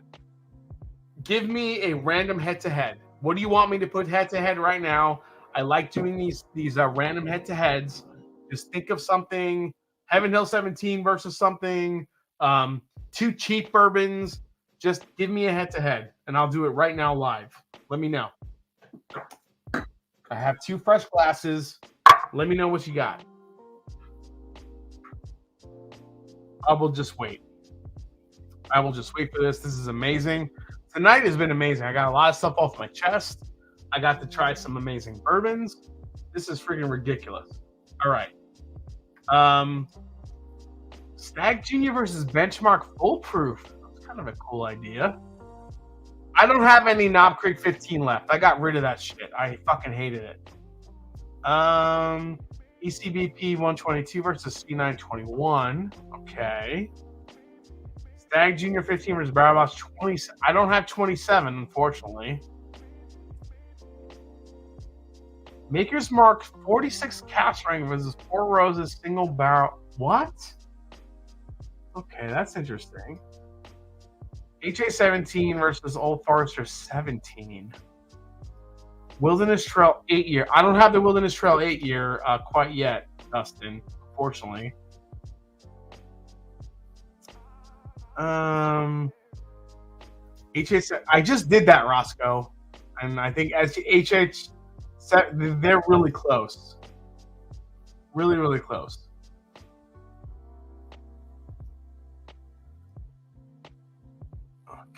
Give me a random head-to-head. What do you want me to put head-to-head right now? I like doing these random head-to-heads. Just think of something. Heaven Hill 17 versus something. 2 cheap bourbons. Just give me a head-to-head, and I'll do it right now live. Let me know. I have 2 fresh glasses. Let me know what you got. I will just wait. I will just wait for this. This is amazing. Tonight has been amazing. I got a lot of stuff off my chest. I got to try some amazing bourbons. This is freaking ridiculous. All right. Stag Junior versus Benchmark Foolproof. That's kind of a cool idea. I don't have any Knob Creek 15 left. I got rid of that shit. I fucking hated it. ECBP 122 versus C921. Okay. Stag Junior 15 versus Barrel Boss 20. I don't have 27, unfortunately. Maker's Mark 46 cast rank versus Four Roses single barrel. What? Okay, that's interesting. HA 17 versus Old Forester 17. Wilderness Trail 8 year. I don't have the Wilderness Trail 8 year quite yet, Dustin, unfortunately. HH, I just did that, Roscoe, and I think as HH, they're really close, really, really close.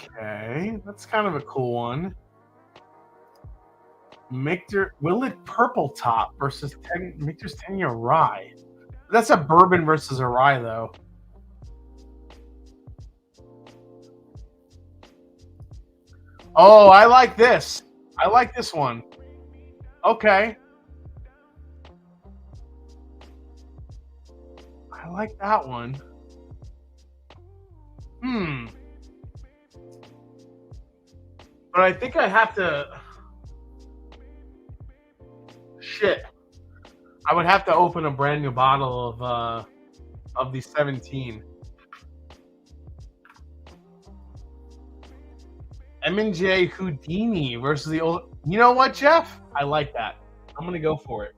Okay, that's kind of a cool one. Willett Purple Top versus Michter's 10-year rye. That's a bourbon versus a rye, though. Oh, I like this. I like this one. Okay. I like that one. But I think I have to... Shit. I would have to open a brand new bottle of the 17. M&J Houdini versus the old... You know what, Jeff? I like that. I'm going to go for it.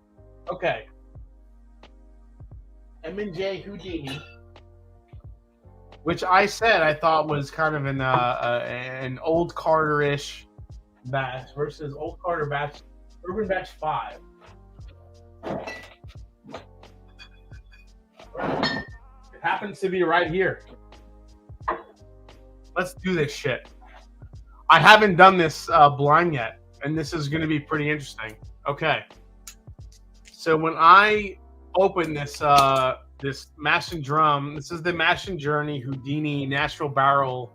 Okay. M&J Houdini. Which I said I thought was kind of an old Carter-ish batch versus old Carter batch, Urban Batch 5. It happens to be right here. Let's do this shit. I haven't done this blind yet, and this is going to be pretty interesting. Okay. So when I open this this Mash and Drum, this is the Mash and Journey Houdini Natural Barrel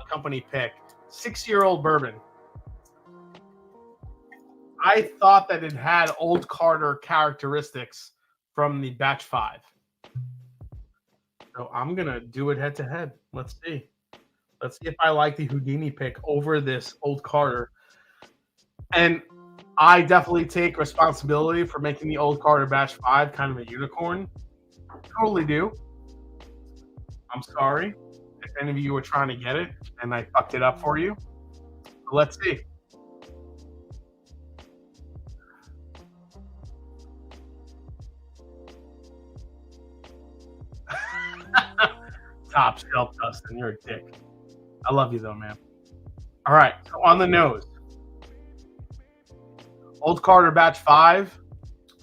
Company pick. 6-year-old bourbon. I thought that it had Old Carter characteristics from the Batch 5. So I'm going to do it head to head. Let's see. Let's see if I like the Houdini pick over this Old Carter. And I definitely take responsibility for making the Old Carter Batch 5 kind of a unicorn. Totally do. I'm sorry if any of you were trying to get it and I fucked it up for you. So let's see. Top shelf, Dustin. You're a dick. I love you, though, man. All right. So on the nose. Old Carter Batch 5.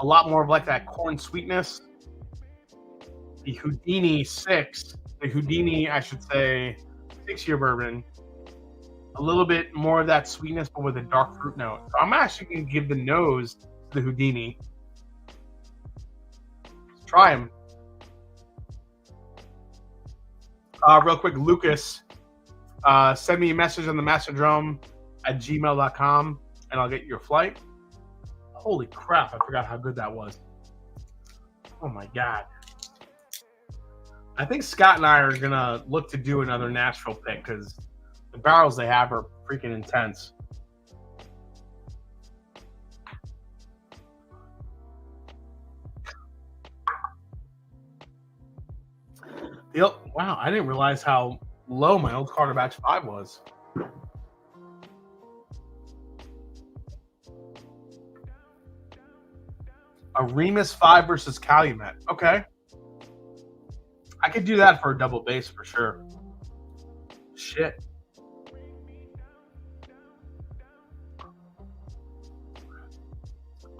A lot more of like that corn sweetness. The Houdini 6. The Houdini, I should say, 6-year bourbon. A little bit more of that sweetness, but with a dark fruit note. So I'm actually going to give the nose to the Houdini. Let's try them. Real quick, Lucas, send me a message on themashanddrum@gmail.com and I'll get your flight. Holy crap, I forgot how good that was. Oh my God. I think Scott and I are going to look to do another Nashville pick because the barrels they have are freaking intense. Wow, I didn't realize how low my Old Carter Batch 5 was. A Remus 5 versus Calumet. Okay. I could do that for a double base for sure. Shit.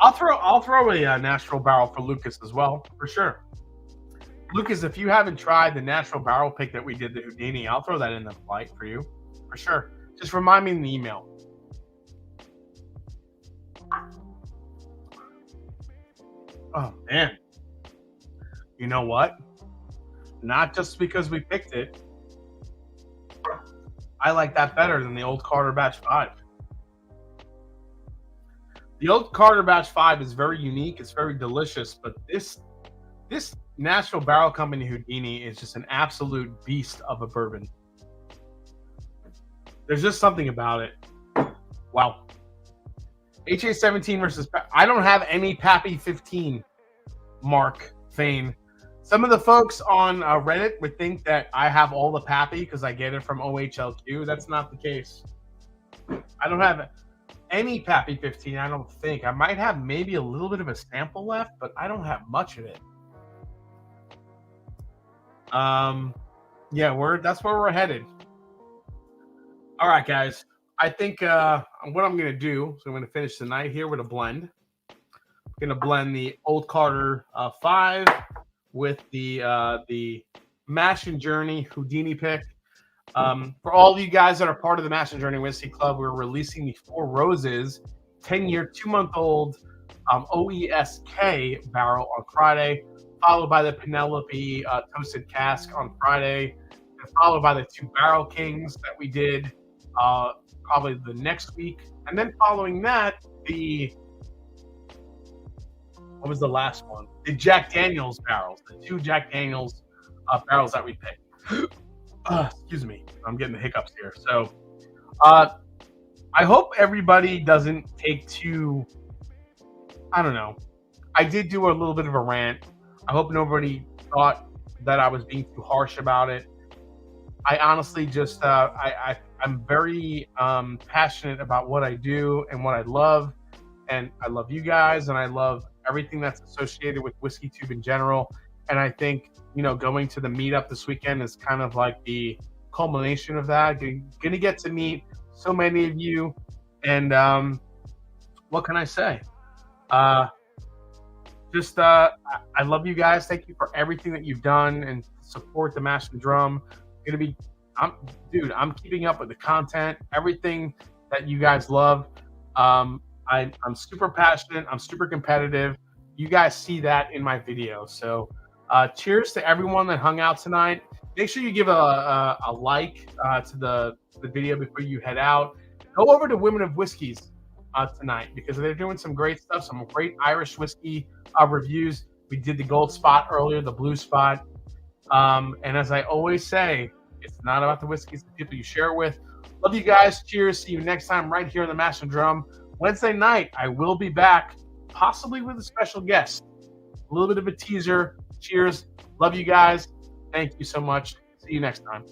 I'll throw a natural barrel for Lucas as well, for sure. Lucas, if you haven't tried the natural barrel pick that we did, the Houdini, I'll throw that in the flight for you, for sure. Just remind me in the email. Oh, man. You know what? Not just because we picked it. I like that better than the Old Carter Batch 5. The Old Carter Batch 5 is very unique. It's very delicious, but this Nashville Barrel Company Houdini is just an absolute beast of a bourbon. There's just something about it. Wow. HA17 versus... I don't have any Pappy 15, Mark Thane. Some of the folks on Reddit would think that I have all the Pappy because I get it from OHLQ. That's not the case. I don't have any Pappy 15, I don't think. I might have maybe a little bit of a sample left, but I don't have much of it. Yeah, that's where we're headed. All right, guys. I think what I'm going to do, so I'm going to finish the night here with a blend. I'm going to blend the Old Carter 5 with the Mash and Journey Houdini pick. For all of you guys that are part of the Mash and Journey Whiskey Club, we're releasing the Four Roses 10-year, 2-month-old OESK barrel on Friday, followed by the Penelope Toasted Cask on Friday, and followed by the 2 Barrel Kings that we did probably the next week. And then following that, what was the last one? The Jack Daniels barrels, the 2 Jack Daniels barrels that we picked. Excuse me, I'm getting the hiccups here. So I hope everybody doesn't take too, I don't know. I did do a little bit of a rant. I hope nobody thought that I was being too harsh about it. I honestly just, I'm very passionate about what I do and what I love. And I love you guys, and I love everything that's associated with Whiskey Tube in general. And I think, going to the meetup this weekend is kind of like the culmination of that. You're going to get to meet so many of you. And what can I say? I love you guys. Thank you for everything that you've done and support the Mash and Drum. I'm keeping up with the content, everything that you guys love. I'm super passionate. I'm super competitive. You guys see that in my video. So cheers to everyone that hung out tonight. Make sure you give a like to the video before you head out. Go over to Women of Whiskeys tonight because they're doing some great stuff, some great Irish whiskey reviews. We did the gold spot earlier, the blue spot. And as I always say, it's not about the whiskeys, the people you share it with. Love you guys. Cheers. See you next time right here on the Mash and Drum. Wednesday night, I will be back, possibly with a special guest. A little bit of a teaser. Cheers. Love you guys. Thank you so much. See you next time.